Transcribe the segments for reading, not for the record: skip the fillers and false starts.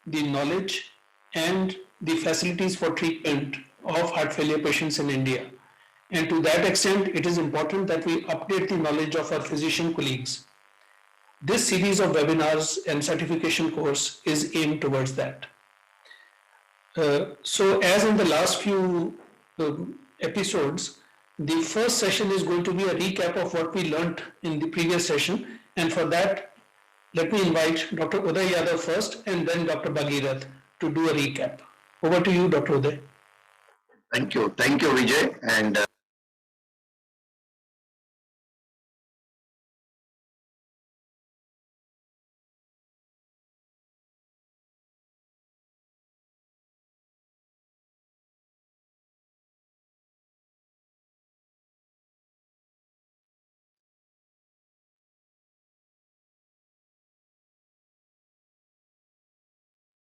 the knowledge and the facilities for treatment of heart failure patients in India. And to that extent, it is important that we update the knowledge of our physician colleagues. This series of webinars and certification course is aimed towards that. So as in the last few episodes, the first session is going to be a recap of what we learned in the previous session, and for that, let me invite Dr. Uday Yadav first and then Dr. Bhagirath to do a recap. Over to you, Dr. Uday. Thank you, Vijay. And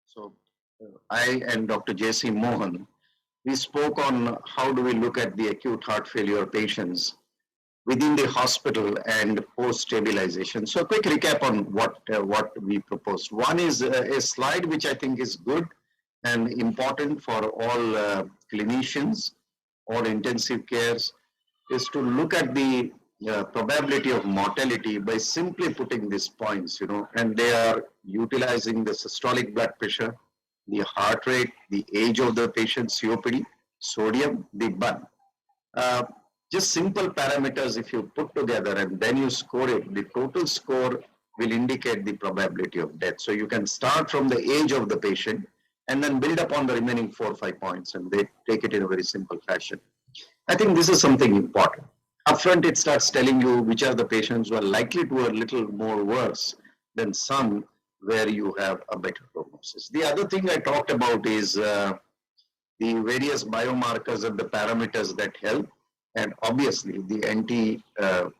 so I and Dr. J.C. Mohan, we spoke on how do we look at the acute heart failure patients within the hospital and post-stabilization. So a quick recap on what we proposed. One is a slide which I think is good and important for all clinicians or intensive cares, is to look at the probability of mortality by simply putting these points, and they are utilizing the systolic blood pressure, the heart rate, the age of the patient, COPD, sodium, the BUN. Just simple parameters, if you put together and then you score it, the total score will indicate the probability of death. So you can start from the age of the patient and then build upon the remaining 4 or 5 points, and they take it in a very simple fashion. I think this is something important. Upfront, it starts telling you which are the patients who are likely to a little more worse than some where you have a better prognosis. The other thing I talked about is the various biomarkers and the parameters that help. And obviously, the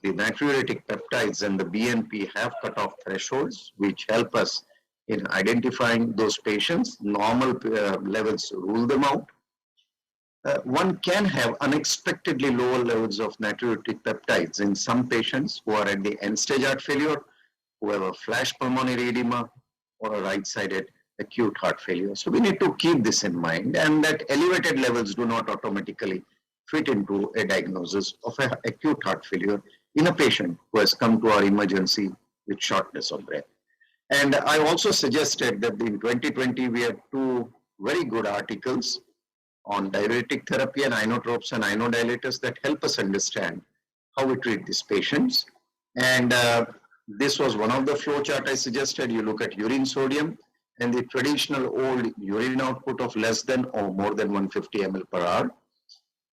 natriuretic peptides and the BNP have cutoff thresholds, which help us in identifying those patients. Normal levels rule them out. One can have unexpectedly lower levels of natriuretic peptides in some patients who are at the end-stage heart failure, who have a flash pulmonary edema, or a right-sided acute heart failure. So we need to keep this in mind, and that elevated levels do not automatically fit into a diagnosis of an acute heart failure in a patient who has come to our emergency with shortness of breath. And I also suggested that in 2020, we had 2 very good articles on diuretic therapy and inotropes and inodilators that help us understand how we treat these patients. And this was one of the flow chart I suggested. You look at urine sodium and the traditional old urine output of less than or more than 150 ml per hour.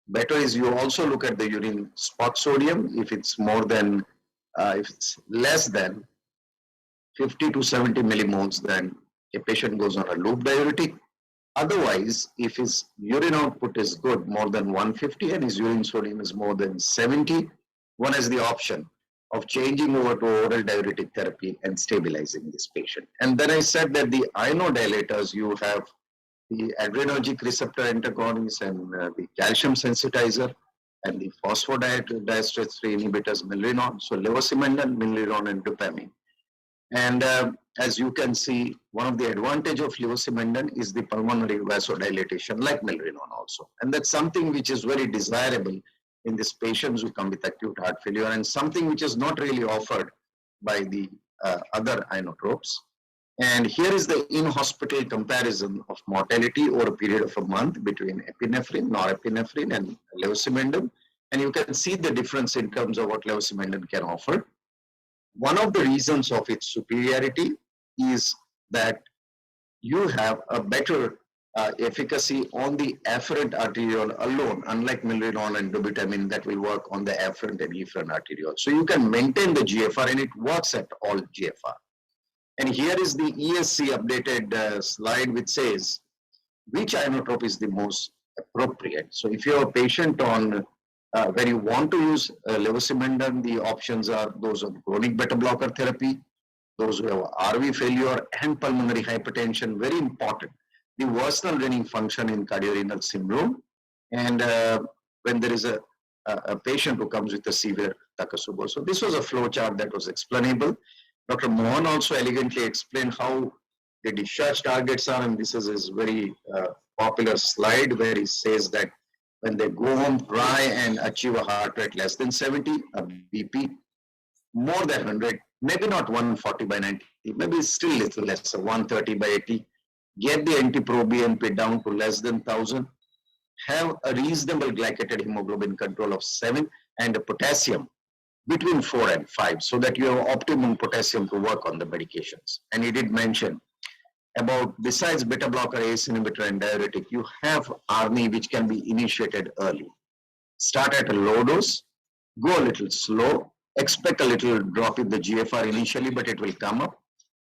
Better is you also look at the urine spot sodium. If it's more than, if it's less than 50 to 70 millimoles, then a patient goes on a loop diuretic. Otherwise, if his urine output is good, more than 150, and his urine sodium is more than 70, one has the option of changing over to oral diuretic therapy and stabilizing this patient. And then I said that the inodilators, you have the adrenergic receptor antagonists and the calcium sensitizer and the phosphodiesterase 3 inhibitors, milrinone. So levosimendan, milrinone, and dopamine. And as you can see, one of the advantage of levosimendan is the pulmonary vasodilatation, like milrinone also. And that's something which is very desirable in these patients who come with acute heart failure, and something which is not really offered by the other inotropes. And here is the in-hospital comparison of mortality over a period of a month between epinephrine, norepinephrine, and levosimendan. And you can see the difference in terms of what levosimendan can offer. One of the reasons of its superiority is that you have a better efficacy on the afferent arteriole alone, unlike milrinone and dobutamine that will work on the afferent and efferent arteriole. So you can maintain the GFR, and it works at all GFR. And here is the ESC updated slide, which says which inotrope is the most appropriate. So if you have a patient on where you want to use levosimendan, the options are those of chronic beta blocker therapy, those who have RV failure and pulmonary hypertension, very important. The worsening renal function in cardiorenal syndrome, and when there is a patient who comes with a severe Takotsubo. So this was a flow chart that was explainable. Dr. Mohan also elegantly explained how the discharge targets are, and this is his very popular slide where he says that when they go home, try and achieve a heart rate less than 70, a BP more than 100, maybe not 140 by 90, maybe still little less, 130 by 80. Get the NT-proBNP down to less than 1000. Have a reasonable glycated hemoglobin control of 7 and a potassium between 4 and 5 so that you have optimum potassium to work on the medications. And he did mention about, besides beta blocker, ACE inhibitor and diuretic, you have ARNI which can be initiated early. Start at a low dose, go a little slow, expect a little drop in the GFR initially, but it will come up.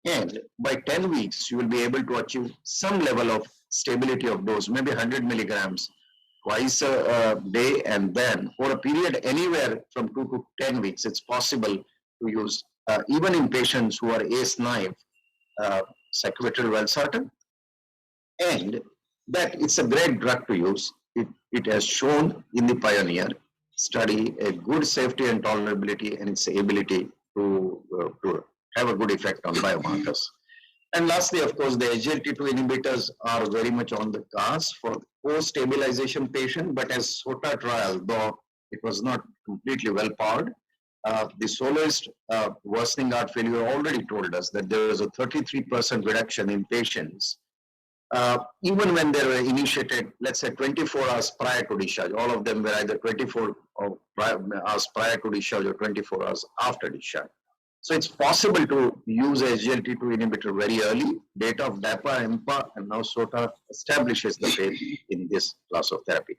And by 10 weeks, you will be able to achieve some level of stability of dose, maybe 100 milligrams twice a day, and then for a period anywhere from 2 to 10 weeks, it's possible to use, even in patients who are ACE-naive, sacubitril valsartan, and that it's a great drug to use. It has shown in the Pioneer study a good safety and tolerability and its ability to have a good effect on biomarkers. And lastly, of course, the SGLT2 inhibitors are very much on the cards for post-stabilization patient, but as SOTA trial, though it was not completely well powered, the SOLOIST worsening heart failure already told us that there was a 33% reduction in patients, even when they were initiated, let's say 24 hours prior to discharge. All of them were either 24 hours prior to discharge or 24 hours after discharge. So it's possible to use a SGLT2 inhibitor very early. Data of DAPA, EMPA, and now SOTA establishes the faith in this class of therapy.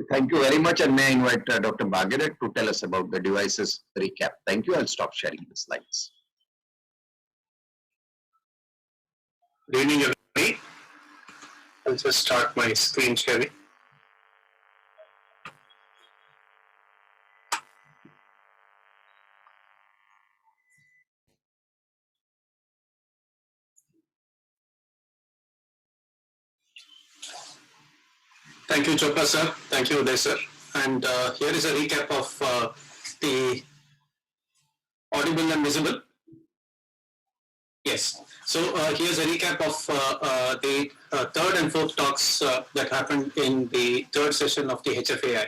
Thank you very much, and may I invite Dr. Bhagirath to tell us about the devices recap. Thank you. I'll stop sharing the slides. Good evening, everybody. I'll just start my screen sharing. Thank you, Chopra sir. Thank you, Uday sir. And here is a recap of the audible and visible. Yes. So here's a recap of the third and fourth talks that happened in the third session of the HFAI.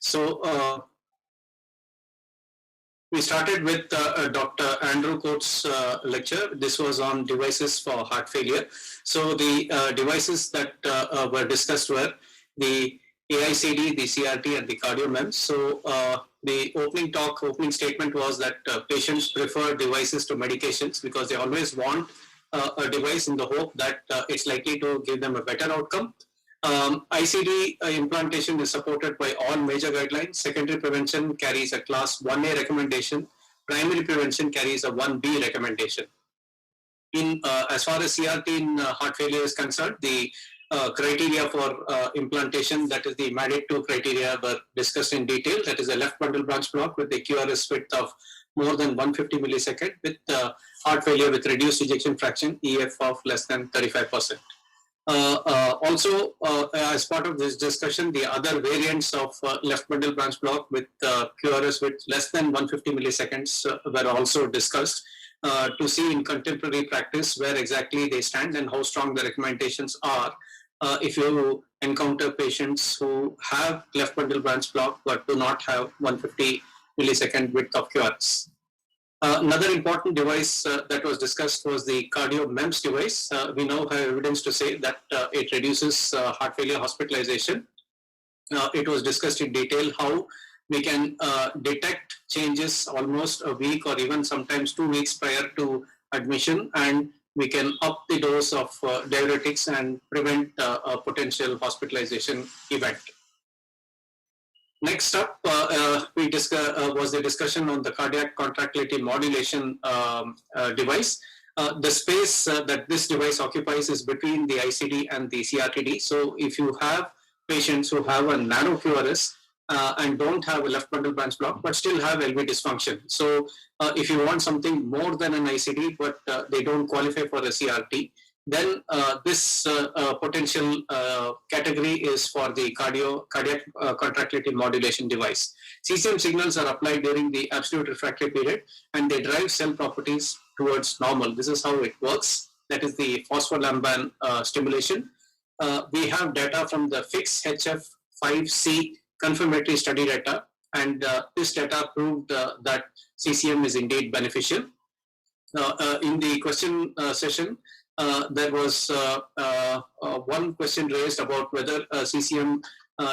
So we started with Dr. Andrew Coates' lecture. This was on devices for heart failure. So the devices that were discussed were the AICD, the CRT, and the Cardiomems. So the opening statement was that patients prefer devices to medications because they always want a device in the hope that it's likely to give them a better outcome. ICD implantation is supported by all major guidelines. Secondary prevention carries a class 1A recommendation. Primary prevention carries a 1B recommendation. As far as CRT in heart failure is concerned, the criteria for implantation, that is the MADIT2 criteria, were discussed in detail. That is a left bundle branch block with a QRS width of more than 150 millisecond with heart failure with reduced ejection fraction, EF of less than 35%. Also, as part of this discussion, the other variants of left bundle branch block with QRS with less than 150 milliseconds were also discussed to see in contemporary practice where exactly they stand and how strong the recommendations are if you encounter patients who have left bundle branch block but do not have 150 millisecond width of QRS. Another important device that was discussed was the Cardiomems device. We now have evidence to say that it reduces heart failure hospitalization. It was discussed in detail how we can detect changes almost a week or even sometimes 2 weeks prior to admission, and we can up the dose of diuretics and prevent a potential hospitalization event. Next up, was the discussion on the cardiac contractility modulation device. The space that this device occupies is between the ICD and the CRTD. So if you have patients who have a nano QRS and don't have a left bundle branch block but still have LV dysfunction. So if you want something more than an ICD but they don't qualify for a CRT, then this potential category is for the cardiac contractility modulation device. CCM signals are applied during the absolute refractory period and they drive cell properties towards normal. This is how it works. that is the phospholamban stimulation. We have data from the FIX-HF5C confirmatory study data, and this data proved that CCM is indeed beneficial. In the question session, there was one question raised about whether CCM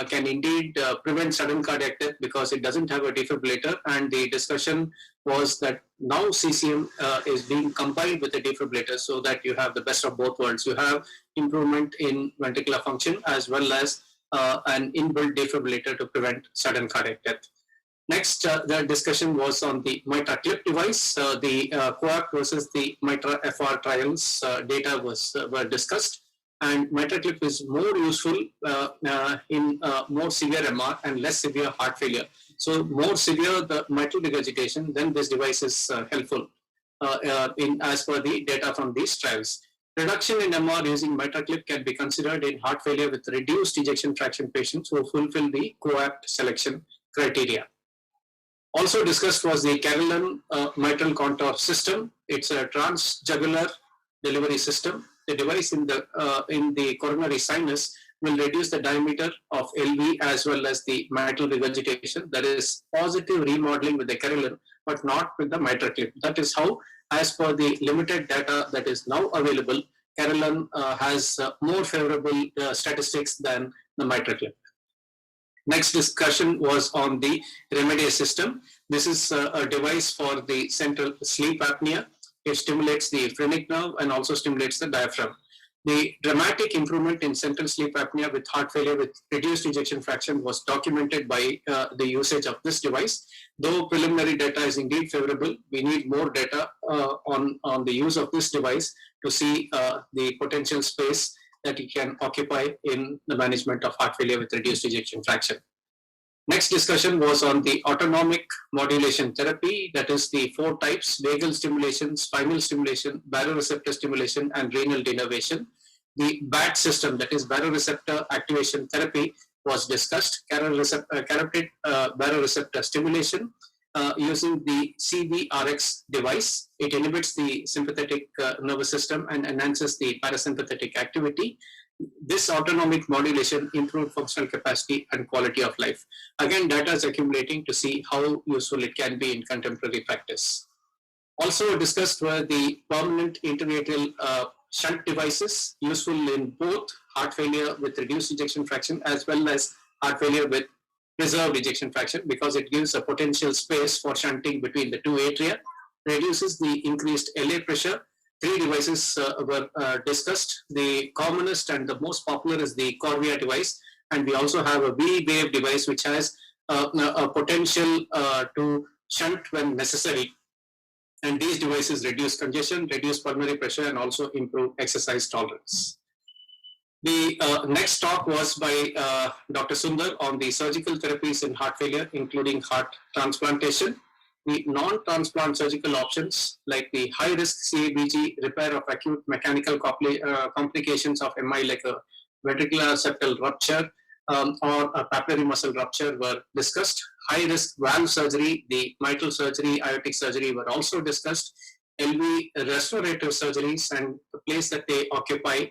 can indeed prevent sudden cardiac death because it doesn't have a defibrillator, and the discussion was that now CCM is being combined with a defibrillator so that you have the best of both worlds. You have improvement in ventricular function as well as an inbuilt defibrillator to prevent sudden cardiac death. Next, the discussion was on the Mitra clip device. The COAPT versus the Mitra FR trials data were discussed, and Mitra clip is more useful in more severe MR and less severe heart failure. So more severe the mitral regurgitation, then this device is helpful as per the data from these trials. Reduction in MR using Mitra clip can be considered in heart failure with reduced ejection fraction patients who fulfill the COAPT selection criteria. Also discussed was the Carillon Mitral Contour system. It's a transjugular delivery system. The device in the coronary sinus will reduce the diameter of LV as well as the mitral regurgitation. That is positive remodeling with the Carillon, but not with the Mitra clip. That is how, as per the limited data that is now available, Carillon has more favorable statistics than the Mitra clip. Next discussion was on the Remedies system. This is a device for the central sleep apnea. It stimulates the phrenic nerve and also stimulates the diaphragm. The dramatic improvement in central sleep apnea with heart failure with reduced ejection fraction was documented by the usage of this device. Though preliminary data is indeed favorable, we need more data on the use of this device to see the potential space that it can occupy in the management of heart failure with reduced ejection fraction. Next discussion was on the autonomic modulation therapy, that is the 4 types: vagal stimulation, spinal stimulation, baroreceptor stimulation, and renal denervation. The BAT system, that is baroreceptor activation therapy, was discussed. Carotid baroreceptor stimulation using the CVRX device. It inhibits the sympathetic nervous system and enhances the parasympathetic activity. This autonomic modulation improved functional capacity and quality of life. Again, data is accumulating to see how useful it can be in contemporary practice. Also discussed were the permanent inter-atrial shunt devices, useful in both heart failure with reduced ejection fraction as well as heart failure with preserved ejection fraction, because it gives a potential space for shunting between the 2 atria, reduces the increased LA pressure. 3 devices were discussed. The commonest and the most popular is the Corvia device, and we also have a V-wave device which has a potential to shunt when necessary. And these devices reduce congestion, reduce pulmonary pressure, and also improve exercise tolerance. The next talk was by Dr. Sundar on the surgical therapies in heart failure, including heart transplantation. The non-transplant surgical options like the high-risk CABG, repair of acute mechanical complications of MI like a ventricular septal rupture or a papillary muscle rupture were discussed. High-risk valve surgery, the mitral surgery, aortic surgery were also discussed. LV restorative surgeries and the place that they occupy,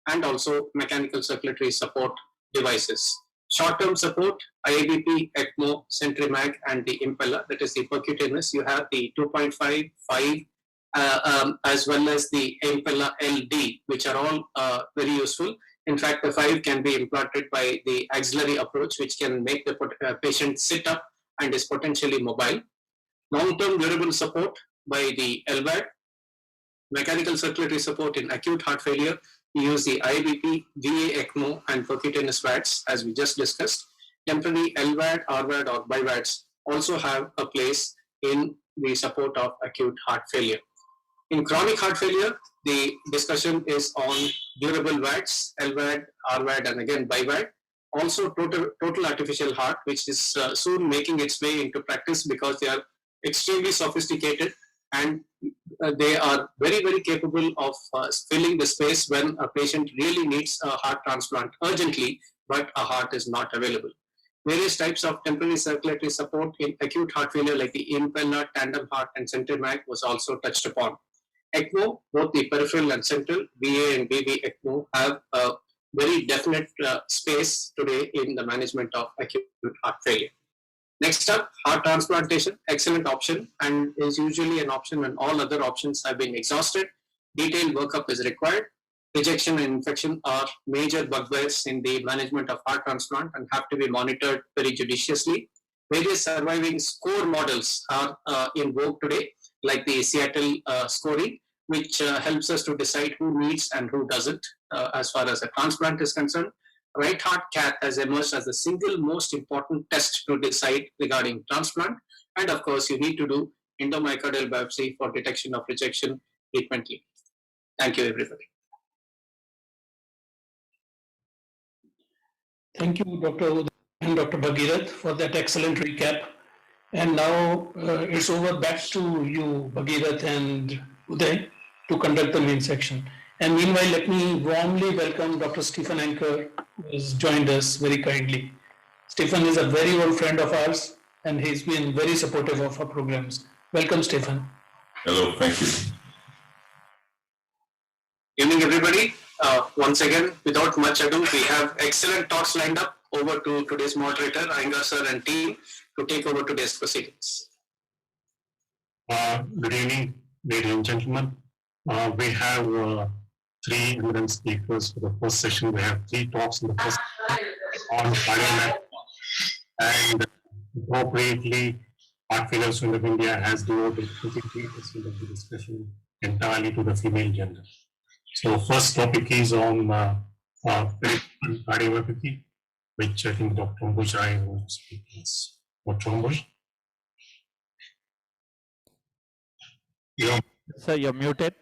and also mechanical circulatory support devices. Short-term support, IABP, ECMO, Centrimag, and the impeller, that is the percutaneous. You have the 2.5, 5, as well as the impeller LD, which are all very useful. In fact, the 5 can be implanted by the axillary approach, which can make the patient sit up and is potentially mobile. Long-term durable support by the LVAD, mechanical circulatory support in acute heart failure. We use the IABP, VA, ECMO, and percutaneous VADs, as we just discussed. Temporary LVAD, RVAD, or BiVADs also have a place in the support of acute heart failure. In chronic heart failure, the discussion is on durable VADs, LVAD, RVAD, and again BiVAD. Also total artificial heart, which is soon making its way into practice because they are extremely sophisticated and they are very, very capable of filling the space when a patient really needs a heart transplant urgently, but a heart is not available. Various types of temporary circulatory support in acute heart failure like the impeller, tandem heart, and Centrimag was also touched upon. ECMO, both the peripheral and central, BA and BB ECMO have a very definite space today in the management of acute heart failure. Next up, heart transplantation, excellent option and is usually an option when all other options have been exhausted. Detailed workup is required. Rejection and infection are major bugbears in the management of heart transplant and have to be monitored very judiciously. Various surviving score models are in vogue today, like the Seattle scoring, which helps us to decide who needs and who doesn't as far as a transplant is concerned. Right heart cath has emerged as the single most important test to decide regarding transplant. And of course, you need to do endomyocardial biopsy for detection of rejection frequently. Thank you, everybody. Thank you, Dr. Uday and Dr. Bhagirath, for that excellent recap. And now it's over back to you, Bhagirath and Uday, to conduct the main section. And meanwhile, let me warmly welcome Dr. Stephen Anker, who has joined us very kindly. Stephen is a very old friend of ours, and he's been very supportive of our programs. Welcome, Stephen. Hello, thank you. Evening, everybody. Once again, without much ado, we have excellent talks lined up. Over to today's moderator, Iyengar sir and team, to take over today's proceedings. Good evening, ladies and gentlemen. We have three eminent speakers for the first session. We have three talks in the first on Cardiomems, and appropriately, heart failure syndrome of India has devoted 53% of the discussion entirely to the female gender. So first topic is on cardiomyopathy, which I think Dr. Ambuja is going to speak. Dr. Ambuja? Sir, you're muted.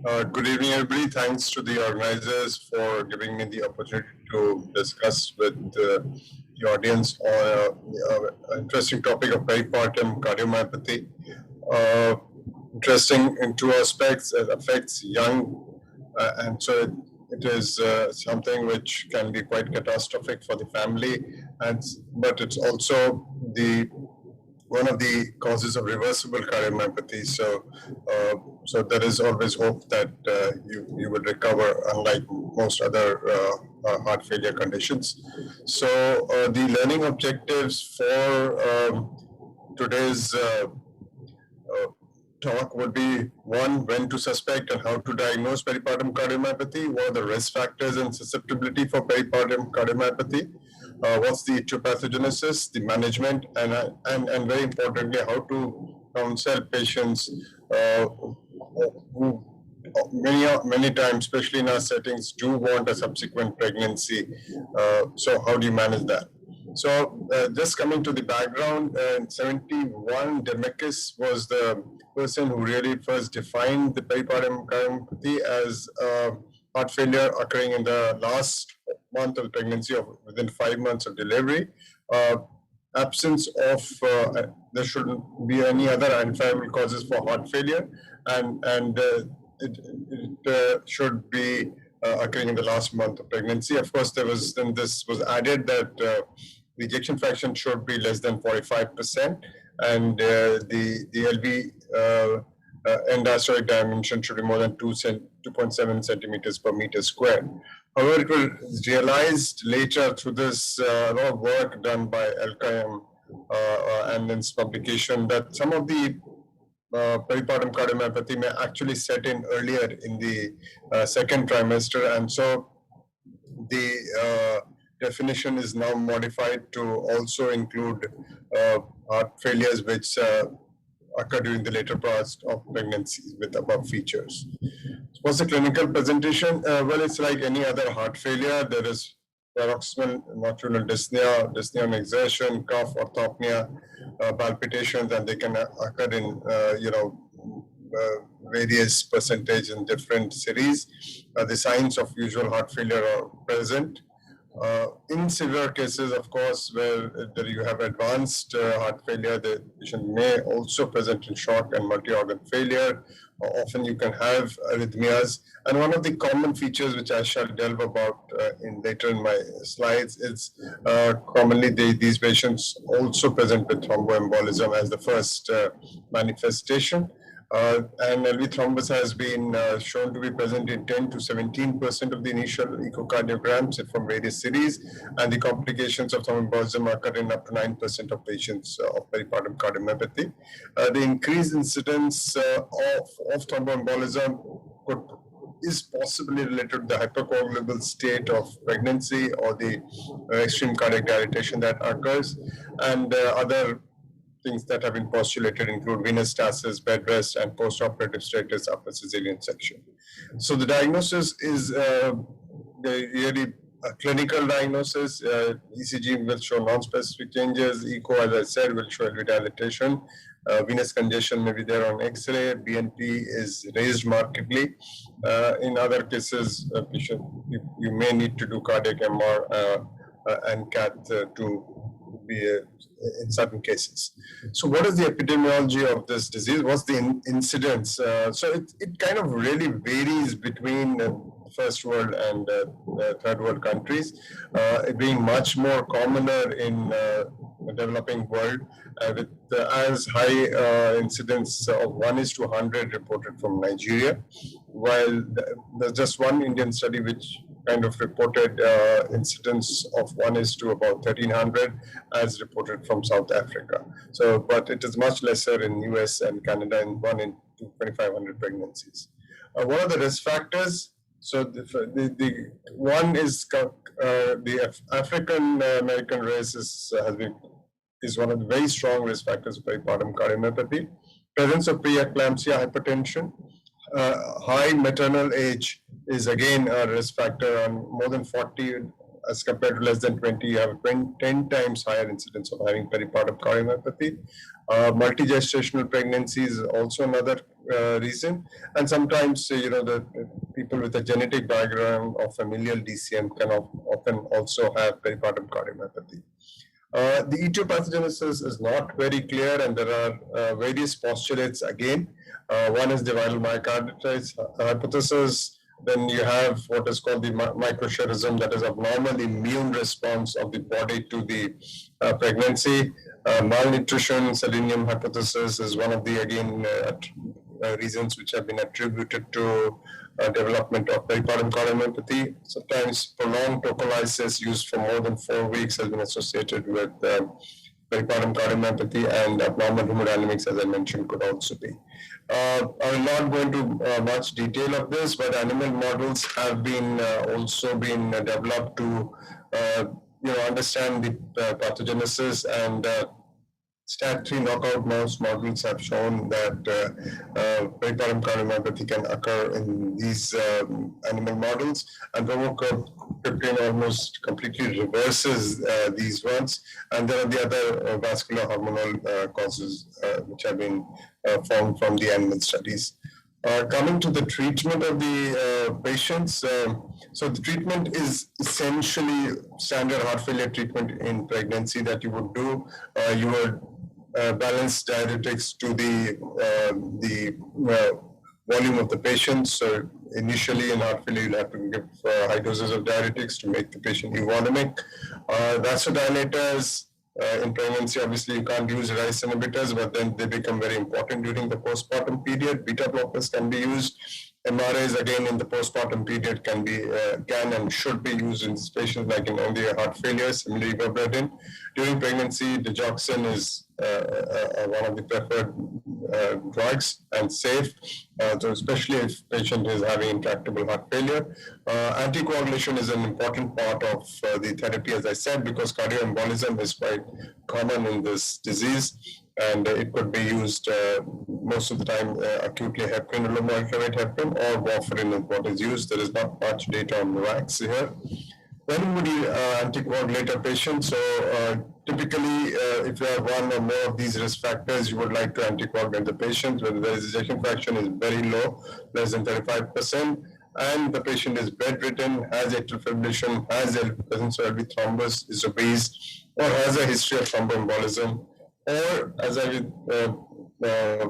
Good evening, everybody. Thanks to the organizers for giving me the opportunity to discuss with the audience on an interesting topic of peripartum cardiomyopathy. Interesting in two aspects. It affects young, and so it is something which can be quite catastrophic for the family, but it's also one of the causes of reversible cardiomyopathy. So there is always hope that you will recover, unlike most other heart failure conditions. So the learning objectives for today's talk would be: one, when to suspect and how to diagnose peripartum cardiomyopathy, what are the risk factors and susceptibility for peripartum cardiomyopathy, what's the etio-pathogenesis, the management, and very importantly, how to counsel patients who many times, especially in our settings, do want a subsequent pregnancy. So how do you manage that? So just coming to the background, in 1971, Demekis was the person who really first defined the peripartum cardiomyopathy as heart failure occurring in the last month of pregnancy, or within 5 months of delivery. Absence of, there shouldn't be any other identifiable causes for heart failure, and it should be occurring in the last month of pregnancy. Of course, this was added that the ejection fraction should be less than 45%, and the LV end-diastolic dimension should be more than 2.7 centimeters per meter squared. However, it was realized later through this lot of work done by Elkayem and its publication that some of the peripartum cardiomyopathy may actually set in earlier in the second trimester, and so the definition is now modified to also include heart failures which occur during the later parts of pregnancy with above features. What's the clinical presentation? Well, it's like any other heart failure. There is paroxysmal nocturnal dyspnea, dyspnea on exertion, cough, orthopnea, palpitations, and they can occur in various percentage in different series. The signs of usual heart failure are present. In severe cases, of course, where you have advanced heart failure, the patient may also present in shock and multi-organ failure. Often you can have arrhythmias. And one of the common features which I shall delve about later in my slides is commonly these patients also present with thromboembolism as the first manifestation. And LV thrombus has been shown to be present in 10 to 17% of the initial echocardiograms from various cities, and the complications of thromboembolism occur in up to 9% of patients of peripartum cardiomyopathy. The increased incidence of thromboembolism is possibly related to the hypercoagulable state of pregnancy or the extreme cardiac dilatation that occurs, and other things that have been postulated include venous stasis, bed rest, and postoperative status after cesarean section. So the diagnosis is really a clinical diagnosis. ECG will show non-specific changes. Echo, as I said, will show LV dilatation. Venous congestion may be there on X-ray. BNP is raised markedly. In other cases, you may need to do cardiac MR and cath to be in certain cases. So what is the epidemiology of this disease? What's the incidence? So it kind of really varies between first world and third world countries, it being much more commoner in the developing world with as high incidence of 1:100 reported from Nigeria, while there's just one Indian study which kind of reported incidence of 1:about 1,300 as reported from South Africa. So, but it is much lesser in US and Canada, in 1 in 2,500 pregnancies. What are the risk factors? So the one is the African American race is one of the very strong risk factors of peripartum cardiomyopathy. Presence of preeclampsia, hypertension, high maternal age is again a risk factor. On more than 40 as compared to less than 20, you have 10 times higher incidence of having peripartum cardiomyopathy. Multi-gestational pregnancy is also another reason. And sometimes, the people with a genetic background of familial DCM can often also have peripartum cardiomyopathy. The etio-pathogenesis is not very clear, and there are various postulates again. One is the viral myocarditis hypothesis. Then you have what is called the microchirism, that is abnormal immune response of the body to the pregnancy. Malnutrition, selenium hypothesis is one of the, again, reasons which have been attributed to development of peripartum cardiomyopathy. Sometimes prolonged tocolysis used for more than 4 weeks has been associated with peripartum cardiomyopathy, and abnormal hemodynamics, as I mentioned, could also be. I will not go into much detail of this, but animal models have been also been developed to understand the pathogenesis, and STAT3 knockout mouse models have shown that peripartum cardiomyopathy can occur in these animal models, and bromocriptine almost completely reverses these ones. And there are the other vascular hormonal causes which have been found from the animal studies. Coming to the treatment of the patients, so the treatment is essentially standard heart failure treatment in pregnancy that you would do. You would balance diuretics to the volume of the patient. So initially in heart failure, you'll have to give high doses of diuretics to make the patient euonymic. Vasodilators in pregnancy, obviously you can't use RICE inhibitors, but then they become very important during the postpartum period. Beta blockers can be used. MRAs again in the postpartum period can and should be used in these patients, like in earlier heart failure, similarly ivermectin. During pregnancy, digoxin is one of the preferred drugs and safe, so especially if patient is having intractable heart failure. Anticoagulation is an important part of the therapy, as I said, because cardioembolism is quite common in this disease, and it could be used most of the time acutely heparin, low molecular weight heparin, or warfarin is what is used. There is not much data on wax here. When would you anticoagulate a patient? So typically, if you have one or more of these risk factors, you would like to anticoagulate the patient when the ejection fraction is very low, less than 35%. and the patient is bedridden, has atrial fibrillation, has presence of LV thrombus, is obese, or has a history of thromboembolism, or as I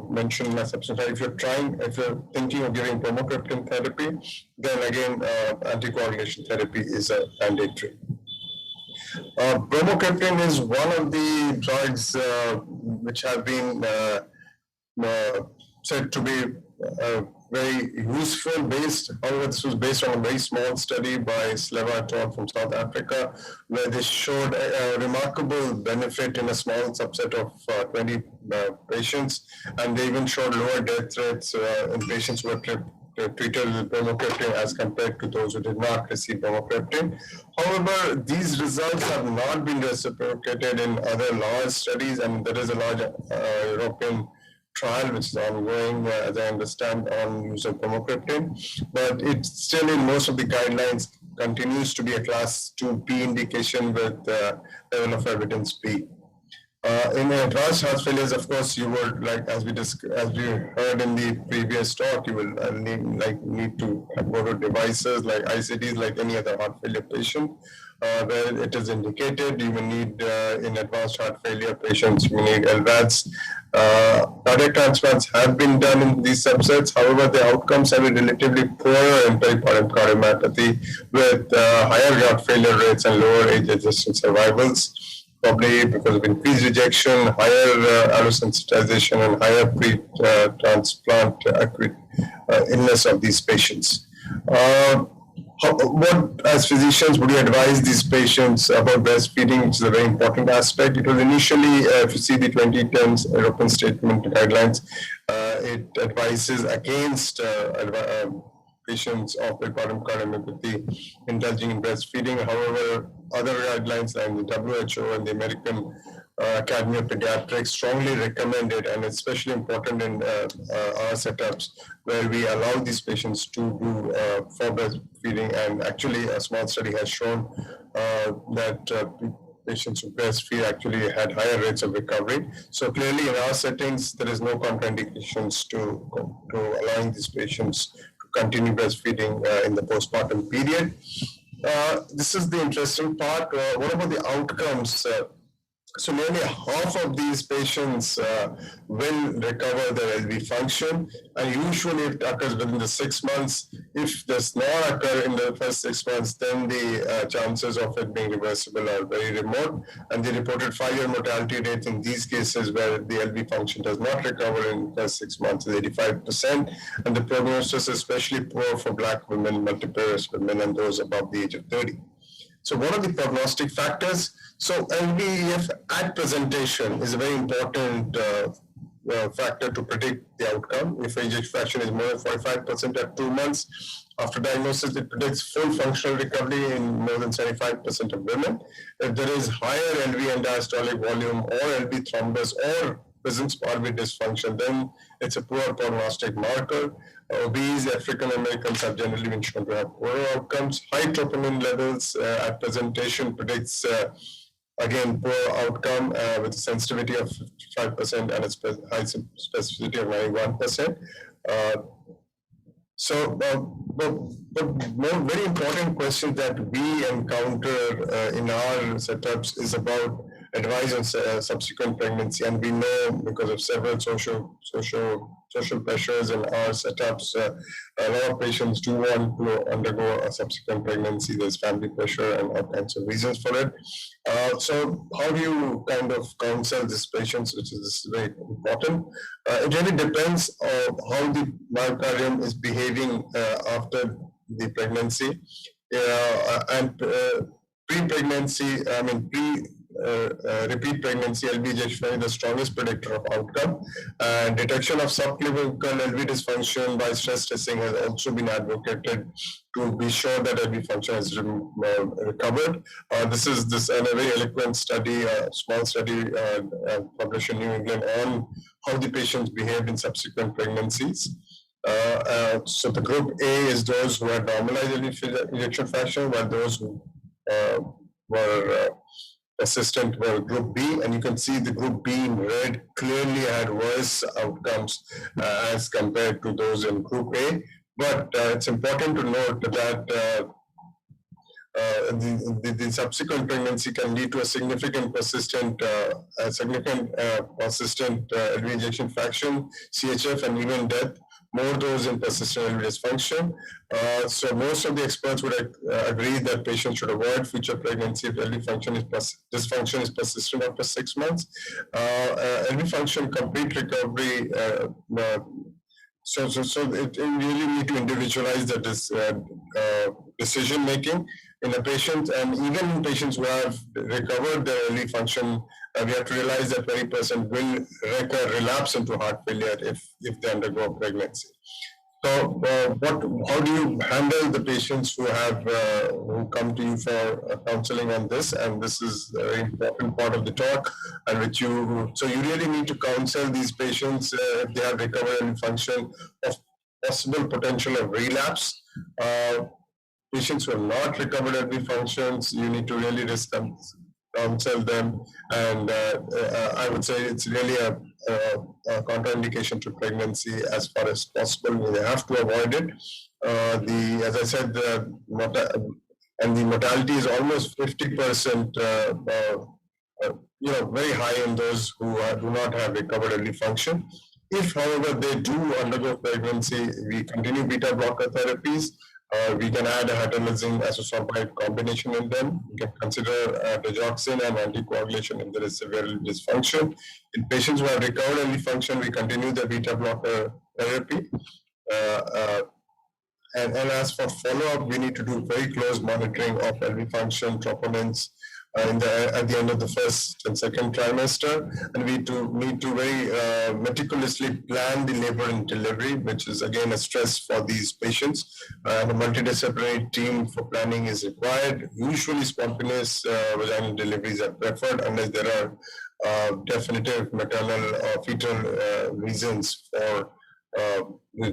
mentioned in my subsequent, if you're thinking of giving bromocriptine therapy, then again anticoagulation therapy is mandatory. Bromocriptine is one of the drugs which have been said to be very useful. However, this was based on a very small study by Sleva et al. From South Africa, where they showed a remarkable benefit in a small subset of 20 patients, and they even showed lower death rates in patients who were treated with bromocriptine as compared to those who did not receive bromocriptine. However, these results have not been reciprocated in other large studies, and there is a large European trial which is ongoing, as I understand, on use of bromocriptine, but it's still in most of the guidelines continues to be a class 2B indication with level of evidence B. In advanced heart failures, of course, you would, like as we heard in the previous talk, you will need to go to devices like ICDs, like any other heart failure patient, where it is indicated. You will need in advanced heart failure patients, you need LVADs. Cardiac transplants have been done in these subsets. However, the outcomes have been relatively poorer in peripartum cardiomyopathy, with higher heart failure rates and lower age-adjusted survivals, probably because of increased rejection, higher allosensitization, and higher pre-transplant acute illness of these patients. What, as physicians, would you advise these patients about breastfeeding, which is a very important aspect? Because initially, if you see the 2010 European Statement Guidelines, it advises against patients of peripartum cardiomyopathy indulging in breastfeeding. However, other guidelines like the WHO and the American Academy of Pediatrics strongly recommend it, and it's especially important in our setups where we allow these patients to do for breastfeeding. And actually, a small study has shown that patients who breastfeed actually had higher rates of recovery. So clearly, in our settings, there is no contraindications to allowing these patients continue breastfeeding in the postpartum period. This is the interesting part. What about the outcomes? So nearly half of these patients will recover their LV function, and usually it occurs within the 6 months. If does not occur in the first 6 months, then the chances of it being reversible are very remote. And the reported 5-year mortality rate in these cases where the LV function does not recover in the first 6 months is 85%. And the prognosis is especially poor for Black women, multiparous women, and those above the age of 30. So what are the prognostic factors? So LVEF at presentation is a very important factor to predict the outcome. If ejection fraction is more than 45% at 2 months, after diagnosis, it predicts full functional recovery in more than 75% of women. If there is higher LV and diastolic volume or LV thrombus or presence of RV dysfunction, then it's a poor prognostic marker. Obese African Americans have generally been shown to have poorer outcomes. High troponin levels at presentation predicts, again, poor outcome with a sensitivity of 55% and a high specificity of 91%. One very important question that we encounter in our setups is about advice on subsequent pregnancy, and we know because of several social pressures in our setups, a lot of patients do want to undergo a subsequent pregnancy. There's family pressure and all kinds of reasons for it. So how do you kind of counsel these patients, which is very important? It really depends on how the myocardium is behaving after the pregnancy. And pre-pregnancy, repeat pregnancy, LV ejection is the strongest predictor of outcome. Detection of subclavicular LV dysfunction by stress testing has also been advocated to be sure that LV function is recovered. This is a very eloquent study, a small study published in New England on how the patients behaved in subsequent pregnancies. So the group A is those who had normalized LV ejection fraction, while those who were persistent were group B, and you can see the group B in red clearly had worse outcomes as compared to those in group A. But it's important to note that the subsequent pregnancy can lead to a significant persistent LV ejection fraction, CHF, and even death. More those in persistent LV dysfunction. So most of the experts would agree that patients should avoid future pregnancy if LV dysfunction is persistent after 6 months. LV function complete recovery. So it really need to individualize the decision making in a patient, and even in patients who have recovered their early function, we have to realize that 20% will relapse into heart failure if they undergo pregnancy. So, how do you handle the patients who come to you for counseling on this? And this is a very important part of the talk, and so you really need to counsel these patients if they have recovered in function of possible potential of relapse. Patients who have not recovered LV functions, you need to really counsel them, and I would say it's really a contraindication to pregnancy as far as possible. They have to avoid it. As I said, the mortality is almost 50%. Very high in those who do not have recovered LV function. If, however, they do undergo pregnancy, we continue beta blocker therapies. We can add a hydralazine azosulfide combination in them. We can consider digoxin and anticoagulation if there is severe dysfunction. In patients who have recovered LV function, we continue the beta blocker therapy. And as for follow-up, we need to do very close monitoring of LV function, troponins at the end of the first and second trimester, and we need to very meticulously plan the labor and delivery, which is again a stress for these patients. And a multidisciplinary team for planning is required. Usually spontaneous vaginal deliveries are preferred unless there are definitive maternal or fetal reasons for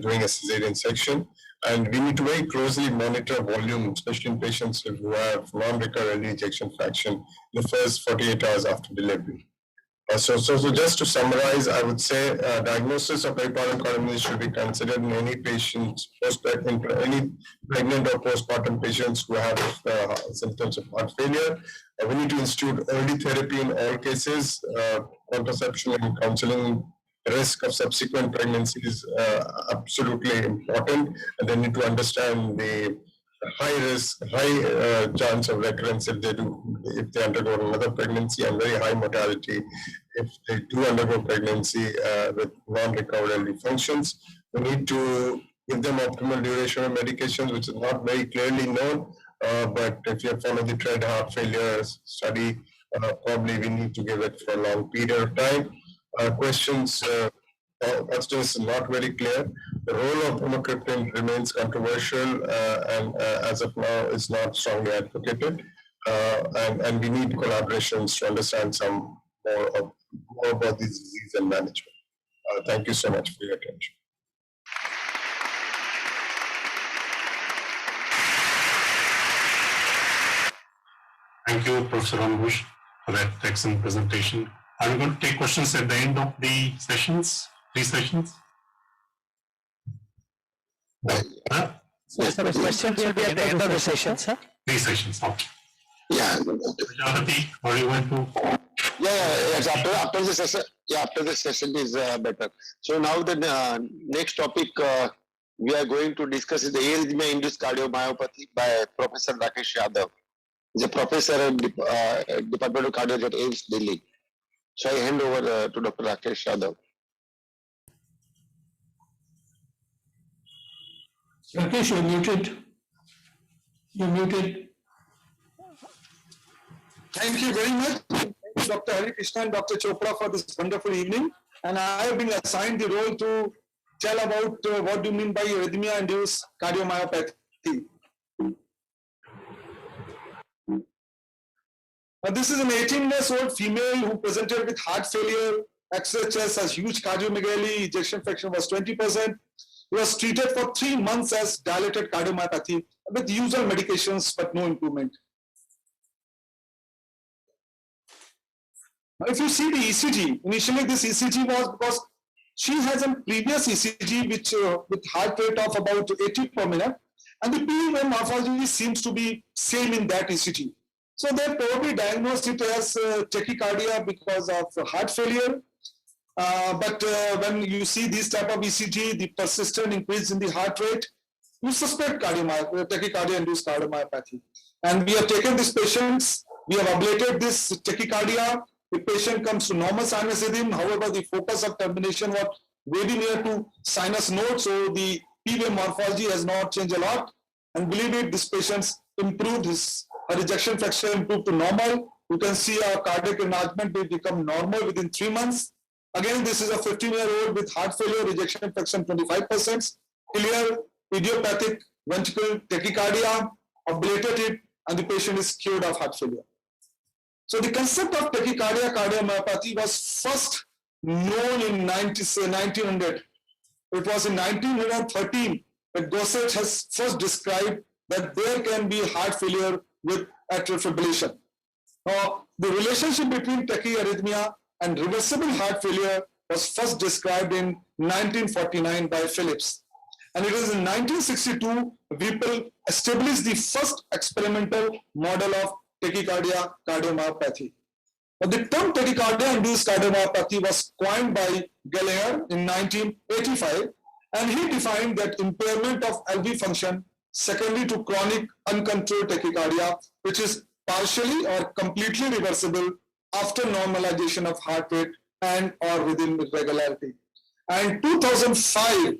doing a cesarean section. And we need to very closely monitor volume, especially in patients who have non-recurrent ejection fraction in the first 48 hours after delivery. So just to summarize, I would say diagnosis of peripartum cardiomyopathy should be considered in any patients, any pregnant or postpartum patients who have symptoms of heart failure. We need to institute early therapy in all cases. Contraception and counseling. Risk of subsequent pregnancy is absolutely important, and they need to understand the high chance of recurrence if they undergo another pregnancy, and very high mortality if they do undergo pregnancy with non-recovered LV functions. We need to give them optimal duration of medications, which is not very clearly known, but if you follow the TREAD heart failure study, probably we need to give it for a long period of time. Questions, is not very clear. The role of amitriptyline remains controversial and as of now is not strongly advocated. And we need collaborations to understand some more about this disease and management. Thank you so much for your attention. Thank you, Professor Ambush, for that excellent presentation. Are we going to take questions at the end of the sessions, 3 sessions? Yes, the questions will be at the end of the session, sir. 3 sessions, okay. Yeah. Jagati, are you going to? Yes. After the session, after the session is better. So now the next topic we are going to discuss is the arrhythmia-induced cardiomyopathy by Professor Rakesh Yadav. He's a professor at Department of Cardiology at AIMS, Delhi. So I hand over to Dr. Rakesh Yadav. Rakesh, you're muted. You're muted. Thank you very much, Dr. Hari Krishna and Dr. Chopra for this wonderful evening. And I have been assigned the role to tell about what do you mean by arrhythmia-induced cardiomyopathy. This is an 18-year-old female who presented with heart failure, XHS has huge cardiomegaly, ejection fraction was 20%. He was treated for 3 months as dilated cardiomyopathy with usual medications, but no improvement. Now, if you see the ECG, initially this ECG was because she has a previous ECG which with heart rate of about 80 per minute, and the PVM morphology seems to be same in that ECG. So they probably diagnosed it as tachycardia because of heart failure. But when you see this type of ECG, the persistent increase in the heart rate, you suspect tachycardia-induced cardiomyopathy. And we have taken these patients, we have ablated this tachycardia, the patient comes to normal sinus rhythm, however, the focus of termination was very near to sinus node, so the PVM morphology has not changed a lot. And believe it, this patient improved, his rejection fraction improved to normal. You can see our cardiac enlargement will become normal within 3 months. Again, this is a 15-year-old with heart failure, rejection fraction 25%, clear idiopathic ventricular tachycardia, ablated it, and the patient is cured of heart failure. So the concept of tachycardia cardiomyopathy was first known in 1900. It was in 1913 that Gossett has first described that there can be heart failure with atrial fibrillation. Now, the relationship between tachyarrhythmia and reversible heart failure was first described in 1949 by Phillips. And it is in 1962, Whipple established the first experimental model of tachycardia cardiomyopathy. Now, the term tachycardia-induced cardiomyopathy was coined by Gallagher in 1985, and he defined that impairment of LV function secondary to chronic uncontrolled tachycardia, which is partially or completely reversible after normalization of heart rate and or rhythm irregularity. And 2005,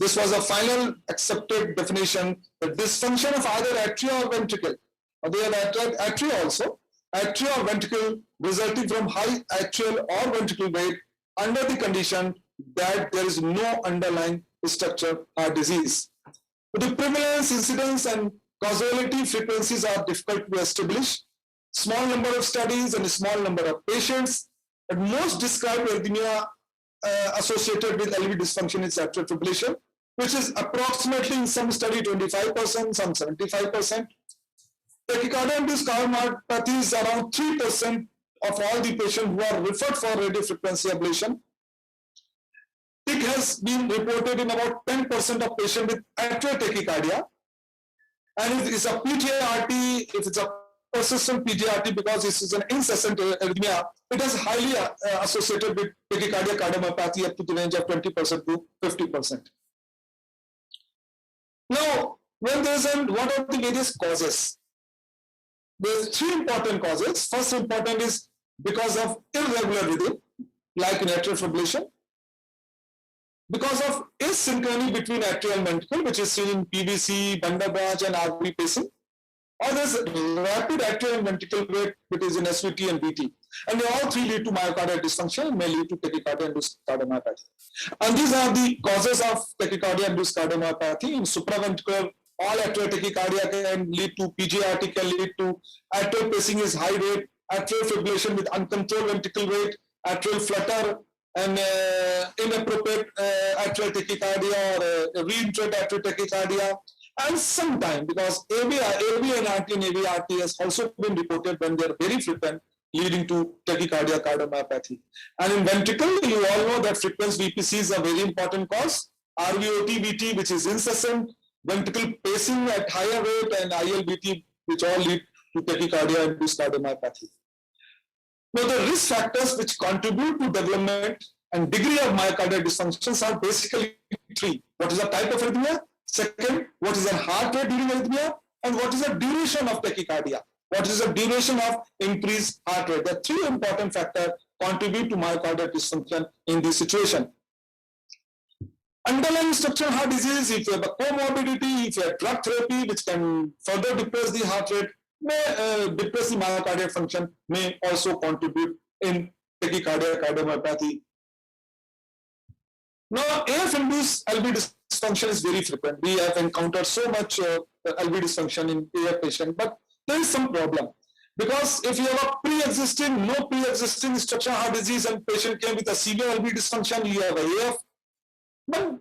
this was a final accepted definition, the dysfunction of either atria or ventricle, or they have atria also, atria or ventricle resulting from high atrial or ventricle weight under the condition that there is no underlying structural heart disease. But the prevalence, incidence, and causality frequencies are difficult to establish. Small number of studies and a small number of patients, but most described arrhythmia associated with LV dysfunction is atrial fibrillation, which is approximately in some study 25%, some 75%. Tachycardia-induced cardiomyopathy is around 3% of all the patients who are referred for radiofrequency ablation. It has been reported in about 10% of patients with atrial tachycardia. And if it's a PJRT, if it's a persistent PJRT because this is an incessant arrhythmia, it is highly associated with tachycardia cardiomyopathy up to the range of 20% to 50%. Now, when there's what are the various causes? There's 3 important causes. First important is because of irregular rhythm, like in atrial fibrillation. Because of asynchrony between atrial and ventricle, which is seen in PVC, bundle branch, and RV pacing. Or there's rapid atrial and ventricle rate, which is in SVT and VT. And they all 3 lead to myocardial dysfunction and may lead to tachycardia-induced cardiomyopathy. And these are the causes of tachycardia-induced cardiomyopathy. In supraventricular, all atrial tachycardia can lead to PJRT, can lead to atrial pacing is high rate, atrial fibrillation with uncontrolled ventricle rate, atrial flutter, and inappropriate atrial tachycardia or reentrant atrial tachycardia. And sometimes, because AVNRT and AVRT has also been reported when they are very frequent, leading to tachycardia cardiomyopathy. And in ventricle, you all know that frequency VPC is a very important cause. RVOT, VT, which is incessant, ventricle pacing at higher rate, and ILVT, which all lead to tachycardia-induced cardiomyopathy. Now, the risk factors which contribute to development and degree of myocardial dysfunctions are basically 3. What is the type of arrhythmia? Second, what is the heart rate during arrhythmia? And what is the duration of tachycardia? What is the duration of increased heart rate? The 3 important factors contribute to myocardial dysfunction in this situation. Underlying structural heart disease, if you have a comorbidity, if you have drug therapy, which can further depress the heart rate, may depress the myocardial function, may also contribute in tachycardia cardiomyopathy. Now, AF-induced LV dysfunction is very frequent. We have encountered so much LV dysfunction in AF patient, but there is some problem. Because if you have a no pre-existing structural heart disease and patient came with a severe LV dysfunction, you have AF. But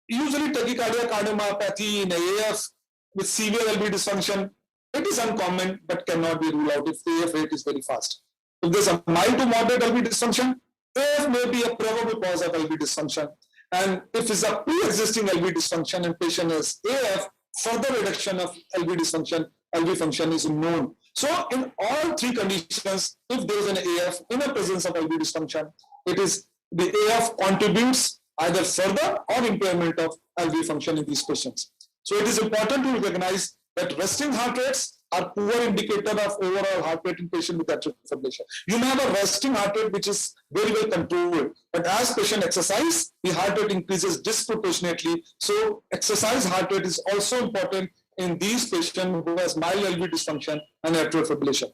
usually tachycardia cardiomyopathy in AF with severe LV dysfunction, it is uncommon but cannot be ruled out if the AF rate is very fast. If there's a mild to moderate LV dysfunction, AF may be a probable cause of LV dysfunction. And if it's a pre-existing LV dysfunction and patient has AF, further reduction of LV dysfunction, LV function is known. So in all three conditions, if there is an AF in the presence of LV dysfunction, it is the AF contributes either further or impairment of LV function in these patients. So it is important to recognize that resting heart rates are poor indicator of overall heart rate in patient with atrial fibrillation. You may have a resting heart rate which is very well controlled, but as patient exercise, the heart rate increases disproportionately. So exercise heart rate is also important in these patients who has mild LV dysfunction and atrial fibrillation.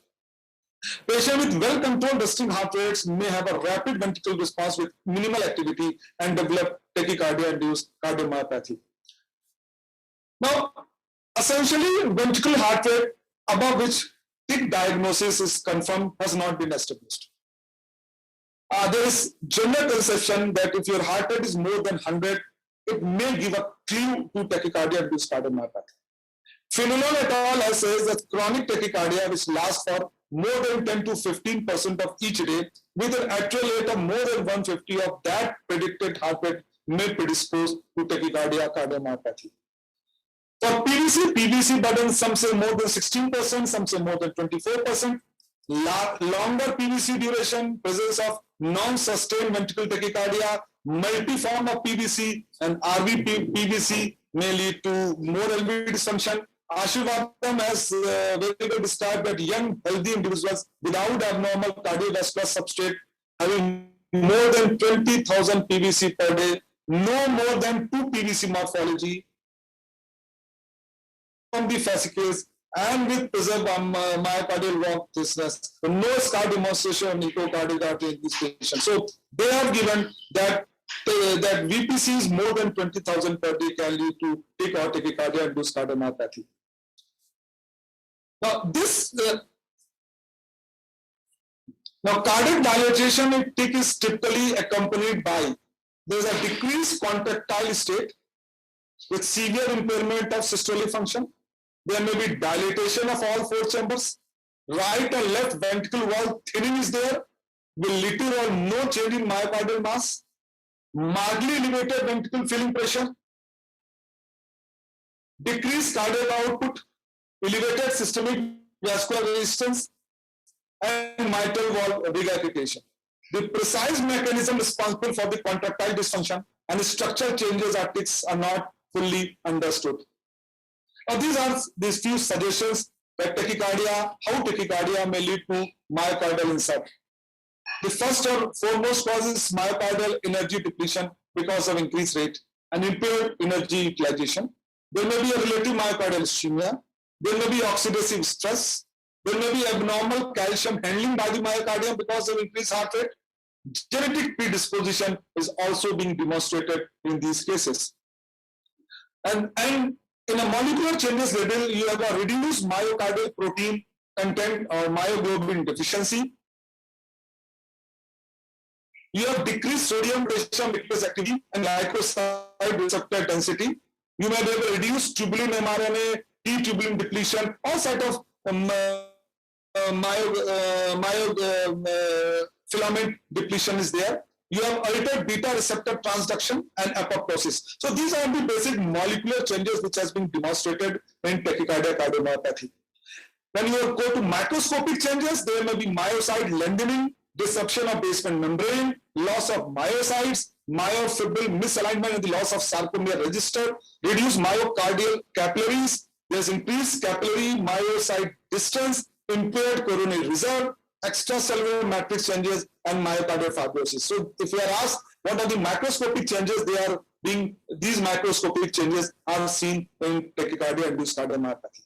Patients with well-controlled resting heart rates may have a rapid ventricular response with minimal activity and develop tachycardia-induced cardiomyopathy. Now, essentially, ventricular heart rate above which TIC diagnosis is confirmed has not been established. There is general conception that if your heart rate is more than 100, it may give a clue to tachycardia-induced cardiomyopathy. Fenelon et al. Says that chronic tachycardia, which lasts for more than 10 to 15% of each day, with an atrial rate of more than 150 of that predicted heart rate, may predispose to tachycardia cardiomyopathy. For PVC burden, some say more than 16%, some say more than 24%. Longer PVC duration, presence of non-sustained ventricular tachycardia, multi-form of PVC and RV PVC may lead to more LV dysfunction. Ashwardham has very well described that young healthy individuals without abnormal cardiovascular substrate having more than 20,000 PVC per day, no more than 2 PVC morphology from the fascicles and with preserved myocardial walk thickness, no scar demonstration of echocardiography in these patients. So they have given that that VPC is more than 20,000 per day can lead to TIC or tachycardia-induced cardiomyopathy. Now now cardiac dilation in TIC is typically accompanied by there is a decreased contractile state with severe impairment of systolic function. There may be dilatation of all four chambers. Right and left ventricle wall thinning is there with little or no change in myocardial mass. Mildly elevated ventricle filling pressure, decreased cardiac output, elevated systemic vascular resistance, and mitral valve regurgitation. The precise mechanism responsible for the contractile dysfunction and the structural changes at TICs are not fully understood. Now, these are these few suggestions that tachycardia, how tachycardia may lead to myocardial insult. The first or foremost cause is myocardial energy depletion because of increased rate and impaired energy utilization. There may be a relative myocardial ischemia. There may be oxidative stress. There may be abnormal calcium handling by the myocardium because of increased heart rate. Genetic predisposition is also being demonstrated in these cases. And in a molecular changes level, you have a reduced myocardial protein content or myoglobin deficiency. You have decreased sodium potassium microwave activity and glycoside receptor density. You may have a reduced tubulin mRNA, T-tubulin depletion, all sort of filament depletion is there. You have altered beta receptor transduction and apoptosis. So these are the basic molecular changes which has been demonstrated in tachycardia cardiomyopathy. When you go to microscopic changes, there may be myocyte lengthening, disruption of basement membrane, loss of myocytes, myofibril misalignment and the loss of sarcomere register, reduced myocardial capillaries, there's increased capillary myocyte distance, impaired coronary reserve, extracellular matrix changes, and myocardial fibrosis. So if you are asked what are the microscopic changes, these microscopic changes are seen in tachycardia-induced cardiomyopathy.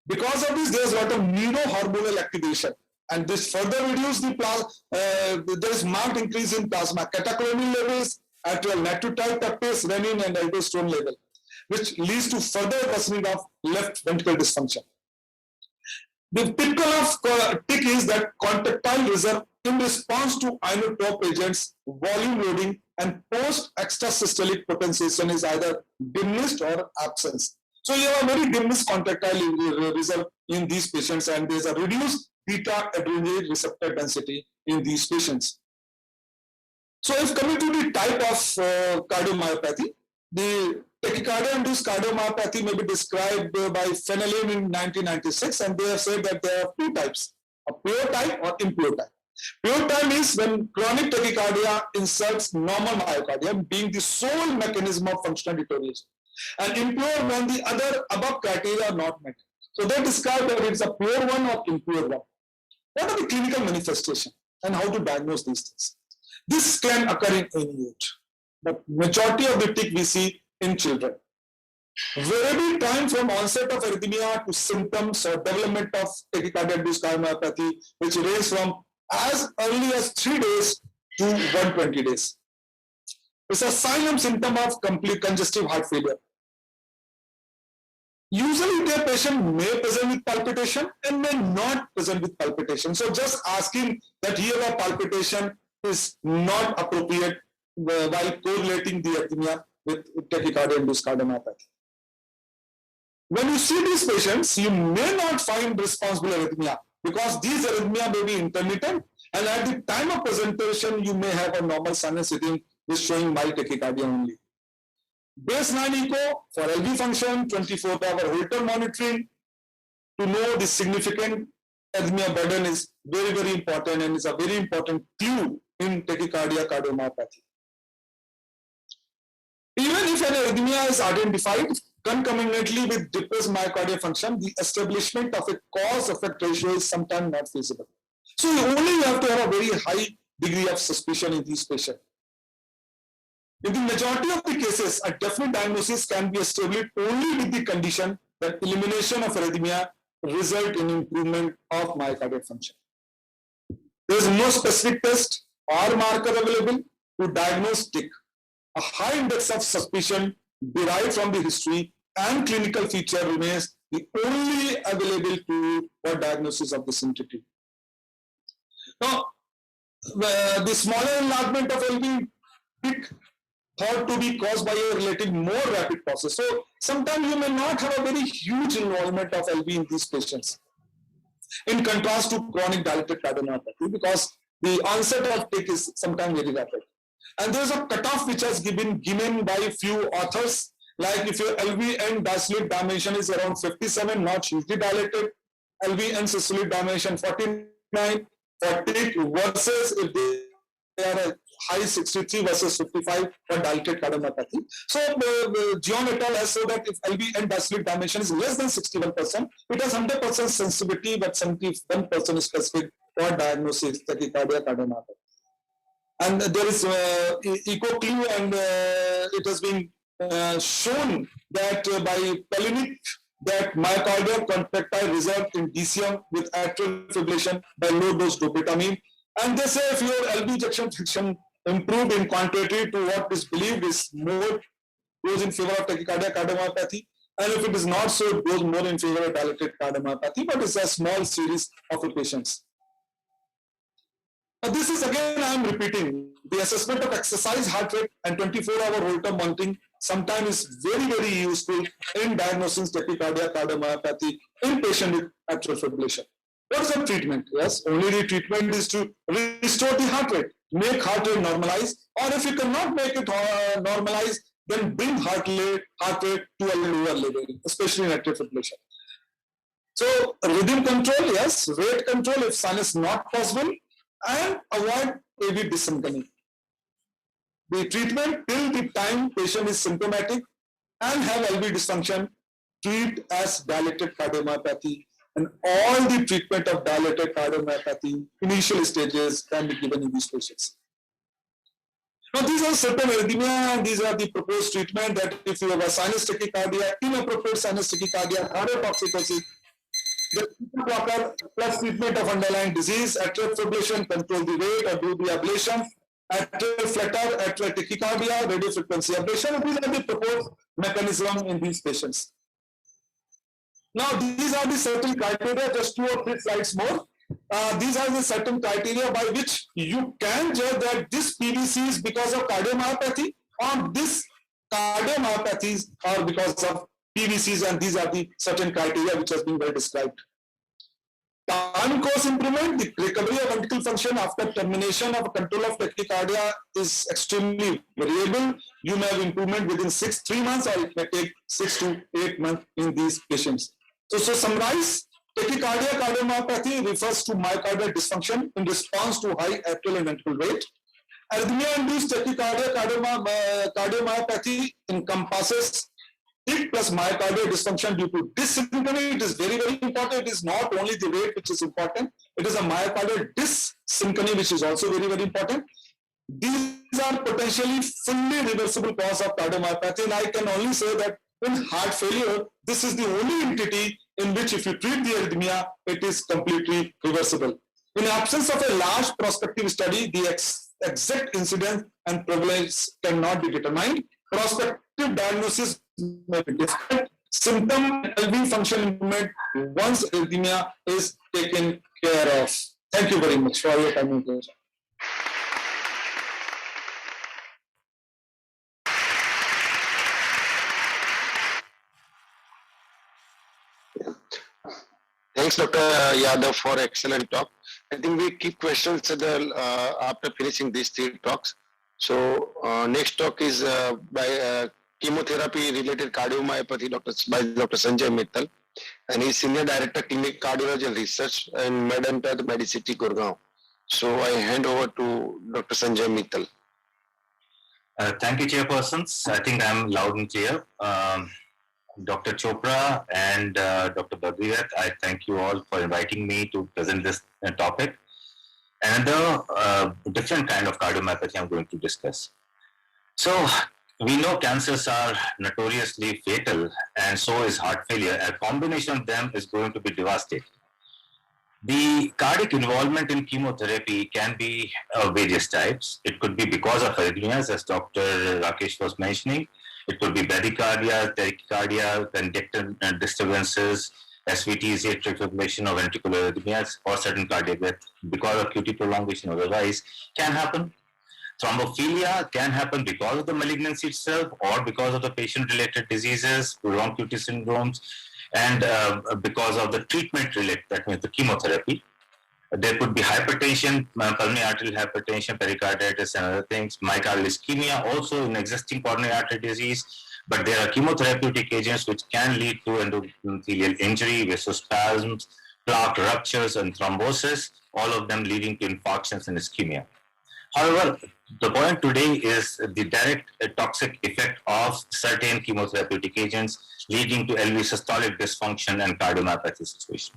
Because of this, there's a lot of neurohormonal activation, and this further reduces the plasma. There is marked increase in plasma catecholaminergic levels, atrial natriuretic tapase, renin, and aldosterone level, which leads to further worsening of left ventricular dysfunction. The typical of TIC is that contractile reserve in response to inotrope agents, volume loading, and post-extrasystolic potentiation is either diminished or absence. So you have a very diminished contractile reserve in these patients, and there is a reduced beta adrenergic receptor density in these patients. So if coming to the type of cardiomyopathy, the tachycardia-induced cardiomyopathy may be described by Fenelon in 1996, and they have said that there are two types, a pure type or impure type. Pure type is when chronic tachycardia inserts normal myocardium, being the sole mechanism of functional deterioration. And impure when the other above criteria are not met. So they describe that it's a pure one or impure one. What are the clinical manifestations and how to diagnose these things? This can occur in any age, but majority of the tick we see in children. Variable time from onset of arrhythmia to symptoms or development of tachycardia-induced cardiomyopathy, which range from as early as 3 days to 120 days. It's a sign and symptom of complete congestive heart failure. Usually their patient may present with palpitation and may not present with palpitation. So just asking that here a palpitation is not appropriate while correlating the arrhythmia with tachycardia-induced cardiomyopathy. When you see these patients, you may not find responsible arrhythmia because these arrhythmia may be intermittent, and at the time of presentation, you may have a normal sinus rhythm which showing mild tachycardia only. Baseline echo for LV function, 24-hour Holter monitoring to know the significant arrhythmia burden is very, very important and is a very important clue in tachycardia cardiomyopathy. Even if an arrhythmia is identified, concomitantly with depressed myocardial function, the establishment of a cause-effect ratio is sometimes not feasible. So you only have to have a very high degree of suspicion in these patients. In the majority of the cases, a definite diagnosis can be established only with the condition that elimination of arrhythmia result in improvement of myocardial function. There is no specific test or marker available to diagnose TIC. A high index of suspicion derived from the history and clinical feature remains the only available tool for diagnosis of this entity. Now, the smaller enlargement of LV TIC thought to be caused by a relative more rapid process. So sometimes you may not have a very huge involvement of LV in these patients, in contrast to chronic dilated cardiomyopathy, because the onset of TIC is sometimes very rapid. And there's a cutoff which has been given by a few authors, like if your LV end diastolic dimension is around 57, not hugely dilated, LV end systolic dimension 49 for TIC versus if they are a high 63 versus 55 for dilated cardiomyopathy. So John et al. Has shown that if LV end diastolic dimension is less than 61%, it has 100% sensitivity, but 71% is specific for diagnosis tachycardia cardiomyopathy. And there is echo clue, and it has been shown that by Pelinic that myocardial contractile result in DCM with atrial fibrillation by low dose dopamine. And they say if your LV ejection fraction improved in quantity to what is believed is more, goes in favor of tachycardia cardiomyopathy, and if it is not so, it goes more in favor of dilated cardiomyopathy, but it's a small series of patients. Now this is again, I am repeating, the assessment of exercise heart rate and 24-hour Holter monitoring sometimes is very, very useful in diagnosing tachycardia cardiomyopathy in patient with atrial fibrillation. What is the treatment? Yes, only the treatment is to restore the heart rate, make heart rate normalize, or if you cannot make it normalize, then bring heart rate to a lower level, especially in atrial fibrillation. So rhythm control, yes, rate control if sinus not possible, and avoid AV dysynchrony. The treatment till the time patient is symptomatic and have LV dysfunction, treat as dilated cardiomyopathy, and all the treatment of dilated cardiomyopathy initial stages can be given in these patients. Now these are certain arrhythmia, and these are the proposed treatment that if you have a sinus tachycardia, inappropriate sinus tachycardia, cardiotoxicity, the blocker plus treatment of underlying disease, atrial fibrillation, control the rate or do the ablation, atrial flutter, atrial tachycardia, radio frequency ablation. These are the proposed mechanism in these patients. Now these are the certain criteria, just 2 or 3 slides more. These are the certain criteria by which you can judge that this PVC is because of cardiomyopathy or this cardiomyopathies are because of PVCs, and these are the certain criteria which has been well described. Time course improvement, the recovery of ventricular function after termination of control of tachycardia is extremely variable. You may have improvement within 3 months, or it may take 6 to 8 months in these patients. So summarize, tachycardia cardiomyopathy refers to myocardial dysfunction in response to high atrial and ventricular rate. Arrhythmia-induced tachycardia cardiomyopathy encompasses peak plus myocardial dysfunction due to dyssynchrony. It is very, very important. It is not only the rate which is important. It is a myocardial dyssynchrony which is also very, very important. These are potentially fully reversible cause of cardiomyopathy, and I can only say that in heart failure, this is the only entity in which if you treat the arrhythmia, it is completely reversible. In absence of a large prospective study, the exact incidence and prevalence cannot be determined. Prospective diagnosis may be different. Symptom and LV function improvement once arrhythmia is taken care of. Thank you very much for your time and attention. Thanks, Dr. Yadav, for excellent talk. I think we keep questions after finishing these 3 talks. So next talk is by chemotherapy-related cardiomyopathy by Dr. Sanjay Mittal, and he's Senior Director, Clinic Cardiology and Research in Medanta, Medicity, Gurgaon. So I hand over to Dr. Sanjay Mittal. Thank you, chairpersons. I think I'm loud and clear. Dr. Chopra and Dr. Badriyat, I thank you all for inviting me to present this topic. Another different kind of cardiomyopathy I'm going to discuss. So we know cancers are notoriously fatal, and so is heart failure. A combination of them is going to be devastating. The cardiac involvement in chemotherapy can be of various types. It could be because of arrhythmias, as Dr. Rakesh was mentioning. It could be bradycardia, tachycardia, conductor disturbances, SVTs, atrial fibrillation, or ventricular arrhythmias, or sudden cardiac death because of QT prolongation otherwise can happen. Thrombophilia can happen because of the malignancy itself or because of the patient-related diseases, prolonged QT syndromes, and because of the treatment related, that means the chemotherapy. There could be hypertension, pulmonary arterial hypertension, pericarditis, and other things. Myocardial ischemia, also in existing coronary artery disease, but there are chemotherapeutic agents which can lead to endothelial injury, vasospasms, plaque ruptures, and thrombosis, all of them leading to infarctions and ischemia. However, the point today is the direct toxic effect of certain chemotherapeutic agents leading to LV systolic dysfunction and cardiomyopathy situation.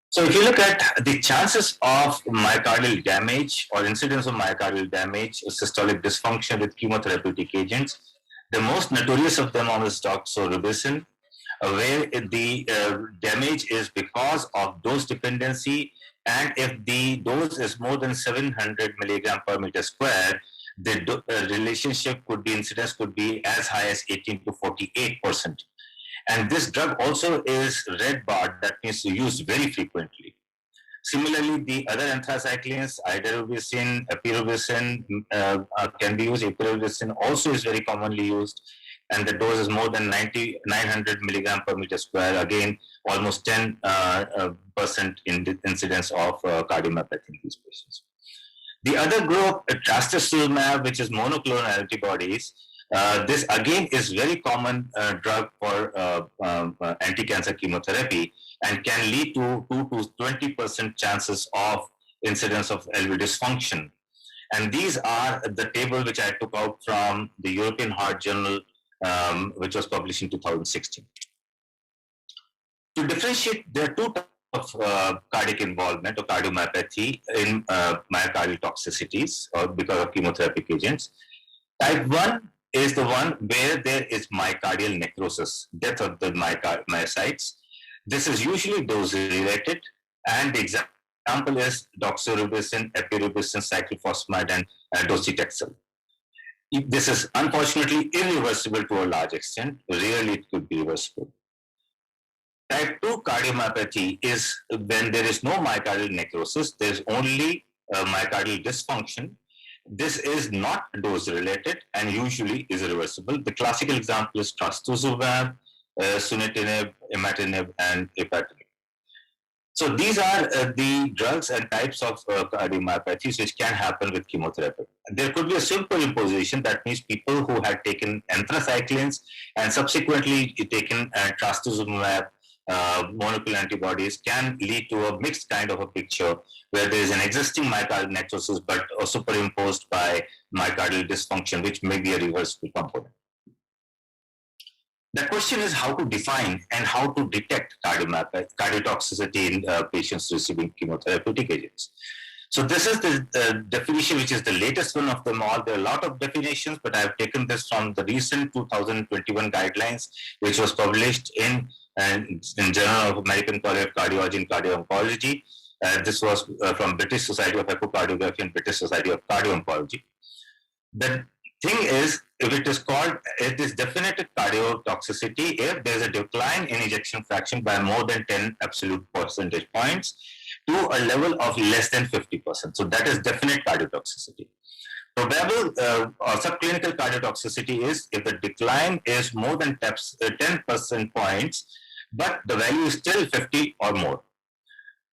So if you look at the chances of myocardial damage or incidence of myocardial damage or systolic dysfunction with chemotherapeutic agents, the most notorious of them is doxorubicin, where the damage is because of dose dependency, and if the dose is more than 700 milligram per meter square, the relationship could be, incidence could be as high as 18 to 48%. And this drug also is red barred, that means used very frequently. Similarly, the other anthracyclines, idarubicin, epirubicin can be used. Epirubicin also is very commonly used, and the dose is more than 900 milligram per meter square. Again, almost 10% in the incidence of cardiomyopathy in these patients. The other group, trastuzumab, which is monoclonal antibodies, this again is very common drug for anti-cancer chemotherapy and can lead to 2 to 20% chances of incidence of LV dysfunction. And these are the table which I took out from the European Heart Journal, which was published in 2016. To differentiate, there are 2 types of cardiac involvement or cardiomyopathy in myocardial toxicities or because of chemotherapeutic agents. Type 1 is the one where there is myocardial necrosis, death of the myocytes. This is usually dose-related, and the example is doxorubicin, epirubicin, cyclophosphamide, and docetaxel. This is unfortunately irreversible to a large extent. Rarely it could be reversible. Type 2 cardiomyopathy is when there is no myocardial necrosis, there is only myocardial dysfunction. This is not dose-related and usually is irreversible. The classical example is trastuzumab, sunitinib, imatinib, and ipatinib. So these are the drugs and types of cardiomyopathies which can happen with chemotherapy. There could be a superimposition, that means people who had taken anthracyclines and subsequently taken trastuzumab, monoclonal antibodies, can lead to a mixed kind of a picture where there is an existing myocardial necrosis but superimposed by myocardial dysfunction, which may be a reversible component. The question is how to define and how to detect cardiotoxicity in patients receiving chemotherapeutic agents. So this is the definition, which is the latest one of them all. There are a lot of definitions, but I've taken this from the recent 2021 guidelines, which was published in Journal of American College of Cardiology and Cardio-Oncology. This was from British Society of Echocardiography and British Society of Cardio-Oncology. The thing is, if it is called, it is definitive cardiotoxicity if there is a decline in ejection fraction by more than 10 absolute percentage points to a level of less than 50%. So that is definite cardiotoxicity. Probable or subclinical cardiotoxicity is if the decline is more than 10% points, but the value is still 50 or more.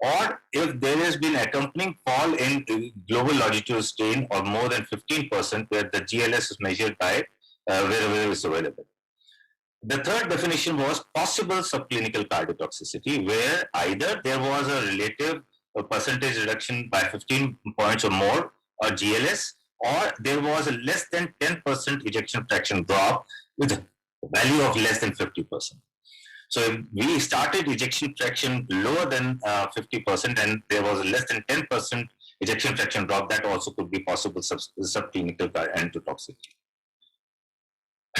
Or if there has been accompanying fall in global longitudinal strain or more than 15%, where the GLS is measured by wherever it is available. The third definition was possible subclinical cardiotoxicity, where either there was a relative percentage reduction by 15 points or more, or GLS, or there was a less than 10% ejection fraction drop with a value of less than 50%. So if we started ejection fraction lower than 50% and there was a less than 10% ejection fraction drop, that also could be possible subclinical endotoxicity.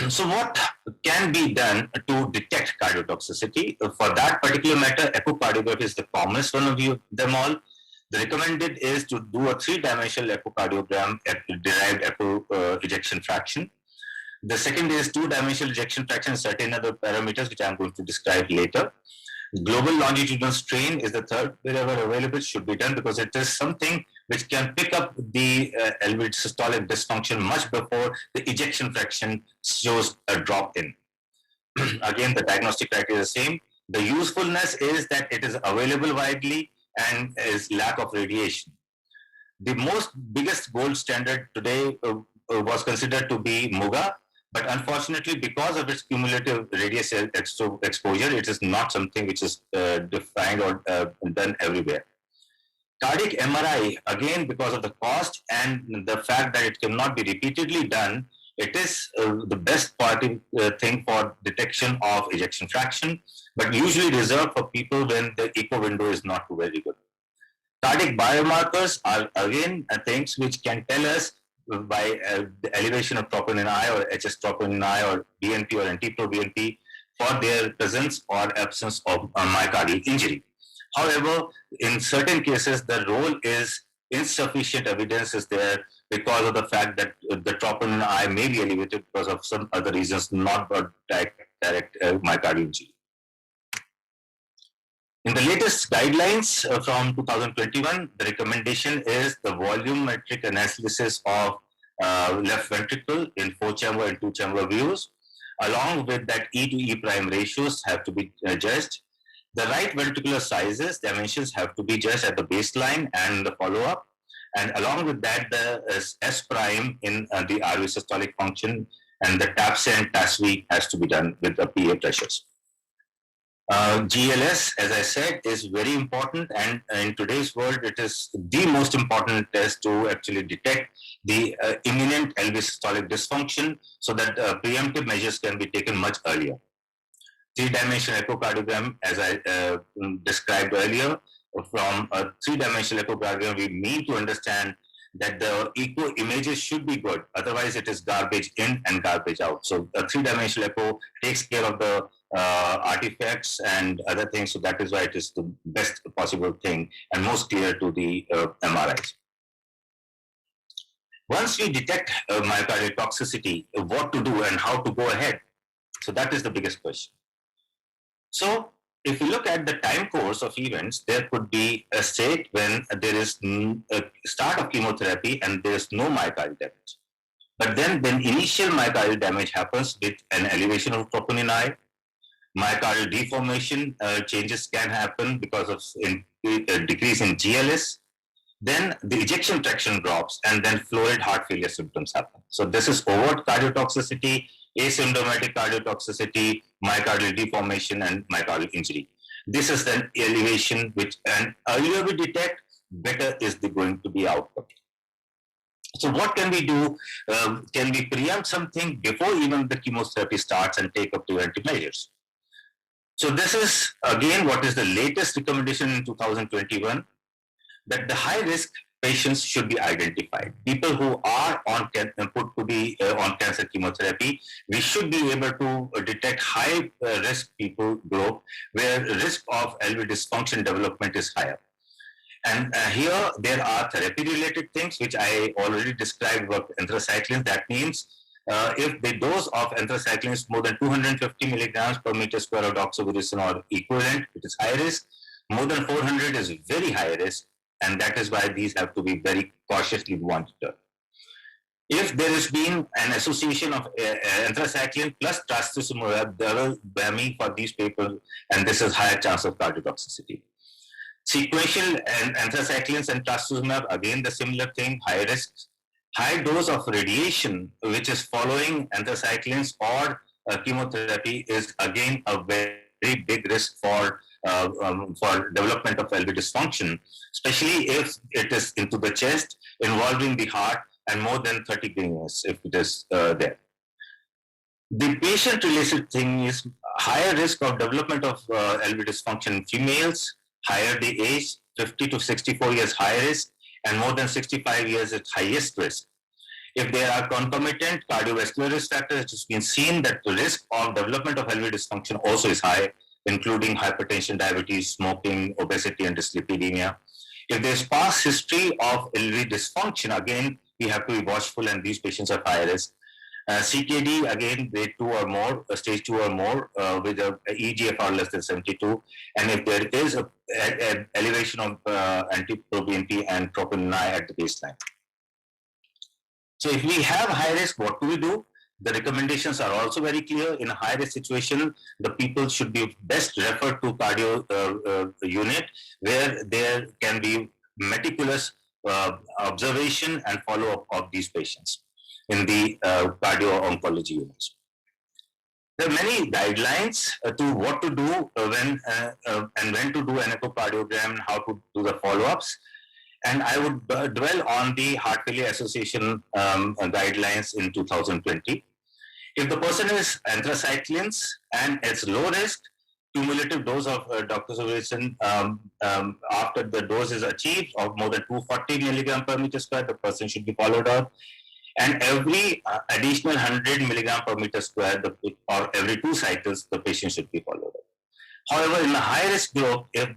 So what can be done to detect cardiotoxicity? For that particular matter, echocardiography is the commonest one of them all. The recommended is to do a 3-dimensional echocardiogram derived echo ejection fraction. The second is 2-dimensional ejection fraction and certain other parameters, which I'm going to describe later. Global longitudinal strain is the third, wherever available, should be done because it is something which can pick up the elevated systolic dysfunction much before the ejection fraction shows a drop in. Again, the diagnostic criteria is the same. The usefulness is that it is available widely and is lack of radiation. The biggest gold standard today was considered to be MUGA, but unfortunately, because of its cumulative radiation exposure, it is not something which is defined or done everywhere. Cardiac MRI, again, because of the cost and the fact that it cannot be repeatedly done, it is the best thing for detection of ejection fraction, but usually reserved for people when the echo window is not very good. Cardiac biomarkers are again things which can tell us by the elevation of troponin I or HS troponin I or BNP or NT-proBNP for their presence or absence of myocardial injury. However, in certain cases, the role is insufficient evidence is there because of the fact that the troponin I may be elevated because of some other reasons, not direct myocardial injury. In the latest guidelines from 2021, the recommendation is the volumetric analysis of left ventricle in 4-chamber and 2-chamber views. Along with that, E to E prime ratios have to be judged. The right ventricular sizes, dimensions have to be judged at the baseline and the follow-up. And along with that, the S prime in the RV systolic function and the TAPSE and TASV has to be done with the PA pressures. GLS, as I said, is very important, and in today's world, it is the most important test to actually detect the imminent LV systolic dysfunction so that preemptive measures can be taken much earlier. 3-dimensional echocardiogram, as I described earlier, from a 3-dimensional echocardiogram, we mean to understand that the echo images should be good, otherwise it is garbage in and garbage out. So a 3-dimensional echo takes care of the artifacts and other things, so that is why it is the best possible thing and most clear to the MRIs. Once we detect myocardial toxicity, what to do and how to go ahead? So that is the biggest question. So if you look at the time course of events, there could be a state when there is a start of chemotherapy and there is no myocardial damage. But then when initial myocardial damage happens with an elevation of troponin I, myocardial deformation changes can happen because of decrease in GLS, then the ejection fraction drops, and then florid heart failure symptoms happen. So this is overt cardiotoxicity, asymptomatic cardiotoxicity, myocardial deformation, and myocardial injury. This is an elevation which, and earlier we detect, better is going to be outcome. So what can we do? Can we preempt something before even the chemotherapy starts and take up preventive measures? So this is again what is the latest recommendation in 2021, that the high risk patients should be identified. People who are on put to be on cancer chemotherapy, we should be able to detect high risk people group where risk of LV dysfunction development is higher. And here there are therapy-related things which I already described about anthracyclines. That means if the dose of anthracycline is more than 250 milligrams per meter square of doxorubicin or equivalent, it is high risk. More than 400 is very high risk, and that is why these have to be very cautiously monitored. If there has been an association of anthracycline plus trastuzumab, double for these people, and this is higher chance of cardiotoxicity. Sequential and anthracyclines and trastuzumab, again the similar thing, high risk. High dose of radiation, which is following anthracyclines or chemotherapy, is again a very big risk for development of LV dysfunction, especially if it is into the chest, involving the heart, and more than 30 grains if it is there. The patient-related thing is higher risk of development of LV dysfunction in females, higher the age, 50 to 64 years high risk, and more than 65 years at highest risk. If there are concomitant cardiovascular risk factors, it has been seen that the risk of development of LV dysfunction also is high, including hypertension, diabetes, smoking, obesity, and dyslipidemia. If there's past history of LV dysfunction, again, we have to be watchful, and these patients are high risk. CKD, again, grade 2 or more, stage 2 or more, with a EGFR less than 72. And if there is an elevation of anti-proBNP and troponin I at the baseline. So if we have high risk, what do we do? The recommendations are also very clear. In a high risk situation, the people should be best referred to cardio unit, where there can be meticulous observation and follow-up of these patients in the cardio-oncology units. There are many guidelines to what to do when and when to do an echocardiogram and how to do the follow-ups. And I would dwell on the Heart Failure Association guidelines in 2020. If the person is anthracyclines and it's low risk, cumulative dose of doxorubicin after the dose is achieved of more than 240 milligram per meter square, the person should be followed up. And every additional 100 milligram per meter square, or every 2 cycles, the patient should be followed up. However, in the high-risk group, if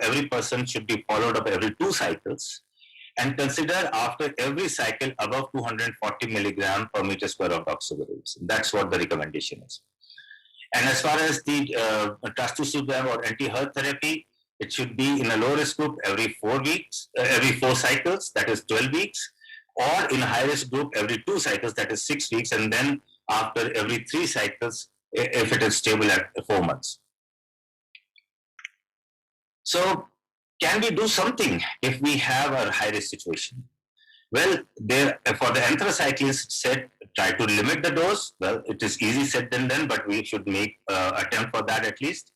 every person should be followed up every 2 cycles, and consider after every cycle above 240 milligram per meter square of doxorubicin. That's what the recommendation is. And as far as the trastuzumab or anti-HER therapy, it should be in a low-risk group every 4 weeks, every 4 cycles, that is 12 weeks, or in a high-risk group every 2 cycles, that is 6 weeks, and then after every 3 cycles, if it is stable at 4 months. So, can we do something if we have a high-risk situation? Well, for the anthracyclines said, try to limit the dose. Well, it is easy said than done, but we should make attempt for that at least.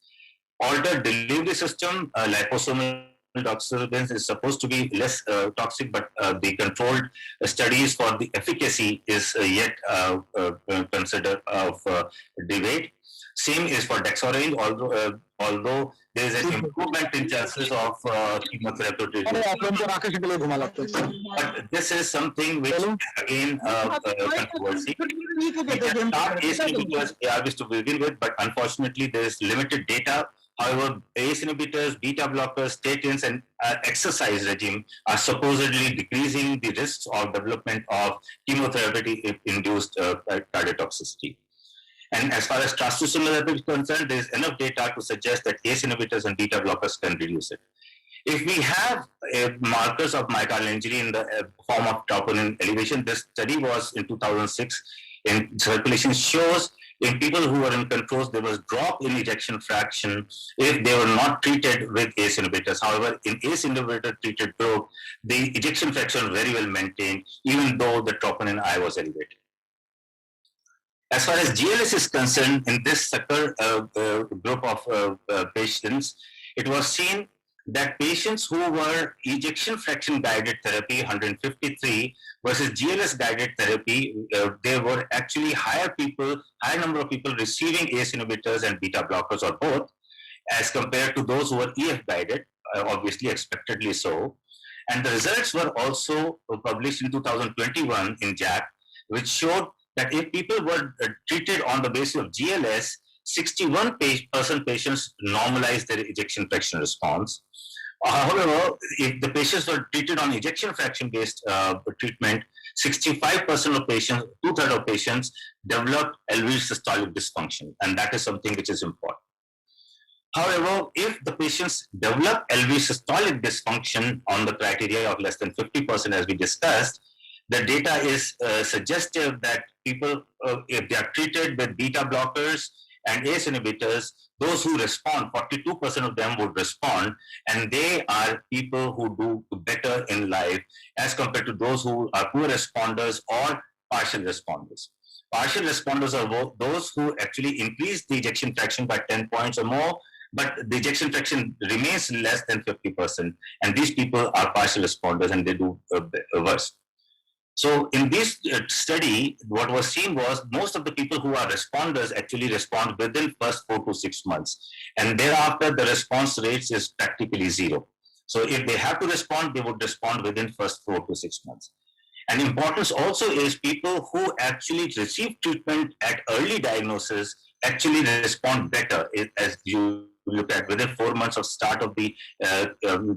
Alter delivery system, liposomal doxorubicin is supposed to be less toxic, but the controlled studies for the efficacy is yet considered of debate. Same is for dexorane, although there is an improvement in chances of chemotherapy. But this is something which, again, controversy. We can start ACE inhibitors, ARBs to begin with, but unfortunately there is limited data. However, ACE inhibitors, beta blockers, statins, and exercise regime are supposedly decreasing the risks of development of chemotherapy-induced cardiotoxicity. And as far as trastuzumab is concerned, there is enough data to suggest that ACE inhibitors and beta blockers can reduce it. If we have markers of myocardial injury in the form of troponin elevation, this study was in 2006 in Circulation, shows In people who were in controls, there was drop in ejection fraction if they were not treated with ACE inhibitors. However, in ACE inhibitor treated group, the ejection fraction was very well maintained, even though the troponin I was elevated. As far as GLS is concerned, in this group of patients, it was seen that patients who were ejection fraction guided therapy, 153, versus GLS guided therapy, there were actually higher number of people receiving ACE inhibitors and beta blockers or both, as compared to those who were EF guided, obviously expectedly so. And the results were also published in 2021 in JACC, which showed that if people were treated on the basis of GLS, 61% patients normalized their ejection fraction response. However, if the patients were treated on ejection fraction based treatment, 65% of patients, 2/3 of patients developed LV systolic dysfunction, and that is something which is important. However, if the patients develop LV systolic dysfunction on the criteria of less than 50%, as we discussed, the data is suggestive that people, if they are treated with beta blockers and ACE inhibitors, those who respond, 42% of them would respond, and they are people who do better in life as compared to those who are poor responders or partial responders. Partial responders are those who actually increase the ejection fraction by 10 points or more, but the ejection fraction remains less than 50%, and these people are partial responders and they do worse. So in this study, what was seen was most of the people who are responders actually respond within first 4 to 6 months. And thereafter, the response rates is practically zero. So if they have to respond, they would respond within first 4 to 6 months. And importance also is people who actually receive treatment at early diagnosis actually respond better, as you look at within 4 months of start of the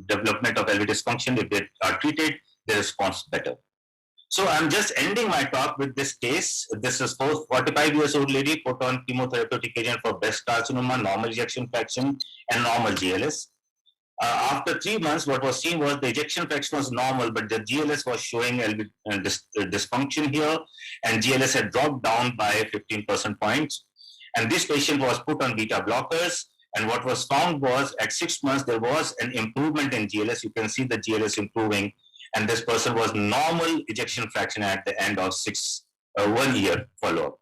development of LV dysfunction. If they are treated, they respond better. So I'm just ending my talk with this case. This is 45 years old lady put on chemotherapeutic agent for breast carcinoma, normal ejection fraction, and normal GLS. After 3 months, what was seen was the ejection fraction was normal, but the GLS was showing LV dysfunction here, and GLS had dropped down by 15% points. And this patient was put on beta blockers, and what was found was at 6 months, there was an improvement in GLS. You can see the GLS improving, and this person was normal ejection fraction at the end of 1 year follow-up.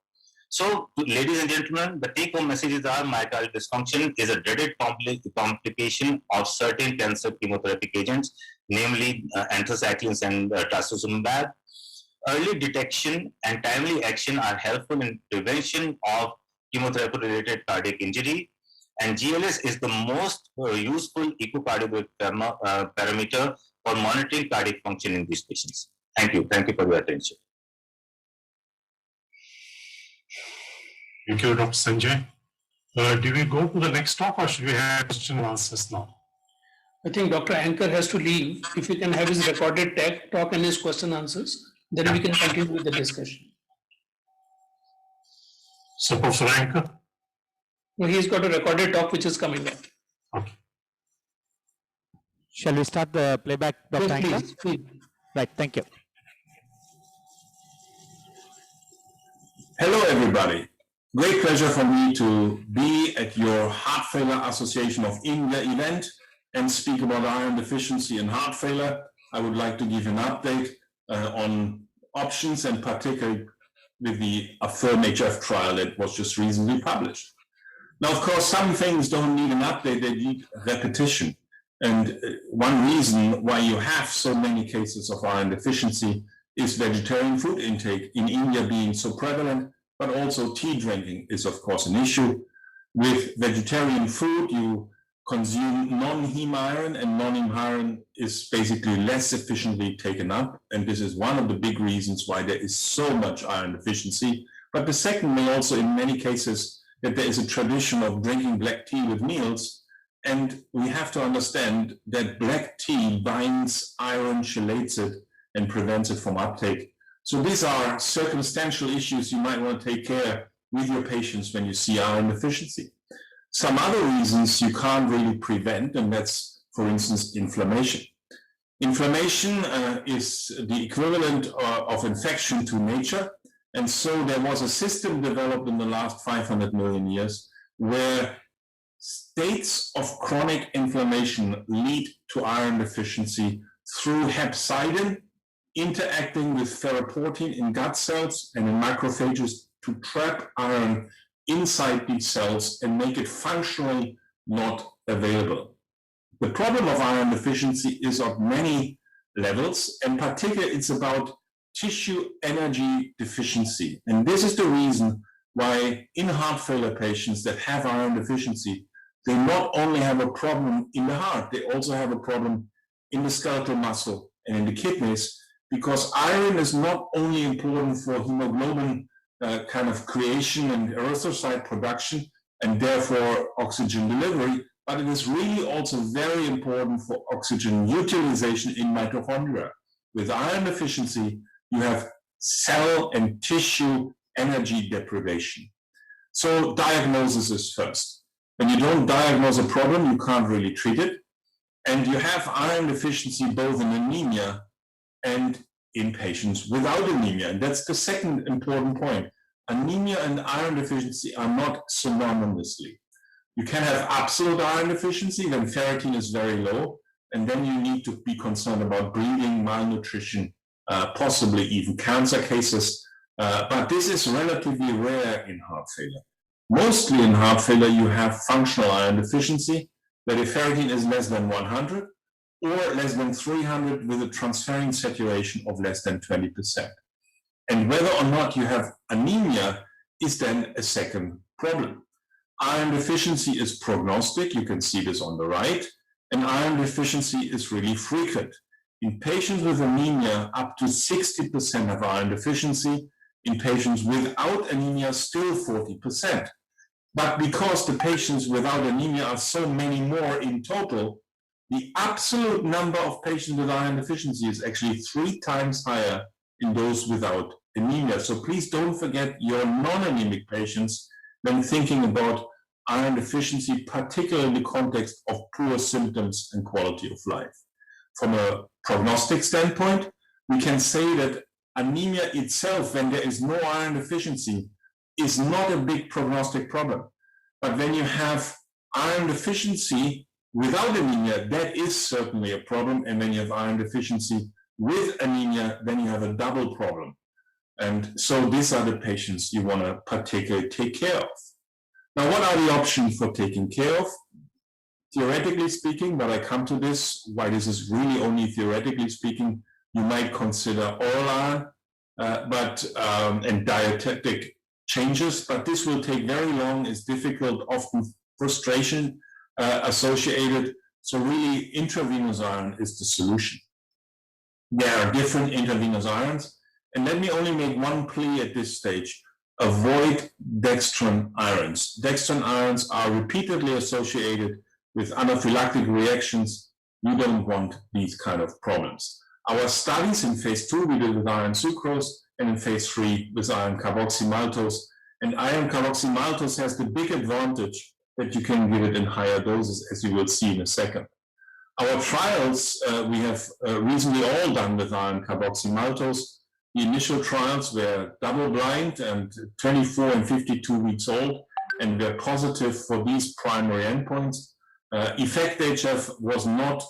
So, ladies and gentlemen, the take-home messages are myocardial dysfunction is a dreaded complication of certain cancer chemotherapeutic agents, namely anthracyclines and trastuzumab. Early detection and timely action are helpful in prevention of chemotherapy-related cardiac injury, and GLS is the most useful echocardiographic parameter for monitoring cardiac function in these patients. Thank you. Thank you for your attention. Thank you, Dr. Sanjay. Do we go to the next talk or should we have question and answers now? I think Dr. Anchor has to leave. If you can have his recorded talk and his question answers, then we can continue with the discussion. So, Professor Anchor? Well, he's got a recorded talk which is coming up. Okay. Shall we start the playback, Dr. Yes, Anchor? please. Right, thank you. Hello, everybody. Great pleasure for me to be at your Heart Failure Association of India event and speak about iron deficiency and heart failure. I would like to give an update on options, and particularly with the AFFIRM-HF trial that was just recently published. Now, of course, some things don't need an update, they need repetition. And one reason why you have so many cases of iron deficiency is vegetarian food intake in India being so prevalent, but also tea drinking is, of course, an issue. With vegetarian food, you consume non-heme iron, and non-heme iron is basically less efficiently taken up. And this is one of the big reasons why there is so much iron deficiency. But the second may also, in many cases, that there is a tradition of drinking black tea with meals. And we have to understand that black tea binds iron, chelates it, and prevents it from uptake. So these are circumstantial issues you might want to take care with your patients when you see iron deficiency. Some other reasons you can't really prevent, and that's, for instance, inflammation. Inflammation is the equivalent of infection to nature. And so there was a system developed in the last 500 million years where states of chronic inflammation lead to iron deficiency through hepcidin interacting with ferroportin in gut cells and in macrophages to trap iron inside these cells and make it functionally not available. The problem of iron deficiency is of many levels, and particularly it's about tissue energy deficiency. And this is the reason why in heart failure patients that have iron deficiency, they not only have a problem in the heart, they also have a problem in the skeletal muscle and in the kidneys, because iron is not only important for hemoglobin kind of creation and erythrocyte production, and therefore oxygen delivery, but it is really also very important for oxygen utilization in mitochondria. With iron deficiency, you have cell and tissue energy deprivation. So diagnosis is first. When you don't diagnose a problem, you can't really treat it. And you have iron deficiency both in anemia and in patients without anemia. And that's the second important point. Anemia and iron deficiency are not synonymously. You can have absolute iron deficiency when ferritin is very low, and then you need to be concerned about bleeding, malnutrition, possibly even cancer cases. But this is relatively rare in heart failure. Mostly in heart failure, you have functional iron deficiency, that if ferritin is less than 100 or less than 300 with a transferrin saturation of less than 20%. And whether or not you have anemia is then a second problem. Iron deficiency is prognostic, you can see this on the right, and iron deficiency is really frequent. In patients with anemia, up to 60% have iron deficiency. In patients without anemia, still 40%. But because the patients without anemia are so many more in total, the absolute number of patients with iron deficiency is actually 3 times higher in those without anemia. So please don't forget your non-anemic patients when thinking about iron deficiency, particularly in the context of poor symptoms and quality of life. From a prognostic standpoint, we can say that anemia itself, when there is no iron deficiency, is not a big prognostic problem. But when you have iron deficiency without anemia, that is certainly a problem. And when you have iron deficiency with anemia, then you have a double problem. And so these are the patients you want to particularly take care of. Now, what are the options for taking care of? Theoretically speaking, but I come to this, why this is really only theoretically speaking, you might consider oral iron and dietetic changes, but this will take very long, it's difficult, often frustration associated. So really intravenous iron is the solution. There are different intravenous irons, and let me only make one plea at this stage. Avoid dextran irons. Dextran irons are repeatedly associated with anaphylactic reactions. You don't want these kind of problems. Our studies in phase 2, we did with iron sucrose, and in phase 3 with iron carboxymaltose. And iron carboxymaltose has the big advantage that you can give it in higher doses, as you will see in a second. Our trials, we have recently all done with iron carboxymaltose. The initial trials were double-blind and 24 and 52 weeks old, and were positive for these primary endpoints. Effect-HF was not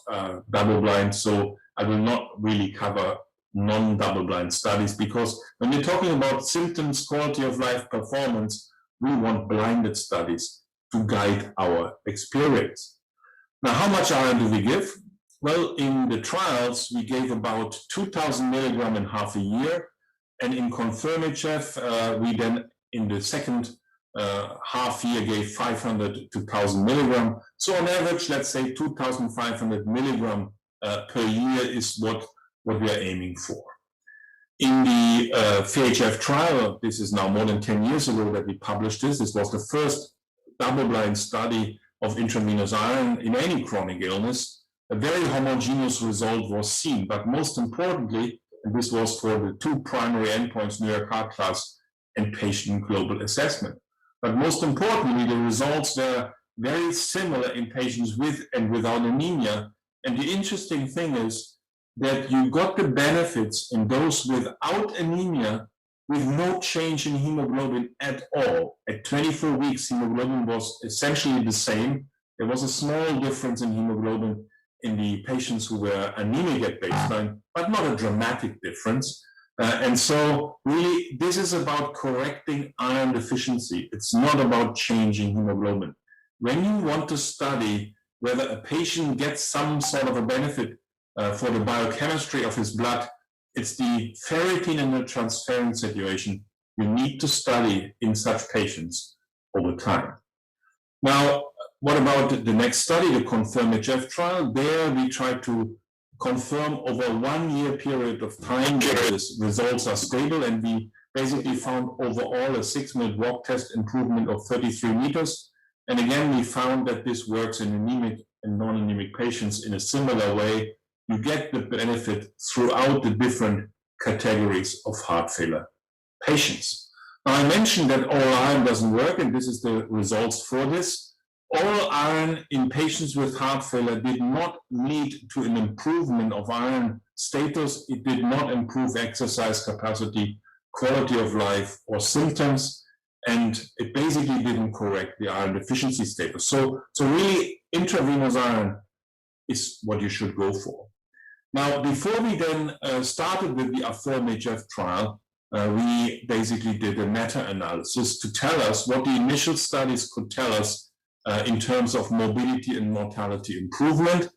double-blind, so I will not really cover non-double-blind studies, because when you're talking about symptoms, quality of life, performance, we want blinded studies to guide our experience. Now, how much iron do we give? Well, in the trials, we gave about 2,000 milligram in half a year, and in CONFIRM-HF, we then, in the second half year, gave 500 to 1,000 milligram. So on average, let's say 2,500 milligram per year is what we are aiming for. In the VHF trial, this is now more than 10 years ago that we published this. This was the first double-blind study of intravenous iron in any chronic illness. A very homogeneous result was seen, but most importantly, and this was for the 2 primary endpoints, New York Heart Class and Patient Global Assessment. But most importantly, the results were very similar in patients with and without anemia. And the interesting thing is that you got the benefits in those without anemia with no change in hemoglobin at all. At 24 weeks, hemoglobin was essentially the same. There was a small difference in hemoglobin in the patients who were anemic at baseline, but not a dramatic difference. And so really, this is about correcting iron deficiency. It's not about changing hemoglobin. When you want to study whether a patient gets some sort of a benefit for the biochemistry of his blood, it's the ferritin and the transferrin situation you need to study in such patients over time. Now, what about the next study, the CONFIRM-HF trial? There we try to confirm over a 1 year period of time that the results are stable, and we basically found overall a 6-minute walk test improvement of 33 meters. And again, we found that this works in anemic and non-anemic patients in a similar way. You get the benefit throughout the different categories of heart failure patients. Now, I mentioned that oral iron doesn't work, and this is the results for this. Oral iron in patients with heart failure did not lead to an improvement of iron status. It did not improve exercise capacity, quality of life, or symptoms, and it basically didn't correct the iron deficiency status. So really, intravenous iron is what you should go for. Now, before we then started with the AFFIRM-HF trial, we basically did a meta-analysis to tell us what the initial studies could tell us in terms of morbidity and mortality improvement.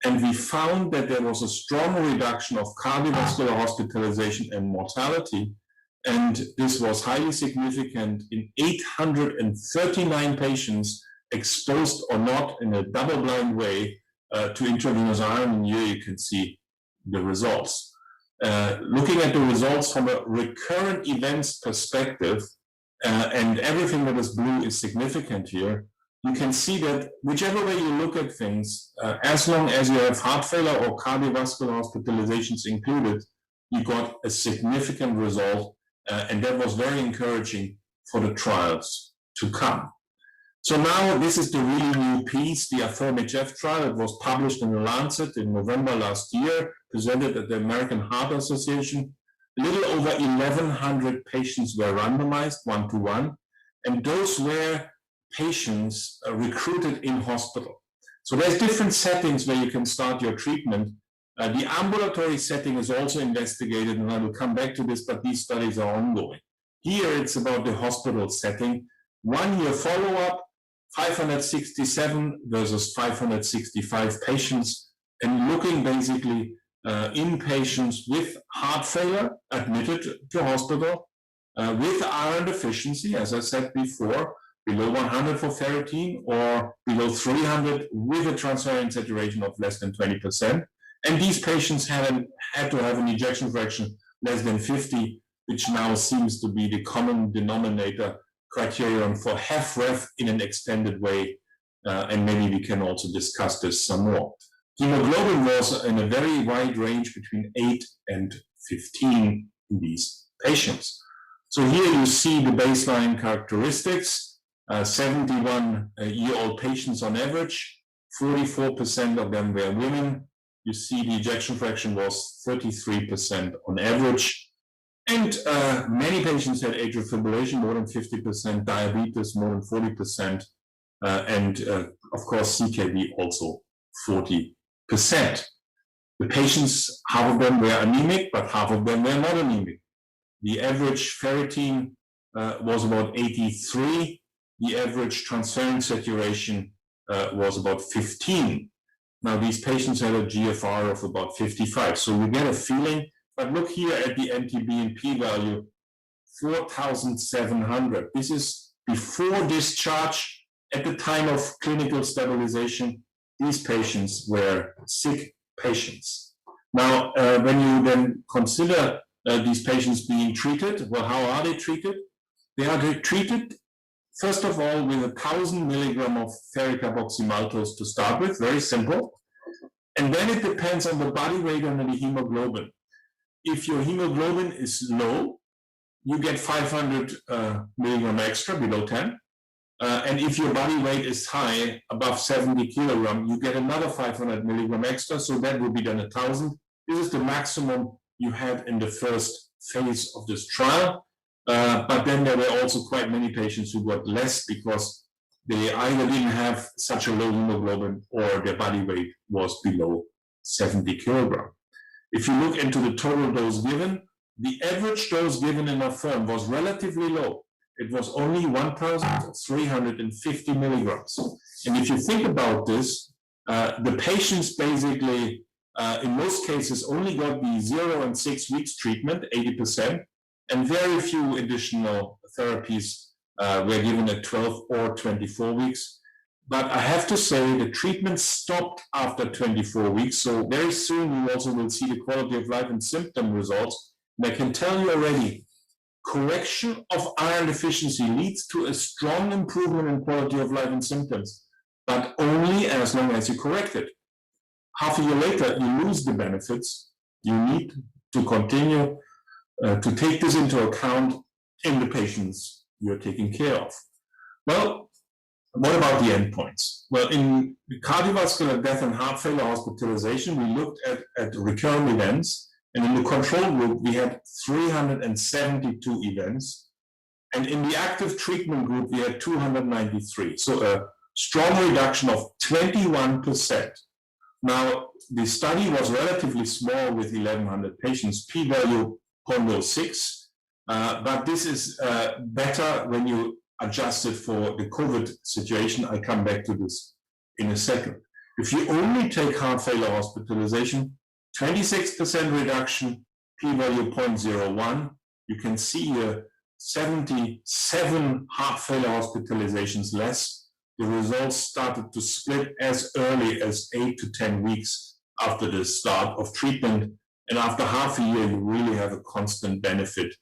And we found that there was a strong reduction of cardiovascular hospitalization and mortality. And this was highly significant in 839 patients exposed or not in a double-blind way to intravenous iron. And here you can see the results. Looking at the results from a recurrent events perspective, and everything that is blue is significant here, you can see that whichever way you look at things, as long as you have heart failure or cardiovascular hospitalizations included, you got a significant result, and that was very encouraging for the trials to come. So now this is the really new piece, the AFFIRM-HF trial. It was published in The Lancet in November last year, presented at the American Heart Association. A little over 1,100 patients were randomized 1-to-1, and those were patients recruited in hospital. So there's different settings where you can start your treatment. The ambulatory setting is also investigated, and I will come back to this, but these studies are ongoing. Here it's about the hospital setting. 1 year follow-up, 567 versus 565 patients, and looking basically in patients with heart failure admitted to hospital, with iron deficiency, as I said before, below 100 for ferritin or below 300 with a transferrin saturation of less than 20%. And these patients had to have an ejection fraction less than 50, which now seems to be the common denominator criterion for HFrEF in an extended way. And maybe we can also discuss this some more. Hemoglobin was in a very wide range between 8 and 15 in these patients. So here you see the baseline characteristics. 71-year-old patients on average, 44% of them were women. You see the ejection fraction was 33% on average. And many patients had atrial fibrillation, more than 50%, diabetes, more than 40%, and of course CKD also 40%. The patients, half of them were anemic, but half of them were not anemic. The average ferritin was about 83. The average transferrin saturation was about 15. Now, these patients had a GFR of about 55. So you get a feeling, but look here at the NT-BNP value, 4,700. This is before discharge. At the time of clinical stabilization, these patients were sick patients. Now, when you then consider these patients being treated, well, how are they treated? They are treated first of all, with 1,000 milligrams of ferric carboxymaltose to start with, very simple. And then it depends on the body weight and the hemoglobin. If your hemoglobin is low, you get 500 milligram extra, below 10. And if your body weight is high, above 70 kilogram, you get another 500 milligram extra. So that would be then 1,000. This is the maximum you had in the first phase of this trial. But then there were also quite many patients who got less because they either didn't have such a low hemoglobin or their body weight was below 70 kilogram. If you look into the total dose given, the average dose given in Affirm was relatively low. It was only 1,350 milligrams. And if you think about this, the patients basically, in most cases, only got the 0 and 6 weeks treatment, 80%, and very few additional therapies were given at 12 or 24 weeks. But I have to say the treatment stopped after 24 weeks. So very soon you also will see the quality of life and symptom results. And I can tell you already, correction of iron deficiency leads to a strong improvement in quality of life and symptoms, but only as long as you correct it. Half a year later, you lose the benefits. You need to continue to take this into account in the patients you're taking care of. Well, what about the endpoints? Well, in cardiovascular death and heart failure hospitalization, we looked at recurrent events, and in the control group, we had 372 events, and in the active treatment group, we had 293. So a strong reduction of 21%. Now, the study was relatively small with 1,100 patients, p-value 0.06, but this is better when you adjust it for the COVID situation. I'll come back to this in a second. If you only take heart failure hospitalization, 26% reduction, p-value 0.01. You can see here 77 heart failure hospitalizations less. The results started to split as early as 8 to 10 weeks after the start of treatment. And after half a year, you really have a constant benefit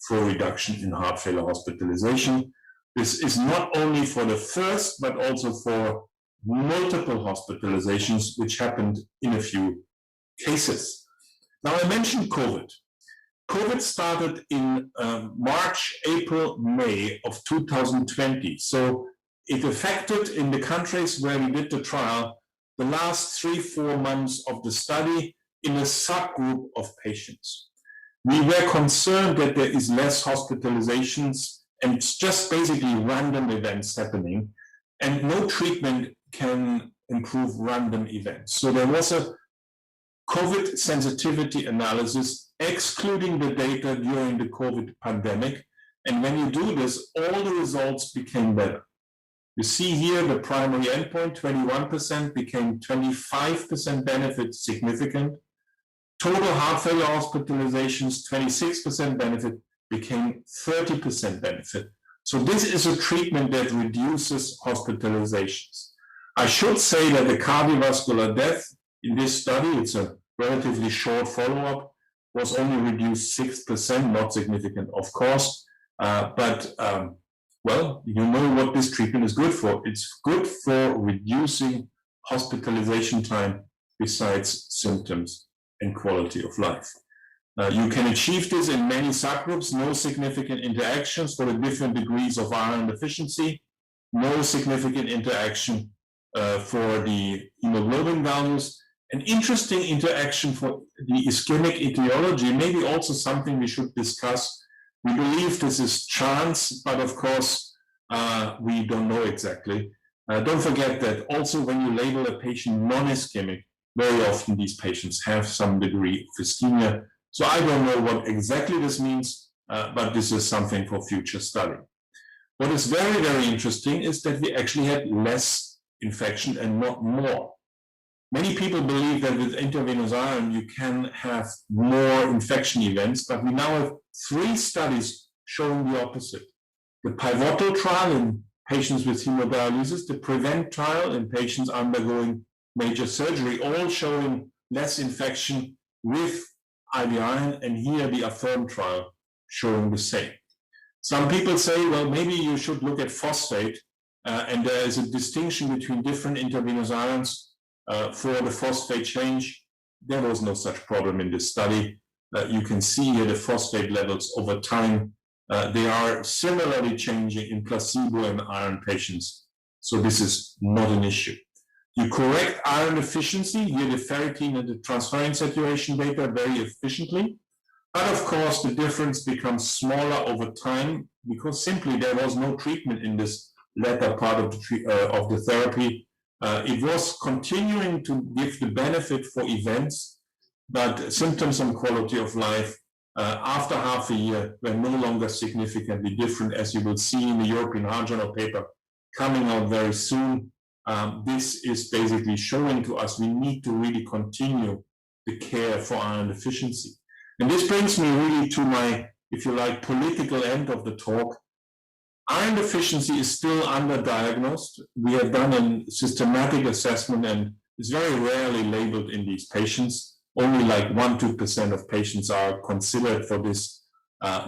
for reduction in heart failure hospitalization. This is not only for the first, but also for multiple hospitalizations, which happened in a few cases. Now, I mentioned COVID. COVID started in March, April, May of 2020. So it affected in the countries where we did the trial the last 3-4 months of the study in a subgroup of patients. We were concerned that there is less hospitalizations and it's just basically random events happening, and no treatment can improve random events. So there was a COVID sensitivity analysis excluding the data during the COVID pandemic. And when you do this, all the results became better. You see here the primary endpoint, 21% became 25% benefit significant. Total heart failure hospitalizations, 26% benefit became 30% benefit. So this is a treatment that reduces hospitalizations. I should say that the cardiovascular death in this study, it's a relatively short follow-up, was only reduced 6%, not significant, of course, well, you know what this treatment is good for. It's good for reducing hospitalization time besides symptoms and quality of life. You can achieve this in many subgroups, no significant interactions for the different degrees of iron deficiency, no significant interaction for the hemoglobin values, an interesting interaction for the ischemic etiology, maybe also something we should discuss. We believe this is chance, but of course, we don't know exactly. Don't forget that also when you label a patient non-ischemic, very often these patients have some degree of ischemia. So I don't know what exactly this means, but this is something for future study. What is very, very interesting is that we actually had less infection and not more. Many people believe that with intravenous iron, you can have more infection events, but we now have 3 studies showing the opposite. The pivotal trial in patients with hemodialysis, the PREVENT trial in patients undergoing major surgery, all showing less infection with IV iron, and here the AFFIRM trial showing the same. Some people say, well, maybe you should look at phosphate, and there is a distinction between different intravenous irons for the phosphate change. There was no such problem in this study. You can see here the phosphate levels over time. They are similarly changing in placebo and iron patients. So this is not an issue. You correct iron deficiency, here the ferritin and the transferrin saturation data very efficiently. But of course, the difference becomes smaller over time because simply there was no treatment in this latter part of the therapy. It was continuing to give the benefit for events, but symptoms and quality of life after half a year were no longer significantly different, as you will see in the European Heart Journal paper coming out very soon. This is basically showing to us we need to really continue the care for iron deficiency. And this brings me really to my, if you like, political end of the talk. Iron deficiency is still underdiagnosed. We have done a systematic assessment and it's very rarely labeled in these patients. Only like 1–2% of patients are considered for this.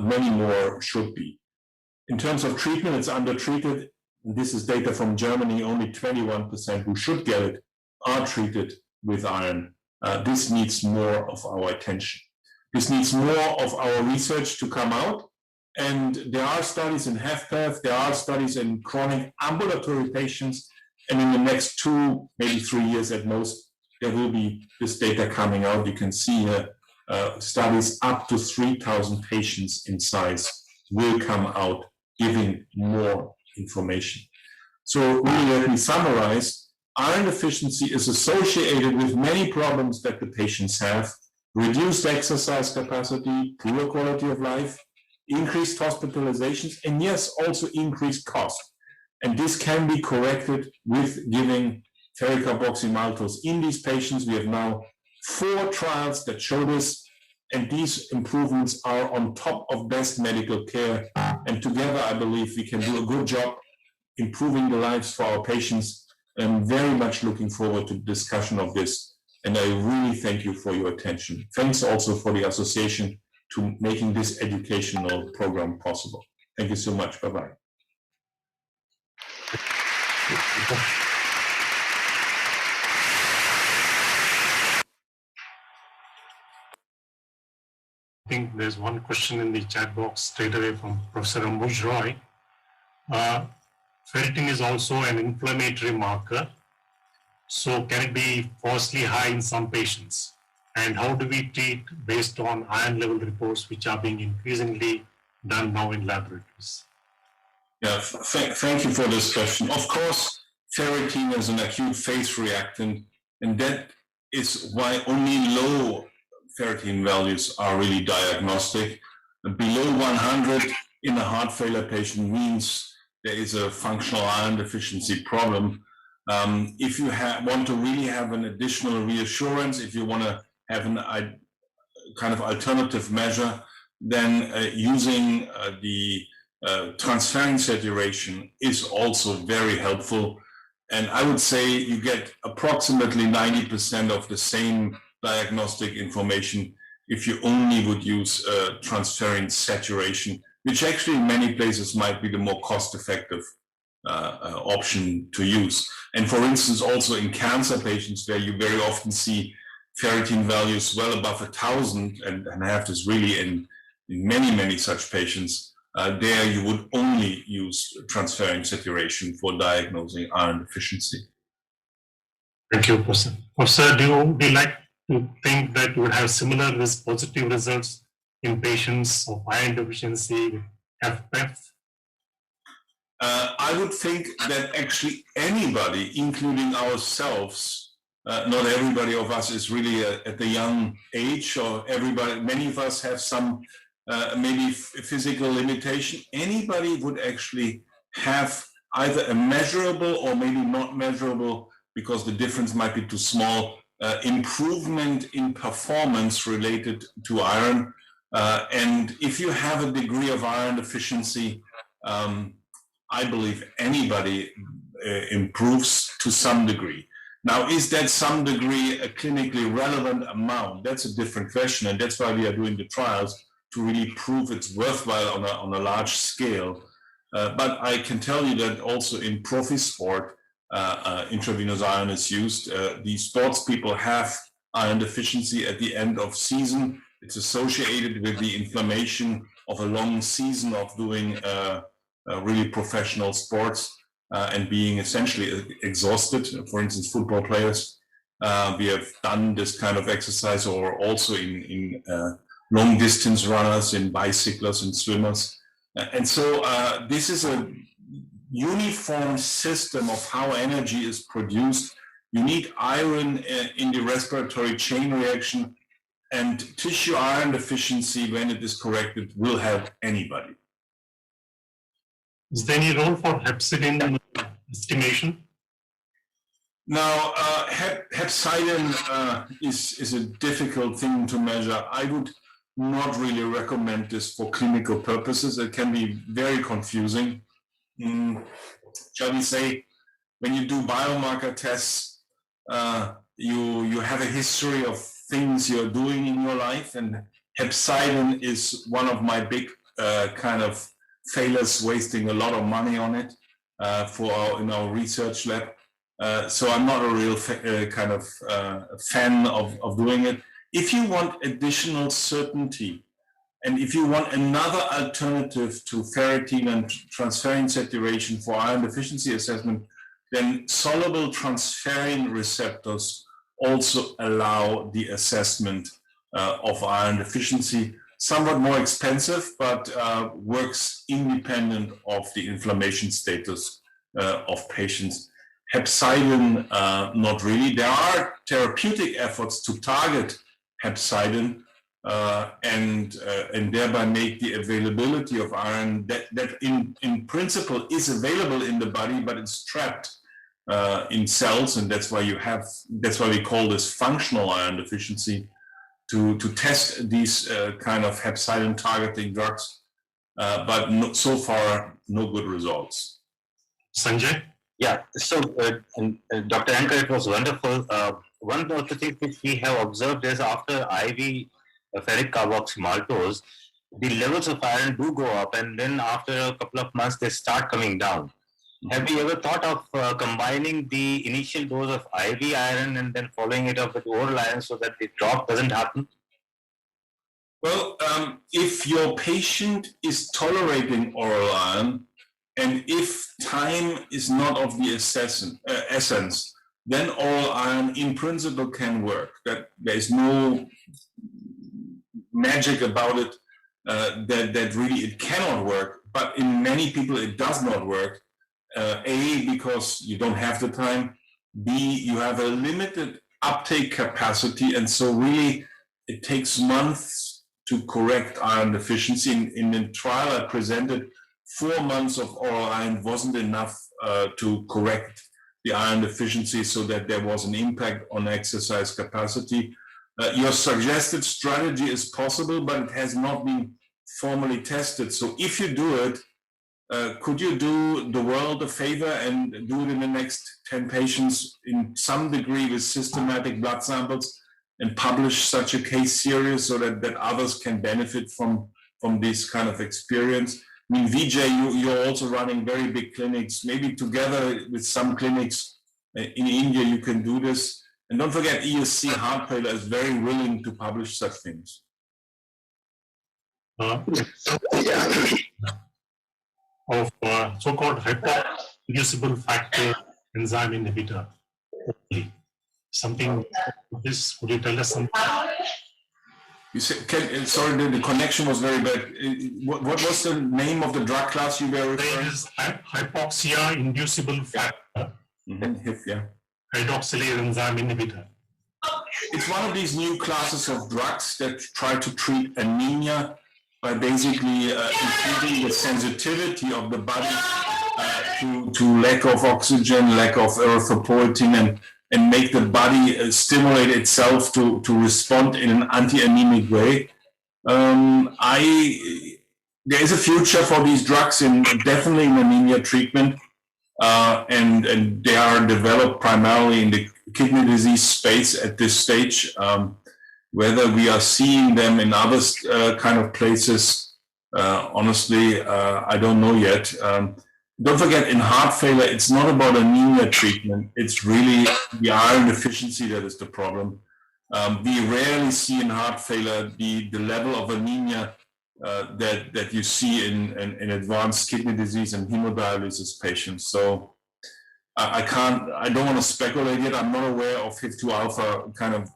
Many more should be. In terms of treatment, it's undertreated. This is data from Germany. Only 21% who should get it are treated with iron. This needs more of our attention. This needs more of our research to come out. And there are studies in HFpEF, there are studies in chronic ambulatory patients, and in the next 2, maybe 3 years at most, there will be this data coming out. You can see here studies up to 3,000 patients in size will come out, giving more information. So really, let me summarize. Iron deficiency is associated with many problems that the patients have: reduced exercise capacity, poor quality of life, increased hospitalizations, and yes, also increased cost. And this can be corrected with giving ferric carboxymaltose in these patients. We have now 4 trials that show this, and these improvements are on top of best medical care. And together, I believe we can do a good job improving the lives for our patients. I'm very much looking forward to the discussion of this. And I really thank you for your attention. Thanks also for the association to making this educational program possible. Thank you so much. Bye-bye. I think there's one question in the chat box straight away from Professor Ambuj Roy. Ferritin is also an inflammatory marker. So can it be falsely high in some patients? And how do we treat based on iron level reports, which are being increasingly done now in laboratories? Yeah, thank you for this question. Of course, ferritin is an acute phase reactant, and that is why only low ferritin values are really diagnostic. Below 100 in a heart failure patient means there is a functional iron deficiency problem. If you want to really have an additional reassurance, if you want to have a kind of alternative measure, then using the transferrin saturation is also very helpful. And I would say you get approximately 90% of the same diagnostic information if you only would use transferrin saturation, which actually in many places might be the more cost-effective option to use. And for instance, also in cancer patients where you very often see ferritin values well above 1,000, and I have this really in many such patients, there you would only use transferrin saturation for diagnosing iron deficiency. Thank you, Professor. Professor, do you like to think that you would have similar positive results in patients of iron deficiency with HFpEF? I would think that actually anybody, including ourselves, not everybody of us is really at the young age, or many of us have some maybe physical limitation. Anybody would actually have either a measurable or maybe not measurable, because the difference might be too small, improvement in performance related to iron. And if you have a degree of iron deficiency, I believe anybody improves to some degree. Now, is that some degree a clinically relevant amount? That's a different question, and that's why we are doing the trials, to really prove it's worthwhile on a large scale. But I can tell you that also in prophy sport, intravenous iron is used. The sports people have iron deficiency at the end of season. It's associated with the inflammation of a long season of doing really professional sports and being essentially exhausted. For instance, football players. We have done this kind of exercise, or also in long distance runners, in bicyclers and swimmers. And so this is a uniform system of how energy is produced. You need iron in the respiratory chain reaction, and tissue iron deficiency, when it is corrected, will help anybody. Is there any role for hepcidin estimation? Now, hepcidin is a difficult thing to measure. I would not really recommend this for clinical purposes. It can be very confusing. Shall we say, when you do biomarker tests, you have a history of things you're doing in your life, and hepcidin is one of my big kind of failures, wasting a lot of money on it in our research lab. So I'm not a real kind of fan of doing it. If you want additional certainty, and if you want another alternative to ferritin and transferrin saturation for iron deficiency assessment, then soluble transferrin receptors also allow the assessment of iron deficiency. Somewhat more expensive, but works independent of the inflammation status of patients. Hepcidin, not really. There are therapeutic efforts to target hepcidin and thereby make the availability of iron that in principle is available in the body, but it's trapped in cells, and that's why we call this functional iron deficiency, to test these kind of hepcidin targeting drugs, but so far no good results. Sanjay? Yeah, so Dr. Anker, it was wonderful. One of the things which we have observed is after IV ferric carboxymaltose, the levels of iron do go up, and then after a couple of months they start coming down. Have you ever thought of combining the initial dose of IV iron and then following it up with oral iron so that the drop doesn't happen? Well, if your patient is tolerating oral iron, and if time is not of the essence, then oral iron in principle can work. That there is no magic about it, that really it cannot work. But in many people it does not work. A, because you don't have the time. B, you have a limited uptake capacity, and so really it takes months to correct iron deficiency. In the trial I presented, 4 months of oral iron wasn't enough to correct the iron deficiency so that there was an impact on exercise capacity. Your suggested strategy is possible, but it has not been formally tested. So if you do it, could you do the world a favor and do it in the next 10 patients in some degree with systematic blood samples and publish such a case series so that others can benefit from this kind of experience? I mean, Vijay, you're also running very big clinics. Maybe together with some clinics in India, you can do this. And don't forget, ESC Heart Failure is very willing to publish such things. Of so-called hyporeducible factor enzyme inhibitor. Something like this, could you tell us something? You said, sorry, the connection was very bad. What was the name of the drug class you were referring to? It is hypoxia-inducible factor. HIF, yeah. Hydroxylase enzyme inhibitor. It's one of these new classes of drugs that try to treat anemia by basically improving the sensitivity of the body to lack of oxygen, lack of erythropoietin, and make the body stimulate itself to respond in an anti-anemic way. There is a future for these drugs definitely in anemia treatment, and they are developed primarily in the kidney disease space at this stage. Whether we are seeing them in other kind of places, honestly, I don't know yet. Don't forget, in heart failure, it's not about anemia treatment. It's really the iron deficiency that is the problem. We rarely see in heart failure the level of anemia that you see in advanced kidney disease and hemodialysis patients. So I don't want to speculate yet. I'm not aware of HIF2 alpha kind of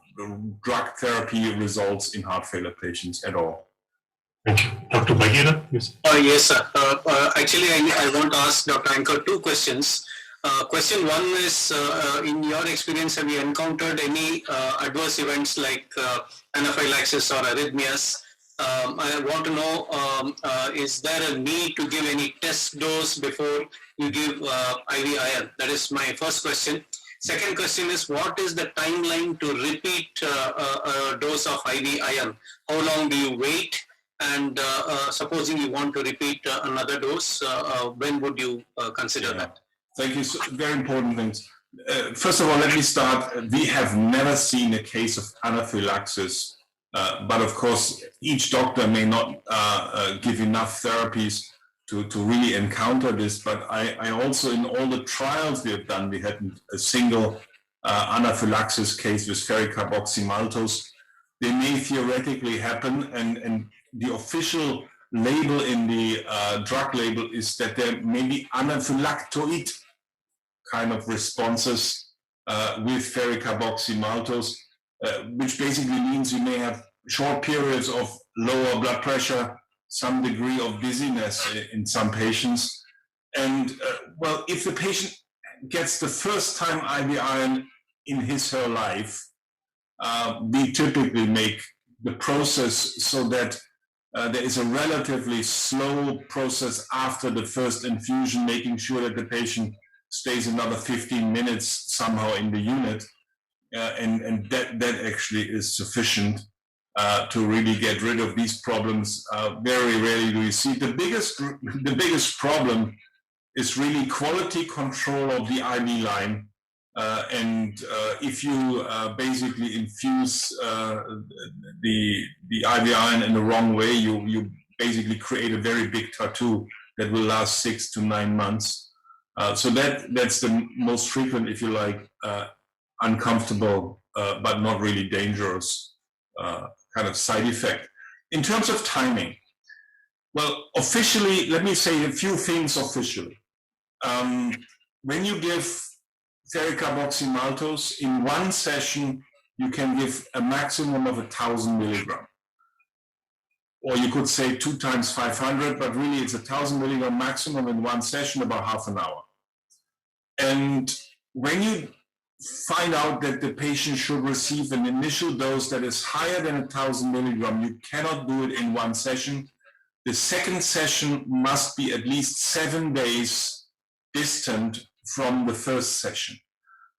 drug therapy results in heart failure patients at all. Thank you. Dr. Bagheera, yes. Yes, sir. Actually, I want to ask Dr. Anchor two questions. Question one is, in your experience, have you encountered any adverse events like anaphylaxis or arrhythmias? I want to know, is there a need to give any test dose before you give IV iron? That is my first question. Second question is, what is the timeline to repeat a dose of IV iron? How long do you wait? And supposing you want to repeat another dose, when would you consider that? Thank you. So, very important things. First of all, let me start. We have never seen a case of anaphylaxis, but of course, each doctor may not give enough therapies to really encounter this. But I also, in all the trials we have done, we had a single anaphylaxis case with ferricarboxymaltose. They may theoretically happen, and the official label in the drug label is that there may be anaphylactoid kind of responses with ferricarboxymaltose, which basically means you may have short periods of lower blood pressure, some degree of dizziness in some patients. And well, if the patient gets the first time IV iron in his or her life, we typically make the process so that there is a relatively slow process after the first infusion, making sure that the patient stays another 15 minutes somehow in the unit, and that actually is sufficient to really get rid of these problems. Very rarely do you see. The biggest problem is really quality control of the IV line, and if you basically infuse the IV iron in the wrong way, you basically create a very big tattoo that will last 6 to 9 months. So that's the most frequent, if you like, uncomfortable but not really dangerous kind of side effect. In terms of timing, well, officially, let me say a few things officially. When you give ferricarboxymaltose in one session, you can give a maximum of 1,000 milligram. Or you could say 2 times 500, but really it's 1,000 milligram maximum in one session, about half an hour. And when you find out that the patient should receive an initial dose that is higher than 1,000 milligram, you cannot do it in one session. The second session must be at least 7 days distant from the first session.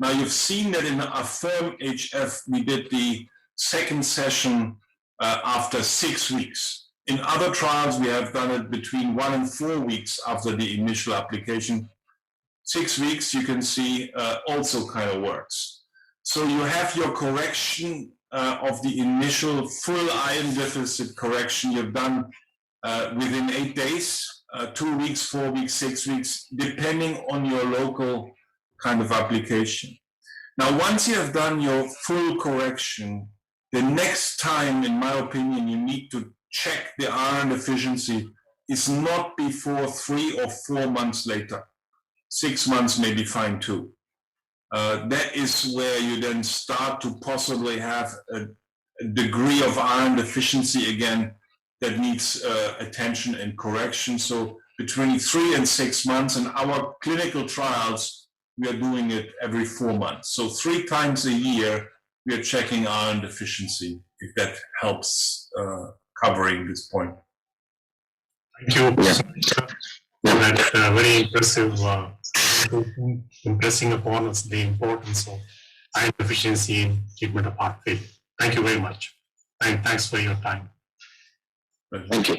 Now you've seen that in Affirm-HF, we did the second session after 6 weeks. In other trials, we have done it between 1 and 4 weeks after the initial application. 6 weeks, you can see, also kind of works. So you have your correction of the initial full iron deficit correction you've done within 8 days, 2 weeks, 4 weeks, 6 weeks, depending on your local kind of application. Now, once you have done your full correction, the next time, in my opinion, you need to check the iron deficiency is not before 3 or 4 months later. 6 months may be fine too. That is where you then start to possibly have a degree of iron deficiency again that needs attention and correction. So between 3 and 6 months, in our clinical trials, we are doing it every 4 months. So 3 times a year, we are checking iron deficiency, if that helps covering this point. Thank you. Yeah. That very impressive, impressing upon us the importance of iron deficiency in treatment of heart failure. Thank you very much. And thanks for your time. Thank you.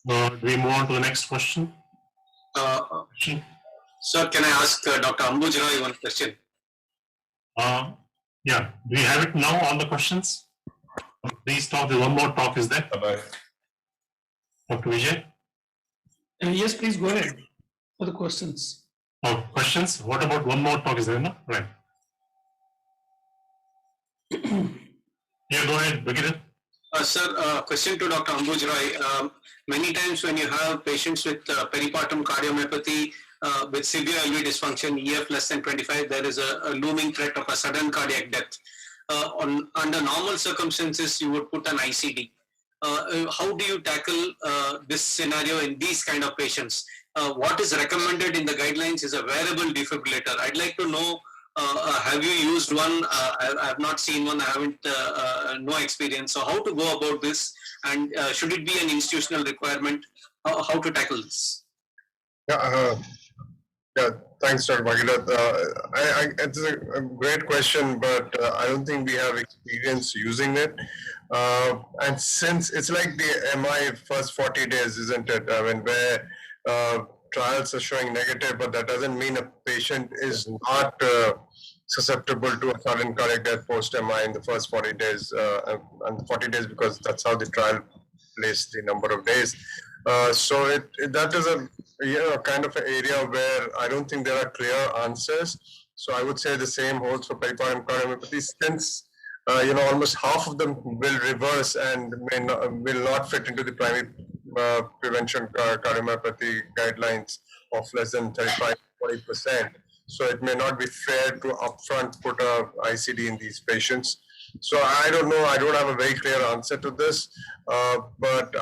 Do we move on to the next question? Sir, can I ask Dr. Ambuj Roy one question? Yeah, do we have it now, all the questions? Please talk, one more talk is there. Bye-bye. Dr. Vijay? Yes, please go ahead for the questions. Oh, questions? What about one more talk is there, no? Right. Yeah, go ahead, begin. Sir, question to Dr. Ambuj Roy. Many times when you have patients with peripartum cardiomyopathy, with severe LV dysfunction, EF less than 25, there is a looming threat of a sudden cardiac death. Under normal circumstances, you would put an ICD. How do you tackle this scenario in these kind of patients? What is recommended in the guidelines is a wearable defibrillator. I'd like to know, have you used one? I have not seen one. I haven't, no experience. So how to go about this, and should it be an institutional requirement? How to tackle this? Yeah, thanks, Dr. Bhagirath. It's a great question, but I don't think we have experience using it. And since it's like the MI first 40 days, isn't it? I mean, where trials are showing negative, but that doesn't mean a patient is not susceptible to a sudden cardiac death post-MI in the first 40 days, and 40 days because that's how the trial placed the number of days. So that is a kind of an area where I don't think there are clear answers. So I would say the same holds for pericardial cardiomyopathy, since almost half of them will reverse and will not fit into the primary prevention cardiomyopathy guidelines of less than 35-40%. So it may not be fair to upfront put a ICD in these patients. So I don't know. I don't have a very clear answer to this. But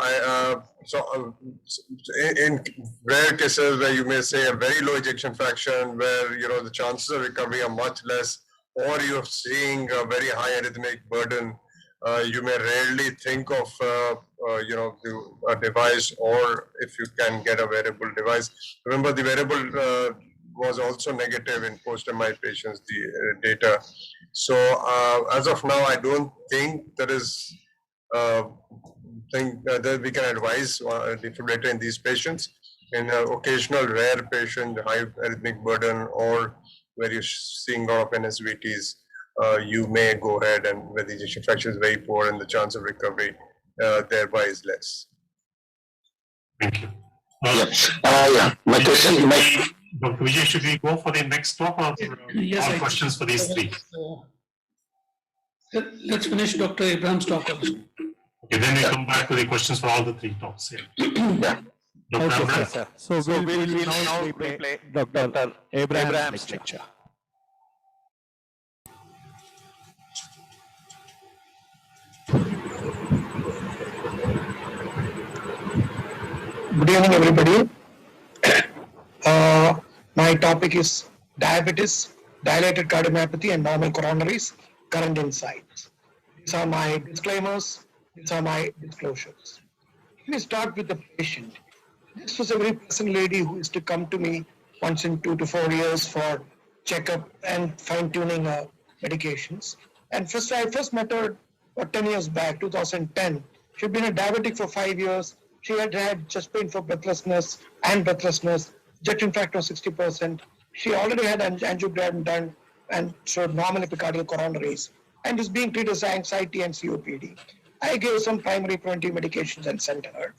in rare cases where you may say a very low ejection fraction, where the chances of recovery are much less, or you're seeing a very high arrhythmic burden, you may rarely think of a device, or if you can get a wearable device. Remember, the wearable was also negative in post-MI patients, the data. So as of now, I don't think there is that we can advise a defibrillator in these patients. In an occasional rare patient, high arrhythmic burden, or where you're seeing a lot of NSVTs, you may go ahead, and where the ejection fraction is very poor and the chance of recovery thereby is less. Thank you. My question. Dr. Vijay, should we go for the next talk, or Yes, all questions for these three? Let's finish Dr. Abraham's talk also. Okay, then we come back to the questions for all the three talks here. Yeah. Dr. Okay, Abraham. sir. So we'll now replay Dr. Abraham's lecture. Good evening, everybody. My topic is diabetes, dilated cardiomyopathy, and normal coronaries, current insights. These are my disclaimers. These are my disclosures. Let me start with the patient. This was a very pleasant lady who used to come to me once in 2 to 4 years for checkup and fine-tuning medications. And I first met her 10 years back, 2010. She'd been a diabetic for 5 years. She had had chest pain for breathlessness, ejection fraction of 60%. She already had angiogram done and showed normal epicardial coronaries, and is being treated as anxiety and COPD. I gave some primary preventive medications and sent her.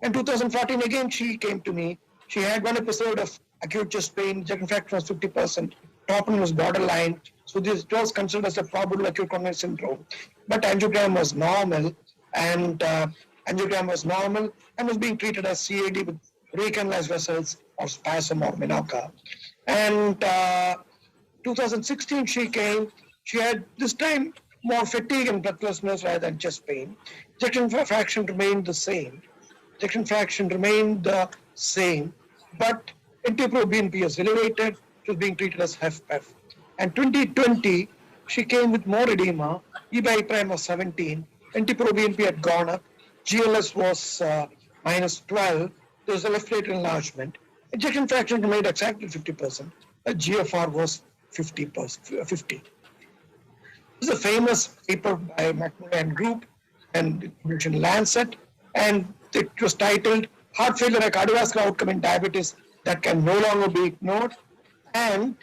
In 2014, again, she came to me. She had one episode of acute chest pain, ejection fraction was 50%, troponin was borderline. So this was considered as a probable acute coronary syndrome. But angiogram was normal, and was being treated as CAD with recanalized vessels or spasm or Minoca. And 2016 she came. She had this time more fatigue and breathlessness rather than chest pain. Ejection fraction remained the same. But NT-proBNP is elevated. She was being treated as HFpEF. And 2020, she came with more edema. E by E prime was 17. NT-proBNP had gone up. GLS was minus 12. There was a left lateral enlargement. Ejection fraction remained exactly 50%. GFR was 50%. This is a famous paper by McMurray and group, and it published in Lancet, and it was titled "Heart Failure: A Cardiovascular Outcome in Diabetes That Can No Longer Be Ignored." And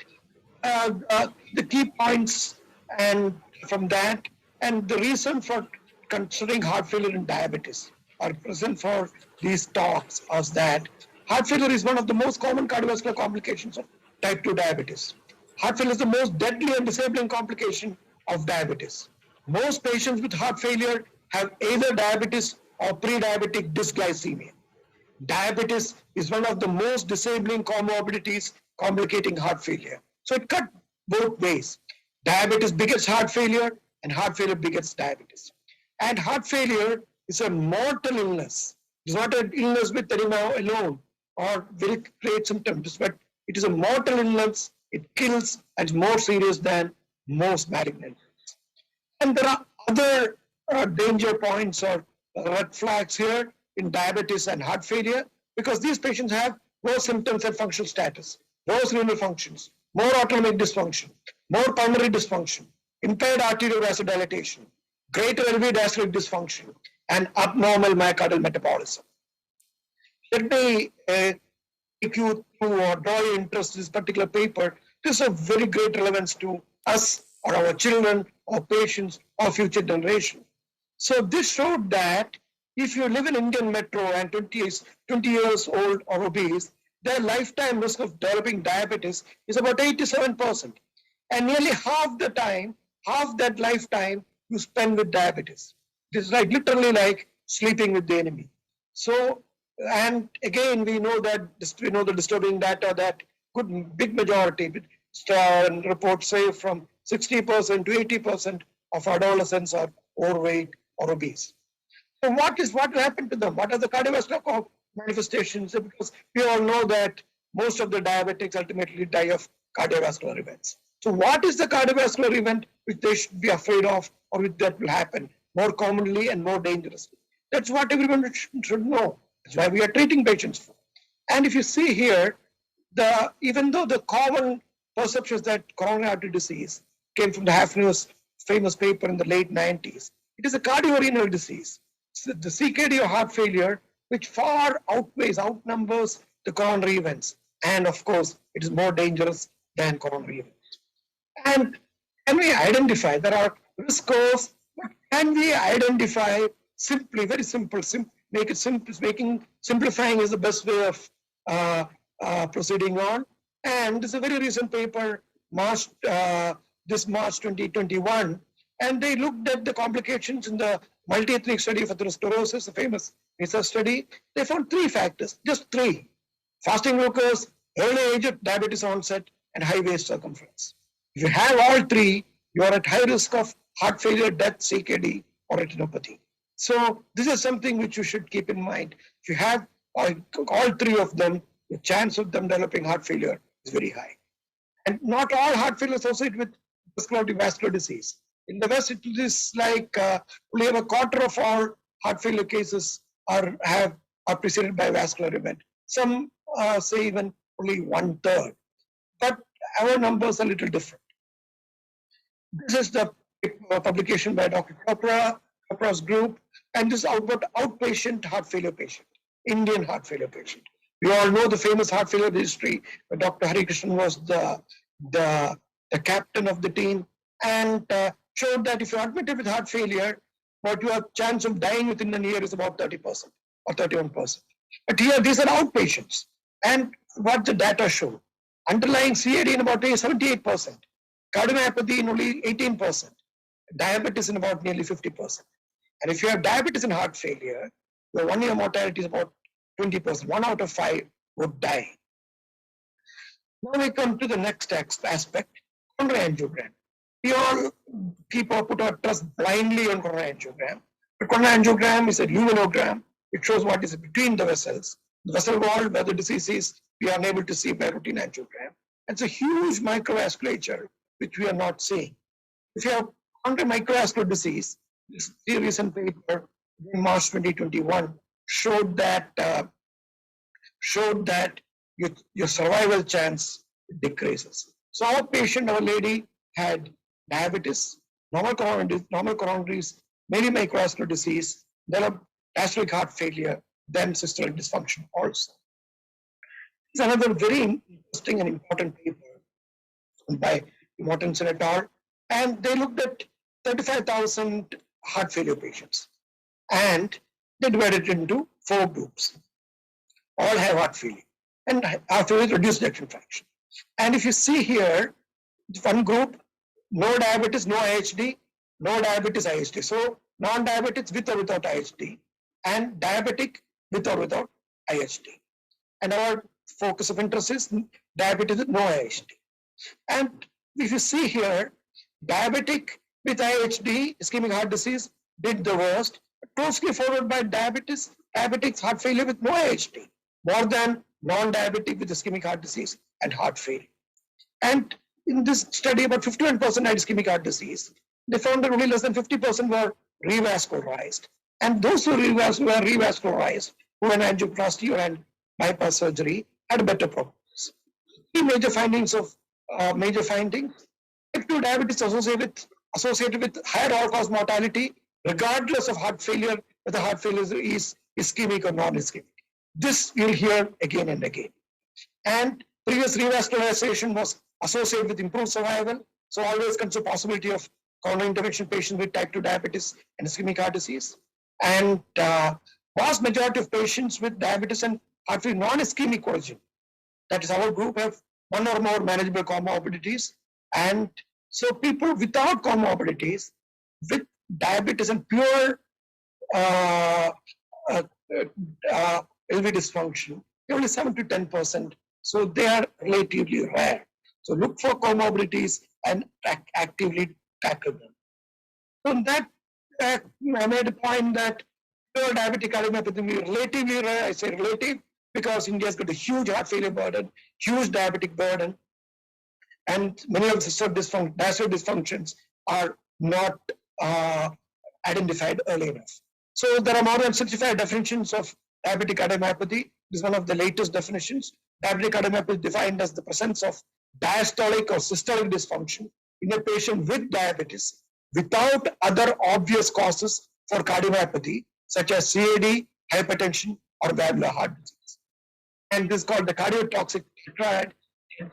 the key points and from that, and the reason for considering heart failure in diabetes, or present for these talks, was that heart failure is one of the most common cardiovascular complications of type 2 diabetes. Heart failure is the most deadly and disabling complication of diabetes. Most patients with heart failure have either diabetes or pre-diabetic dysglycemia. diabetes is one of the most disabling comorbidities complicating heart failure. So it cut both ways. Diabetes begets heart failure and heart failure begets diabetes. And heart failure is a mortal illness. It's not an illness with edema alone or very great symptoms, but it is a mortal illness. It kills and is more serious than most malignant. And there are other danger points or red flags here in diabetes and heart failure because these patients have worse symptoms and functional status, worse renal functions, more autonomic dysfunction, more pulmonary dysfunction, impaired arterial vasodilatation, greater LV diastolic dysfunction, and abnormal myocardial metabolism. Let me take you through or draw your interest in this particular paper. This is of very great relevance to us or our children or patients or future generation. So this showed that if you live in Indian metro and 20 years old or obese, their lifetime risk of developing diabetes is about 87%. And nearly half the time, half that lifetime you spend with diabetes. This is like literally like sleeping with the enemy. So, and again, we know the disturbing data that big majority, reports say from 60% to 80% of adolescents are overweight or obese. So what happened to them? What are the cardiovascular manifestations? Because we all know that most of the diabetics ultimately die of cardiovascular events. So what is the cardiovascular event which they should be afraid of or which that will happen more commonly and more dangerously? That's what everyone should know. That's why we are treating patients for. And if you see here, even though the common perceptions that coronary artery disease came from the Hafner's famous paper in the late 90s, it is a cardiorenal disease. So the CKD or heart failure, which far outnumbers the coronary events. And of course, it is more dangerous than coronary events. And can we identify, there are risk scores, but can we identify simply, very simple, make it simple, simplifying is the best way of proceeding on. And this is a very recent paper, this March 2021, and they looked at the complications in the multi-ethnic study of atherosclerosis, a famous research study. They found 3 factors, just 3. Fasting glucose, early age of diabetes onset, and high waist circumference. If you have all 3, you are at high risk of heart failure, death, CKD, or retinopathy. So this is something which you should keep in mind. If you have all 3 of them, the chance of them developing heart failure is very high. And not all heart failure is associated with vascular disease. In the West, it is like only a quarter of all heart failure cases are preceded by vascular event. Some say even only 1/3. But our numbers are a little different. This is the publication by Dr. Chopra's group, and this is about outpatient heart failure patient, Indian heart failure patient. We all know the famous heart failure history, where Dr. Harikrishnan was the captain of the team, and showed that if you're admitted with heart failure, what your chance of dying within a year is about 30% or 31%. But here, these are outpatients. And what the data show, underlying CAD in about 78%, cardiomyopathy in only 18%, diabetes in about nearly 50%. And if you have diabetes and heart failure, your 1-year mortality is about 20%. 1 out of 5 would die. Now we come to the next aspect, coronary angiogram. We all put our trust blindly on coronary angiogram. But coronary angiogram is a luminogram. It shows what is between the vessels. The vessel wall, where the disease is, we are unable to see by routine angiogram. It's a huge microvasculature, which we are not seeing. If you have coronary microvascular disease, this recent paper in March 2021 showed that your survival chance decreases. So our patient, our lady, had diabetes, normal coronaries, maybe microvascular disease, developed diastolic heart failure, then systolic dysfunction also. It's another very interesting and important paper by Mortensen et al. And they looked at 35,000 heart failure patients. And they divided it into 4 groups. All have heart failure. And heart failure is reduced ejection fraction. And if you see here, one group, no diabetes, no IHD, no diabetes, IHD. So non-diabetes with or without IHD, and diabetic with or without IHD. And our focus of interest is diabetes with no IHD. And if you see here, diabetic with IHD, ischemic heart disease, did the worst, closely followed by diabetic heart failure with no IHD, more than non-diabetic with ischemic heart disease and heart failure. And in this study, about 51% had ischemic heart disease. They found that only less than 50% were revascularized. And those who were revascularized, who had angioplasty or had bypass surgery, had a better prognosis. Three major findings. Type 2 diabetes associated with higher all-cause mortality, regardless of heart failure, whether heart failure is ischemic or non-ischemic. This you'll hear again and again. And previous revascularization was associated with improved survival. So always consider possibility of coronary intervention patients with type 2 diabetes and ischemic heart disease. And vast majority of patients with diabetes and heart failure non-ischemic origin, that is our group, have one or more manageable comorbidities. And so people without comorbidities, with diabetes and pure LV dysfunction, only 7 to 10%. So they are relatively rare. So look for comorbidities and actively tackle them. So that I made a point that pure diabetic cardiomyopathy is relatively rare. I say relative because India's got a huge heart failure burden, huge diabetic burden, and many of the diastolic dysfunctions are not identified early enough. So there are more than 65 definitions of diabetic cardiomyopathy. This is one of the latest definitions. Diabetic cardiomyopathy is defined as the presence of diastolic or systolic dysfunction in a patient with diabetes without other obvious causes for cardiomyopathy, such as CAD, hypertension, or valvular heart disease. And this is called the cardiotoxic triad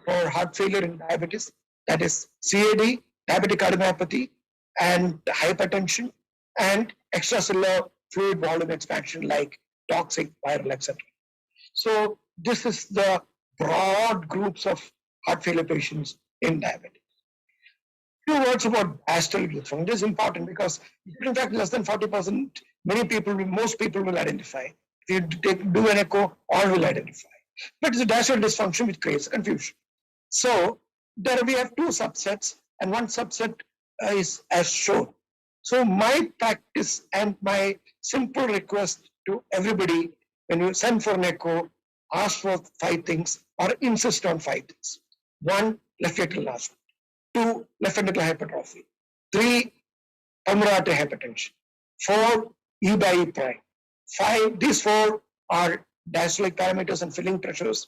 for heart failure in diabetes. That is CAD, diabetic cardiomyopathy, and hypertension, and extracellular fluid volume expansion like toxic, viral, etc. So this is the broad groups of heart failure patients in diabetes. Few words about diastolic dysfunction. This is important because in fact less than 40%, most people will identify. If you do an echo, all will identify. But it's a diastolic dysfunction which creates confusion. So there we have two subsets, and one subset is as shown. So my practice and my simple request to everybody, when you send for an echo, ask for 5 things or insist on 5 things. 1, left atrial enlargement. 2, left ventricular hypertrophy. 3, pulmonary artery hypertension. 4, E by E prime. 5, these 4 are diastolic parameters and filling pressures.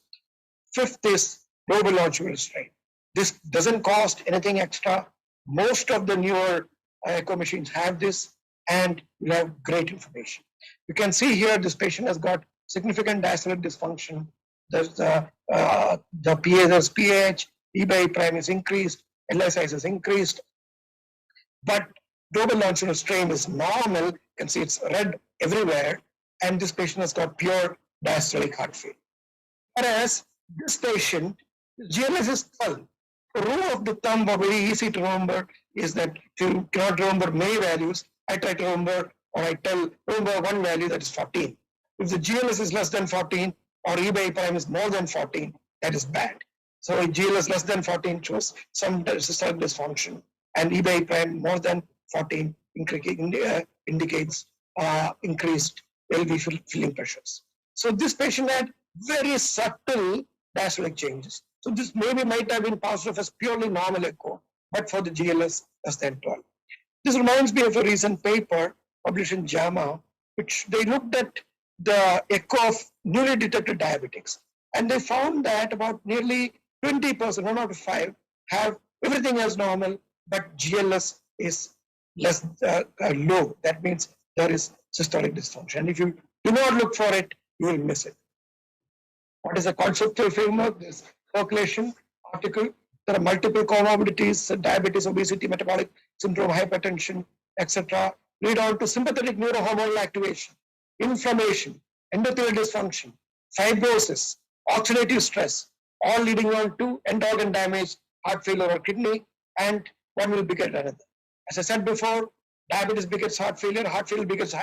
5th is global longitudinal strain. This doesn't cost anything extra. Most of the newer echo machines have this, and you have great information. You can see here this patient has got significant diastolic dysfunction. There's there's pH, E by E prime is increased, LI size is increased, but global longitudinal strain is normal. You can see it's red everywhere, and this patient has got pure diastolic heart failure. Whereas this patient, GLS is 12. The rule of the thumb, or very easy to remember, is that if you cannot remember many values, I try to remember, or I remember one value, that is 14. If the GLS is less than 14 or E by E prime is more than 14, that is bad. So if GLS less than 14 shows some systolic dysfunction, and E by E prime more than 14 indicates increased LV filling pressures. So this patient had very subtle diastolic changes. So this maybe might have been passed off as purely normal echo, but for the GLS less than 12. This reminds me of a recent paper published in JAMA, which they looked at the echo of newly detected diabetics, and they found that about nearly 20%, 1 out of 5, have everything as normal, but GLS is less low. That means there is systolic dysfunction. And if you do not look for it, you will miss it. What is the conceptual framework? This circulation article. There are multiple comorbidities: diabetes, obesity, metabolic syndrome, hypertension, etc. Lead on to sympathetic neurohormonal activation, inflammation, endothelial dysfunction, fibrosis, oxidative stress, all leading on to end organ damage, heart failure or kidney, and one will beget another. As I said before, diabetes begets heart failure begets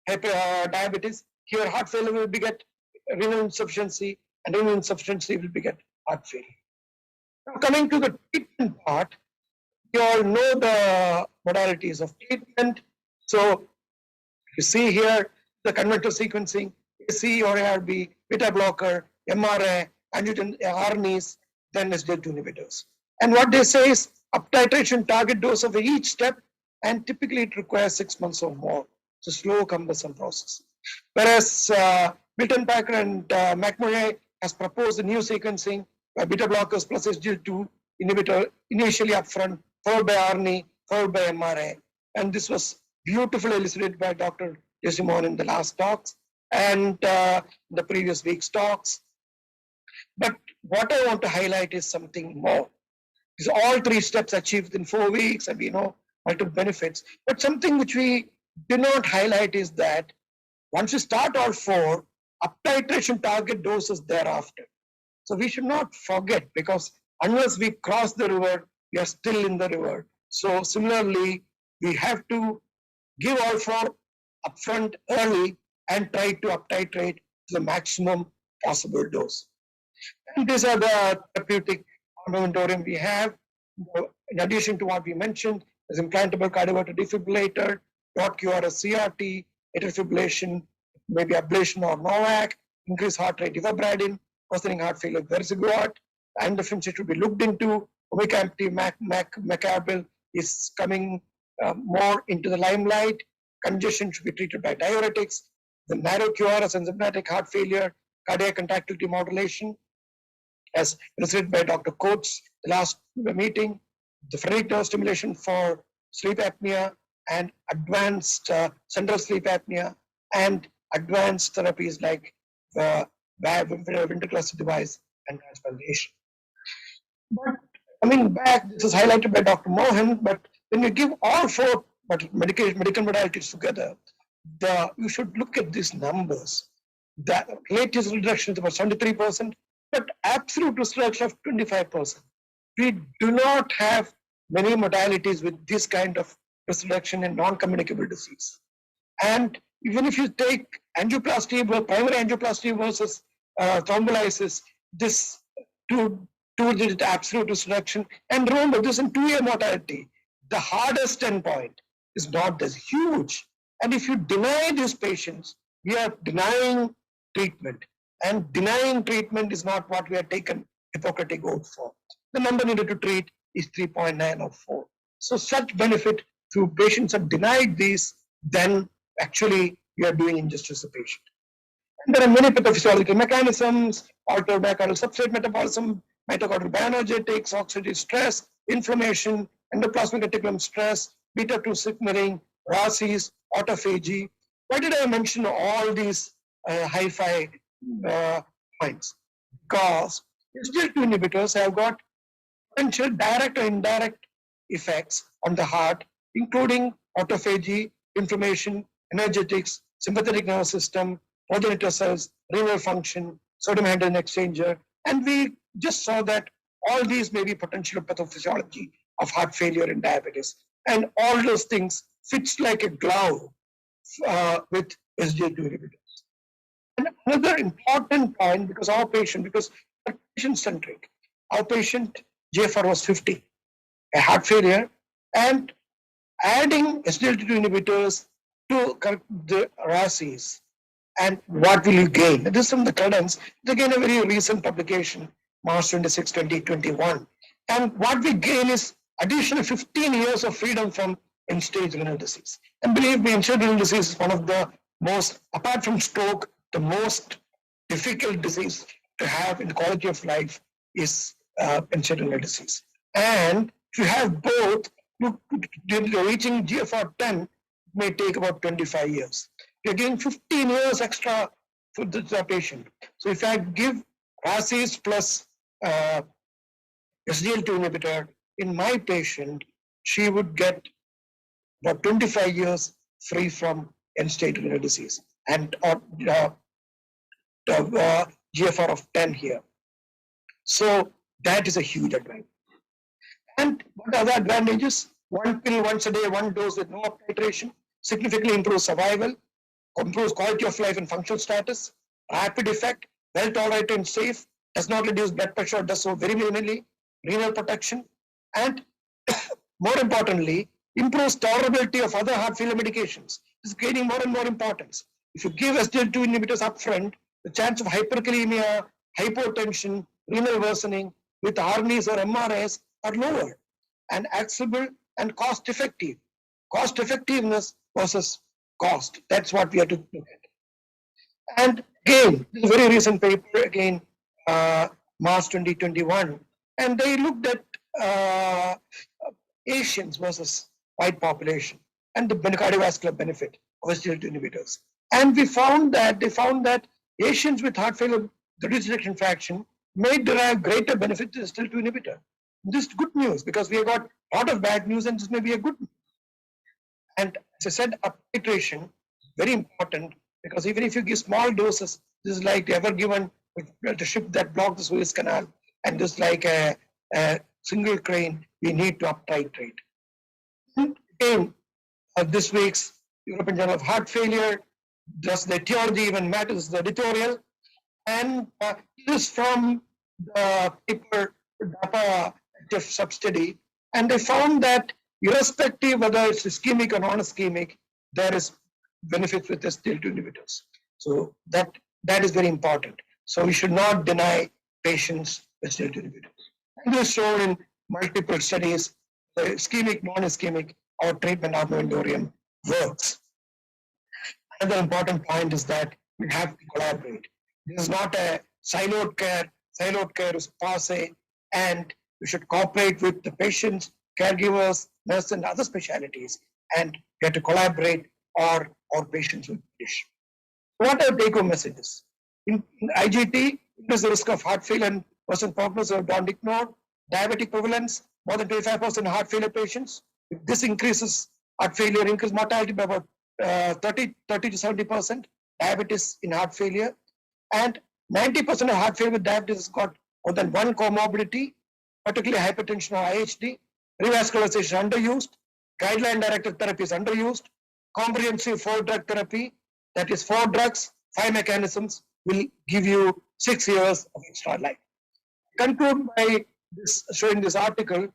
diabetes. Here, heart failure will beget renal insufficiency, and renal insufficiency will beget heart failure. Now coming to the treatment part, you all know the modalities of treatment. So you see here the conventional sequencing, AC or ARB, beta blocker, MRA, angiotensin, ARNIs, then SGLT2 inhibitors. And what they say is up titration target dose of each step, and typically it requires 6 months or more. It's a slow, cumbersome process. Whereas Milton Packer and McMurray has proposed a new sequencing by beta blockers plus SGLT2 inhibitor initially upfront, followed by ARNI, followed by MRA. And this was beautifully illustrated by Dr. Jesse Mohan in the last talks and the previous week's talks. But what I want to highlight is something more. Because all 3 steps achieved in 4 weeks, and we know multiple benefits. But something which we do not highlight is that once you start all 4, up titration target doses thereafter. So we should not forget, because unless we cross the river, we are still in the river. So similarly, we have to give all 4 upfront early and try to up titrate to the maximum possible dose. And these are the therapeutic armamentarium we have. In addition to what we mentioned, there's implantable cardioverter defibrillator, .QRS CRT, atrial fibrillation, maybe ablation or NOAC, increased heart rate ivabradine, worsening heart failure versigouat, and difference should be looked into. Omecamtiv mecarbil is coming more into the limelight. Congestion should be treated by diuretics. The narrow QRS enzymatic heart failure, cardiac contractility modulation, as illustrated by Dr. Coates the last meeting, the phrenic nerve stimulation for sleep apnea and advanced central sleep apnea, and advanced therapies like ventricular device and transplantation. But coming back, this is highlighted by Dr. Mohan, but when you give all 4 medical modalities together, you should look at these numbers. The latest reduction is about 73%, but absolute risk reduction of 25%. We do not have many modalities with this kind of risk reduction in non-communicable disease. And even if you take angioplasty, primary angioplasty versus thrombolysis, this two-digit absolute risk reduction. And remember, this is in 2-year mortality. The hardest endpoint is not this huge. And if you deny these patients, we are denying treatment. And denying treatment is not what we have taken Hippocratic oath for. The number needed to treat is 3.9 or 4. So such benefit to patients are denied these, then actually we are doing injustice to the patient. And there are many pathophysiological mechanisms, altered myocardial substrate metabolism, mitochondrial bioenergetics, oxidative stress, inflammation, endoplasmic reticulum stress, beta-2 signaling, RASes, autophagy. Why did I mention all these hi-fi points? Because SGLT2 inhibitors have got potential direct or indirect effects on the heart, including autophagy, inflammation, energetics, sympathetic nervous system, progenitor cells, renal function, sodium handling exchanger. And we just saw that all these may be potential pathophysiology of heart failure and diabetes. And all those things fits like a glove with SGLT2 inhibitors. And another important point, because our patient, because we're patient-centric, our patient GFR was 50, a heart failure, and adding SGLT2 inhibitors to the RASes, and what will you gain? This is from the Cadence. It's again a very recent publication, March 26, 2021. And what we gain is additional 15 years of freedom from end-stage renal disease. And believe me, end-stage renal disease is one of the most, apart from stroke, the most difficult disease to have in the quality of life is end-stage renal disease. And if you have both, reaching GFR 10 may take about 25 years. You're getting 15 years extra for the patient. So if I give RASes plus SGLT2 inhibitor in my patient, she would get about 25 years free from end-stage renal disease and GFR of 10 here. So that is a huge advantage. And what are the advantages? One pill once a day, one dose with no up titration, significantly improves survival, improves quality of life and functional status, rapid effect, well tolerated and safe, does not reduce blood pressure, does so very minimally, renal protection, and more importantly, improves tolerability of other heart failure medications. It's gaining more and more importance. If you give SGLT2 inhibitors upfront, the chance of hyperkalemia, hypotension, renal worsening with ARNIs or MRIs are lower and accessible and cost effective. Cost effectiveness versus cost. That's what we have to look at. And again, this is a very recent paper, again, March 2021, and they looked at Asians versus white population and the cardiovascular benefit of SGLT2 inhibitors. And they found that Asians with heart failure, the reduced ejection fraction, may derive greater benefit to the SGLT2 inhibitor. This is good news because we have got a lot of bad news, and this may be a good news. And as I said, up titration, very important, because even if you give small doses, this is like ever given with the ship that blocked the Suez Canal, and just like a single crane, we need to up titrate. And again, this week's European Journal of Heart Failure, does the etiology even matters, the editorial, and this is from the paper DAPA substudy, and they found that irrespective whether it's ischemic or non-ischemic, there is benefits with SGLT2 inhibitors. So that is very important. So we should not deny patients SGLT2 inhibitors. And this is shown in multiple studies, ischemic, non-ischemic, our treatment armamentarium works. Another important point is that we have to collaborate. This is not a siloed care. Siloed care is passe, and we should cooperate with the patients, caregivers, nurses, and other specialties, and we have to collaborate or patients with condition. What are take-home messages? In IGT, increase the risk of heart failure and worsen prognosis don't ignore. Diabetic prevalence, more than 25% of heart failure patients. If this increases heart failure, increase mortality by about 30 to 70%. Diabetes in heart failure, and 90% of heart failure with diabetes has got more than one comorbidity, particularly hypertension or IHD. Revascularization underused. Guideline-directed therapy is underused. Comprehensive 4-drug therapy, that is 4 drugs, 5 mechanisms, will give you 6 years of extra life. Conclude by this, showing this article,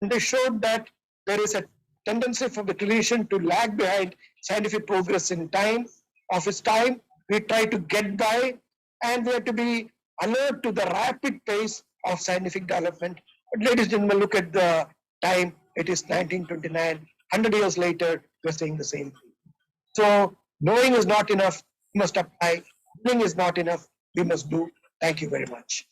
and they showed that there is a tendency for the clinician to lag behind scientific progress in time, of its time. We try to get by, and we have to be alert to the rapid pace of scientific development. But ladies and gentlemen, look at the time. It is 1929. 100 years later, we're saying the same thing. So knowing is not enough. We must apply. Doing is not enough. We must do. Thank you very much.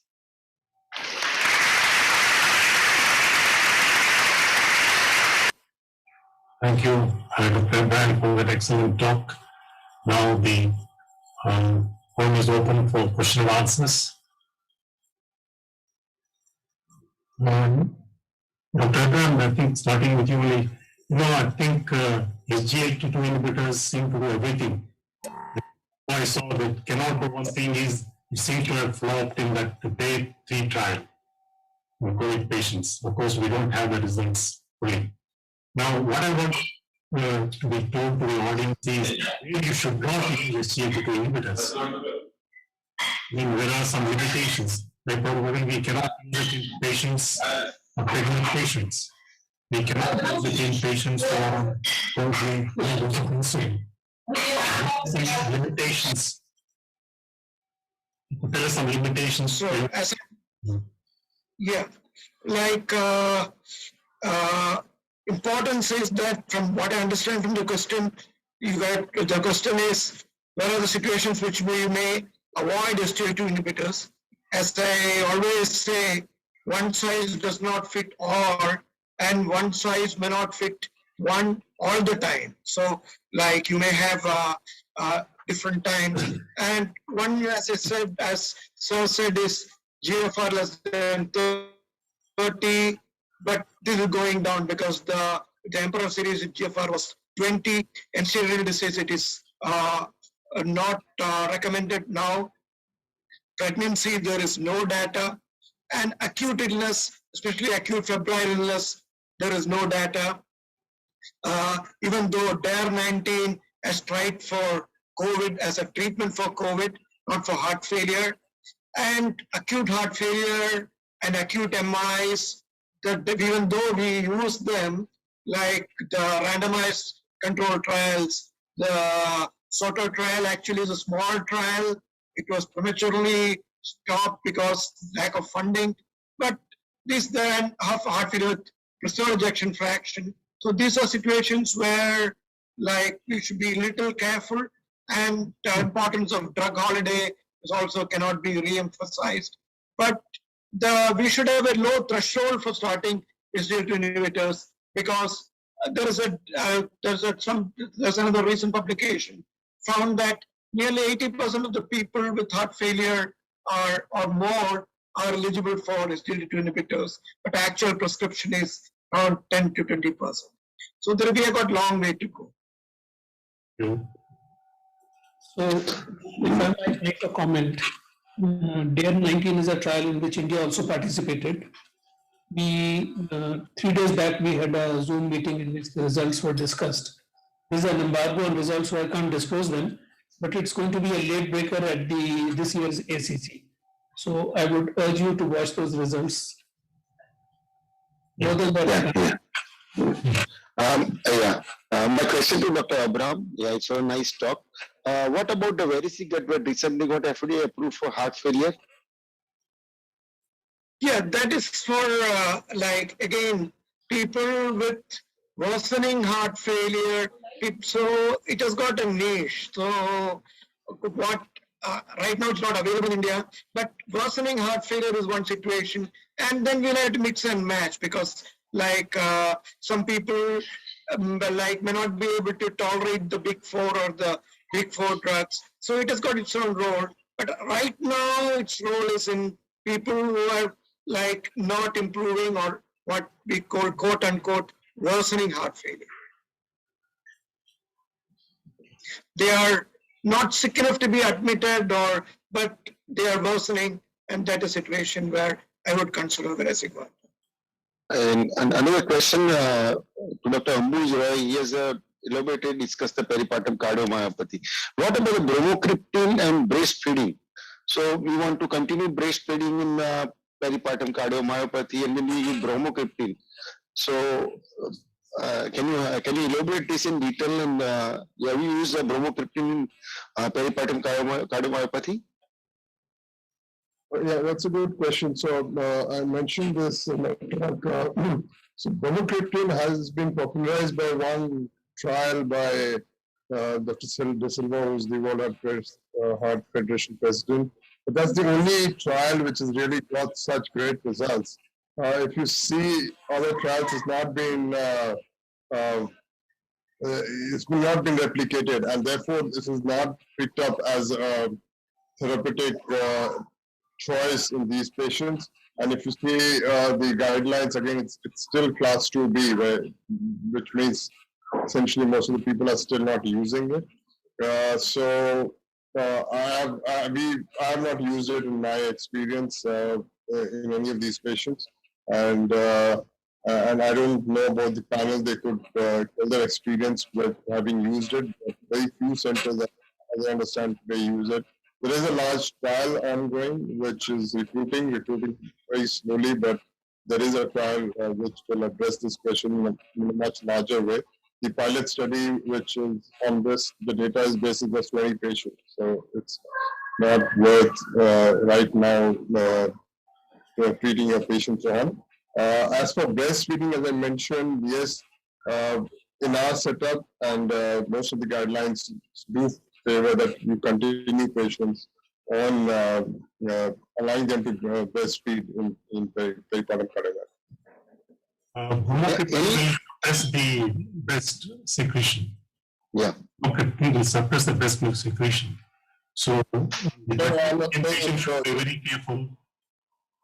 Thank you, Dr. Brand, for that excellent talk. Now the forum is open for question and answers. Dr. Abraham, I think starting with you, I think SGLT2 inhibitors seem to do everything. I saw that cannot do one thing is it seems to have flopped in that phase 3 trial for COVID patients. Of course, we don't have the results fully. Now, what I want to be told to the audience is you should not use SGLT2 inhibitors. I mean, there are some limitations. Like probably we cannot use it in patients, pregnant patients. We cannot use it in patients for causing insulin. Some limitations. There are some limitations. So, importance is that from what I understand from the question, the question is, what are the situations which we may avoid SGLT2 inhibitors? As I always say, one size does not fit all, and one size may not fit one all the time. So, like you may have different times, and one, as I said, as Sir said, is GFR less than 30, but this is going down because the Emperor series GFR was 20, and serial disease it is not recommended now. Pregnancy, there is no data, and acute illness, especially acute febrile illness, there is no data. Even though DARE 19 has tried for COVID as a treatment for COVID, not for heart failure. And acute heart failure and acute MIs, that even though we use them, like the randomized control trials, the SOTA trial actually is a small trial. It was prematurely stopped because lack of funding. But this then heart failure with preserved ejection fraction. So these are situations where like we should be a little careful, and the importance of drug holiday is also cannot be re-emphasized. But we should have a low threshold for starting SGLT2 inhibitors, because there's another recent publication found that nearly 80% of the people with heart failure or more are eligible for SGLT2 inhibitors, but actual prescription is around 10 to 20%. So there we have got long way to go. So, if I might make a comment, DARE-19 is a trial in which India also participated. We 3 days back we had a Zoom meeting in which the results were discussed. There's an embargo on results, so I can't disclose them, but it's going to be a late breaker at this year's ACC. So I would urge you to watch those results. My question to Dr. Abraham. Yeah, it's a nice talk. What about the Worsening that recently got FDA approved for heart failure? Yeah, that is for like again people with worsening heart failure. So it has got a niche. So what right now it's not available in India, but worsening heart failure is one situation, and then we'll have to mix and match, because like some people like may not be able to tolerate the big four or the big four drugs. So it has got its own role. But right now its role is in people who are like not improving, or what we call quote unquote worsening heart failure. They are not sick enough to be admitted, but they are worsening, and that is a situation where I would consider Worsening. And another question to Dr. Ambuj Roy. He has elaborated, discussed the peripartum cardiomyopathy. What about the bromocriptine and breastfeeding? So we want to continue breastfeeding in peripartum cardiomyopathy, and then we use bromocriptine. So can you elaborate this in detail? And have you used bromocriptine in peripartum cardiomyopathy? Yeah, that's a good question. So I mentioned this in the talk. So bromocriptine has been popularized by one trial by Dr. De Silva, who's the World Heart Federation president. But that's the only trial which has really got such great results. If you see other trials, it's not been replicated, and therefore this is not picked up as a therapeutic choice in these patients. And if you see the guidelines, again, it's still class 2B, which means essentially most of the people are still not using it. I have not used it in my experience in any of these patients, and I don't know about the panel. They could tell their experience with having used it. Very few centers, as I understand, they use it. There is a large trial ongoing, which is recruiting very slowly, but there is a trial which will address this question in a much larger way. The pilot study, which is on this, the data is based on just 20 patients, so it's not worth right now treating your patients on. As for breastfeeding, as I mentioned, yes, in our setup, and most of the guidelines do favor that you continue patients on allowing them to breastfeed in peripartum cardiomyopathy. Bromocriptine will suppress the breast secretion. Yeah. Bromocriptine will suppress the breast milk secretion. So the patient should be very careful.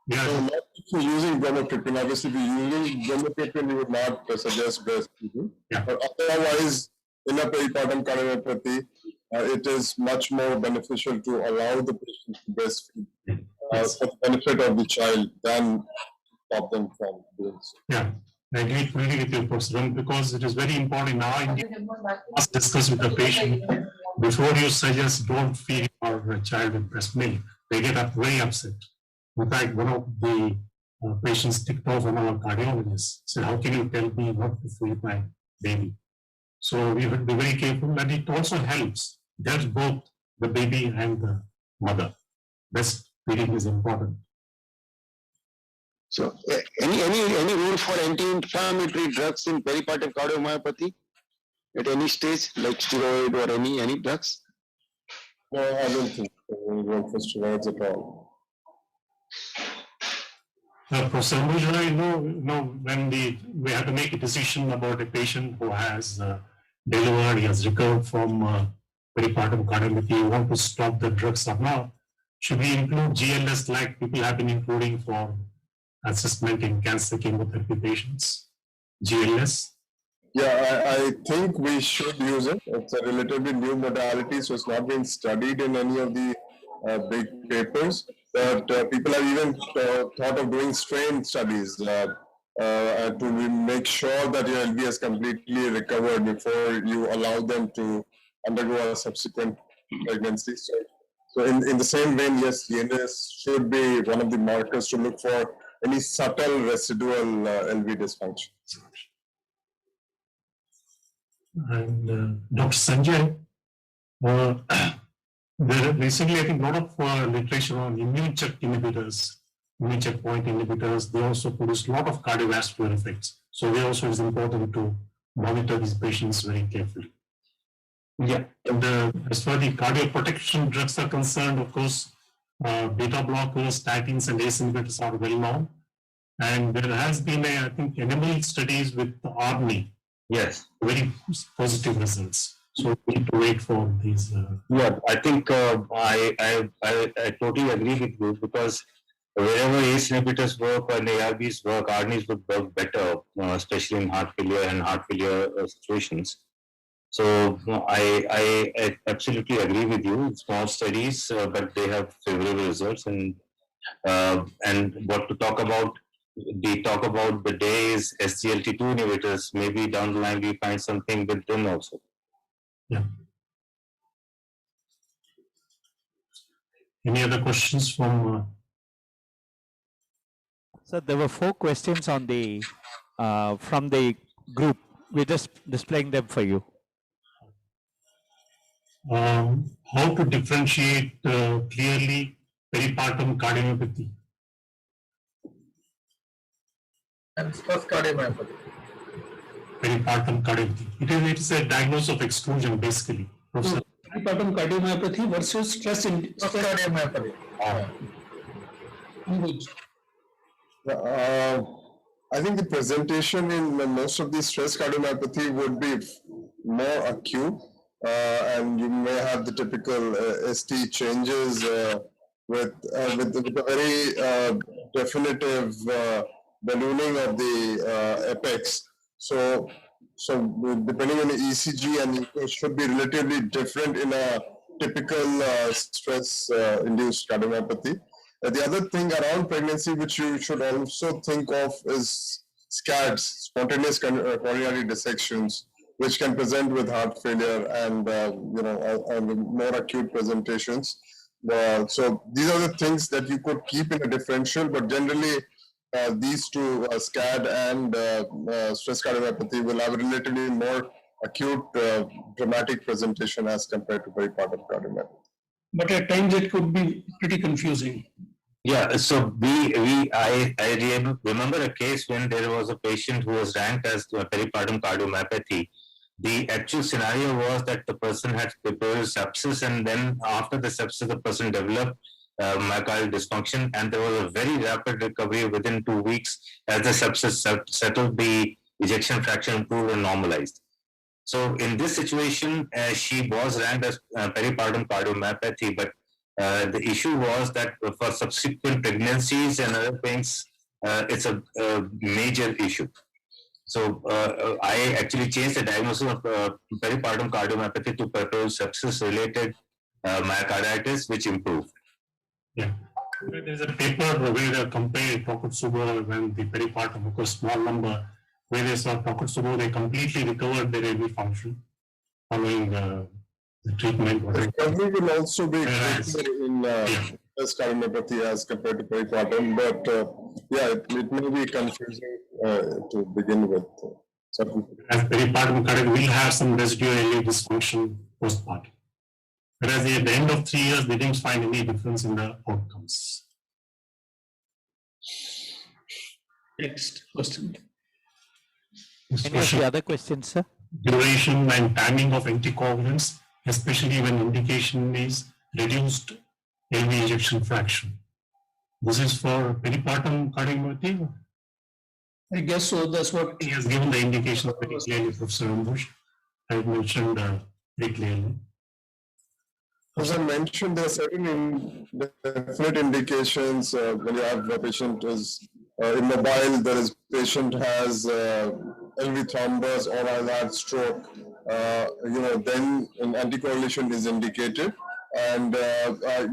Yeah. So not if you're using bromocriptine. Obviously, if you're using bromocriptine, you would not suggest breastfeeding. Yeah. But otherwise, in a peripartum cardiomyopathy, it is much more beneficial to allow the patient to breastfeed for the benefit of the child than stop them from doing so. Yeah, I agree fully with you, Professor, because it is very important now. India must discuss with the patient before you suggest don't feed your child with breast milk, they get up very upset. In fact, one of the patients ticked off one of our cardiologists, said, how can you tell me not to feed my baby? So we have to be very careful, and it also helps. It helps both the baby and the mother. Breast feeding is important. So any rule for anti-inflammatory drugs in peripartum cardiomyopathy at any stage, like steroid or any drugs? No, I don't think we work for steroids at all. Professor Ambujana, when we have to make a decision about a patient who has delivered, he has recovered from peripartum cardiomyopathy, you want to stop the drugs or not, should we include GLS like people have been including for assessment in cancer chemotherapy patients? GLS? Yeah, I think we should use it. It's a relatively new modality, so it's not been studied in any of the big papers. But people have even thought of doing strain studies to make sure that your LV has completely recovered before you allow them to undergo a subsequent pregnancy. So in the same vein, yes, GLS should be one of the markers to look for any subtle residual LV dysfunction. And Dr. Sanjay, there recently, I think, a lot of literature on immune checkpoint inhibitors, they also produce a lot of cardiovascular effects. So it also is important to monitor these patients very carefully. Yeah, and as far as the cardioprotection drugs are concerned, of course, beta blockers, statins, and ACE inhibitors are well known. And there has been, I think, animal studies with Arrhythmia. Yes. Very positive results. So we need to wait for these. Yeah, I think I totally agree with you, because wherever ACE inhibitors work and ARBs work, ARNIs would work better, especially in heart failure situations. So I absolutely agree with you. Small studies, but they have favorable results. And what to talk about? We talk about the days SGLT2 inhibitors. Maybe down the line we find something with them also. Yeah. Any other questions from? So there were 4 questions on the from the group. We're just displaying them for you. How to differentiate clearly peripartum cardiomyopathy? And stress cardiomyopathy. Peripartum cardiomyopathy. It is a diagnosis of exclusion, basically. Professor. Peripartum cardiomyopathy versus stress cardiomyopathy. I think the presentation in most of these stress cardiomyopathy would be more acute, and you may have the typical ST changes with a very definitive ballooning of the apex. So depending on the ECG, and it should be relatively different in a typical stress-induced cardiomyopathy. The other thing around pregnancy, which you should also think of, is SCADs, spontaneous coronary dissections, which can present with heart failure and more acute presentations. So these are the things that you could keep in a differential, but generally these two, SCAD and stress cardiomyopathy, will have a relatively more acute dramatic presentation as compared to peripartum cardiomyopathy. But at times it could be pretty confusing. Yeah, so I remember a case when there was a patient who was ranked as peripartum cardiomyopathy. The actual scenario was that the person had prepared sepsis, and then after the sepsis, the person developed myocardial dysfunction, and there was a very rapid recovery within 2 weeks. As the sepsis settled, the ejection fraction improved and normalized. So in this situation, she was ranked as peripartum cardiomyopathy, but the issue was that for subsequent pregnancies and other things, it's a major issue. So I actually changed the diagnosis of peripartum cardiomyopathy to peripheral sepsis-related myocarditis, which improved. Yeah. There's a paper where they compared Takotsubo and the peripartum, of course, small number, where they saw Takotsubo, they completely recovered their AV function following the treatment. Probably will also be Whereas- quicker in cardiomyopathy as compared to peripartum, but yeah, it may be confusing to begin with. As peripartum cardiac will have some residual LV dysfunction postpartum. Whereas at the end of 3 years, they didn't find any difference in the outcomes. Next question. Next Any of question. the other questions, sir? Duration and timing of anticoagulants, especially when indication is reduced LV ejection fraction. This is for peripartum cardiomyopathy. I guess so, that's what. He has given the indication very clearly, Professor Ambush. I mentioned very clearly. As I mentioned, there are certain definite indications when you have a patient is immobile, there is patient has LV thrombus or has had stroke, then an anticoagulation is indicated, and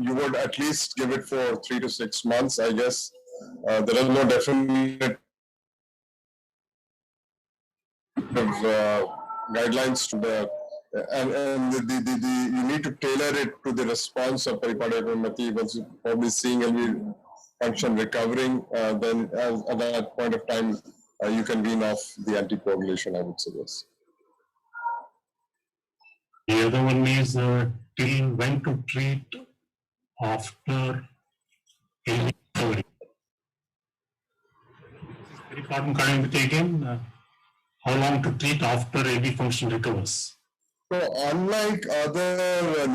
you would at least give it for 3 to 6 months, I guess. There is no definite guidelines to the and you need to tailor it to the response of pericardiomyopathy. Once you're probably seeing LV function recovering, then at that point of time, you can wean off the anticoagulation, I would suggest. The other one is till when to treat after LV recovery. Peripartum cardiomyopathy again, how long to treat after LV function recovers? So unlike other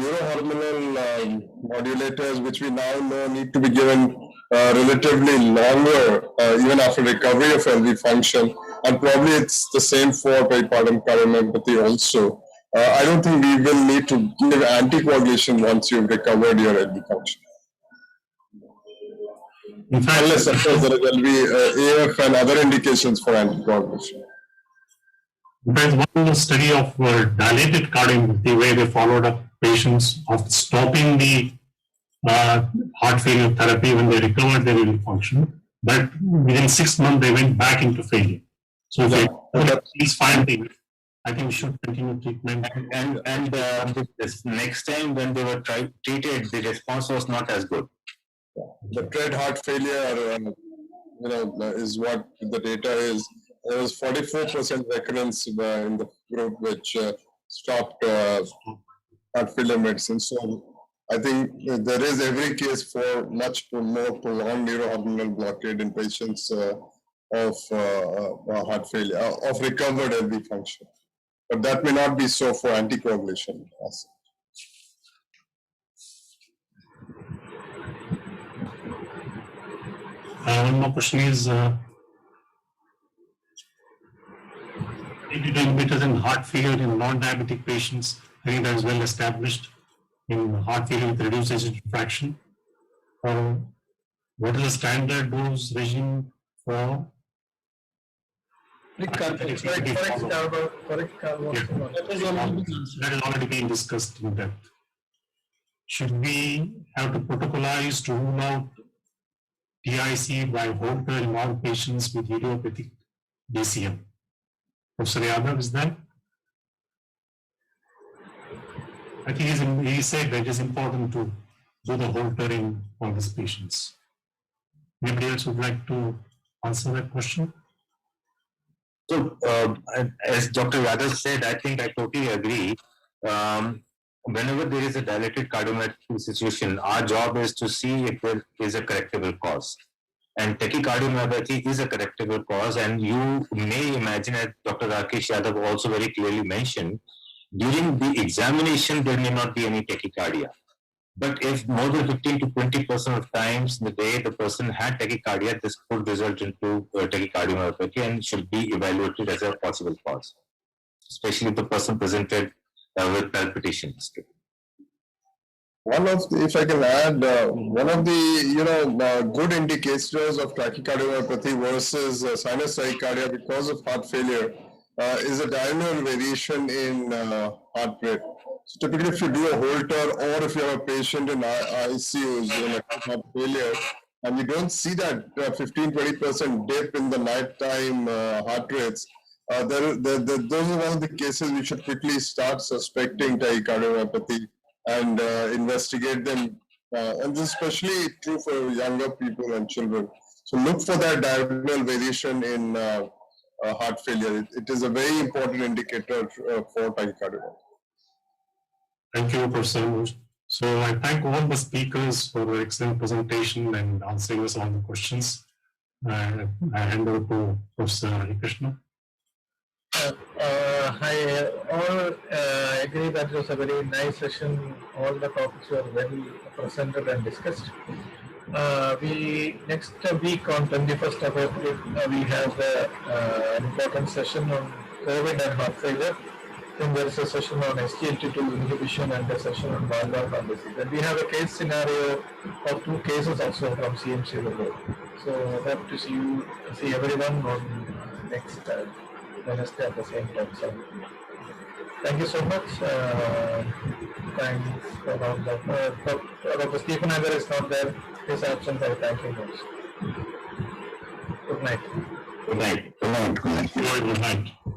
neurohormonal modulators, which we now know need to be given relatively longer, even after recovery of LV function, and probably it's the same for peripartum cardiomyopathy also. I don't think we will need to give anticoagulation once you've recovered your LV function. In fact, unless of course there is LV, AF and other indications for anticoagulation. There is one study of dilated cardiomyopathy where they followed up patients of stopping the heart failure therapy when they recovered their LV function, but within 6 months they went back into failure. So if these findings, I think we should continue treatment. And this next time when they were treated, the response was not as good. The TREAD heart failure, is what the data is. There was 44% recurrence in the group which stopped heart failure medicine. So I think there is every case for much more prolonged neurohormonal blockade in patients of heart failure, of recovered LV function. But that may not be so for anticoagulation. One more question is, inhibitors in heart failure in non-diabetic patients, I think that is well established in heart failure with reduced ejection fraction. What is the standard dose regime for? That has already been discussed in depth. Should we have to protocolize to rule out TIC by Holter in all patients with idiopathic DCM? Professor Yadav, is that? I think he said that it is important to do the Holter in all these patients. Anybody else would like to answer that question? So, as Dr. Yadav said, I think I totally agree. Whenever there is a dilated cardiomyopathy situation, our job is to see if there is a correctable cause. And tachycardiomyopathy is a correctable cause, and you may imagine, as Dr. Rakesh Yadav also very clearly mentioned, during the examination there may not be any tachycardia. But if more than 15 to 20% of times the day the person had tachycardia, this could result into tachycardiomyopathy and should be evaluated as a possible cause, especially if the person presented with palpitation history. One of the, if I can add, one of the good indicators of tachycardiomyopathy versus sinus tachycardia because of heart failure is a diurnal variation in heart rate. So typically, if you do a Holter or if you have a patient in ICUs in heart failure, and you don't see that 15-20% dip in the nighttime heart rates, those are one of the cases we should quickly start suspecting tachycardiomyopathy and investigate them. And this is especially true for younger people and children. So look for that diagonal variation in heart failure. It is a very important indicator for tachycardiomyopathy. Thank you, Professor Anuj. So I thank all the speakers for the excellent presentation and answering us all the questions. I hand over to Professor Harikrishna. I all agree that it was a very nice session. All the topics were well presented and discussed. We next week on 21st of April we have an important session on COVID and heart failure. Then there is a session on SGLT2 inhibition and a session on valvular heart disease. And we have a case scenario of 2 cases also from CMC report. So hope to see everyone on next Wednesday at the same time. So thank you so much. Thanks for all that. Dr. Stephen Agar is not there. His absence, I thank him also. Good night. Good night. Good night. Good night. Good night.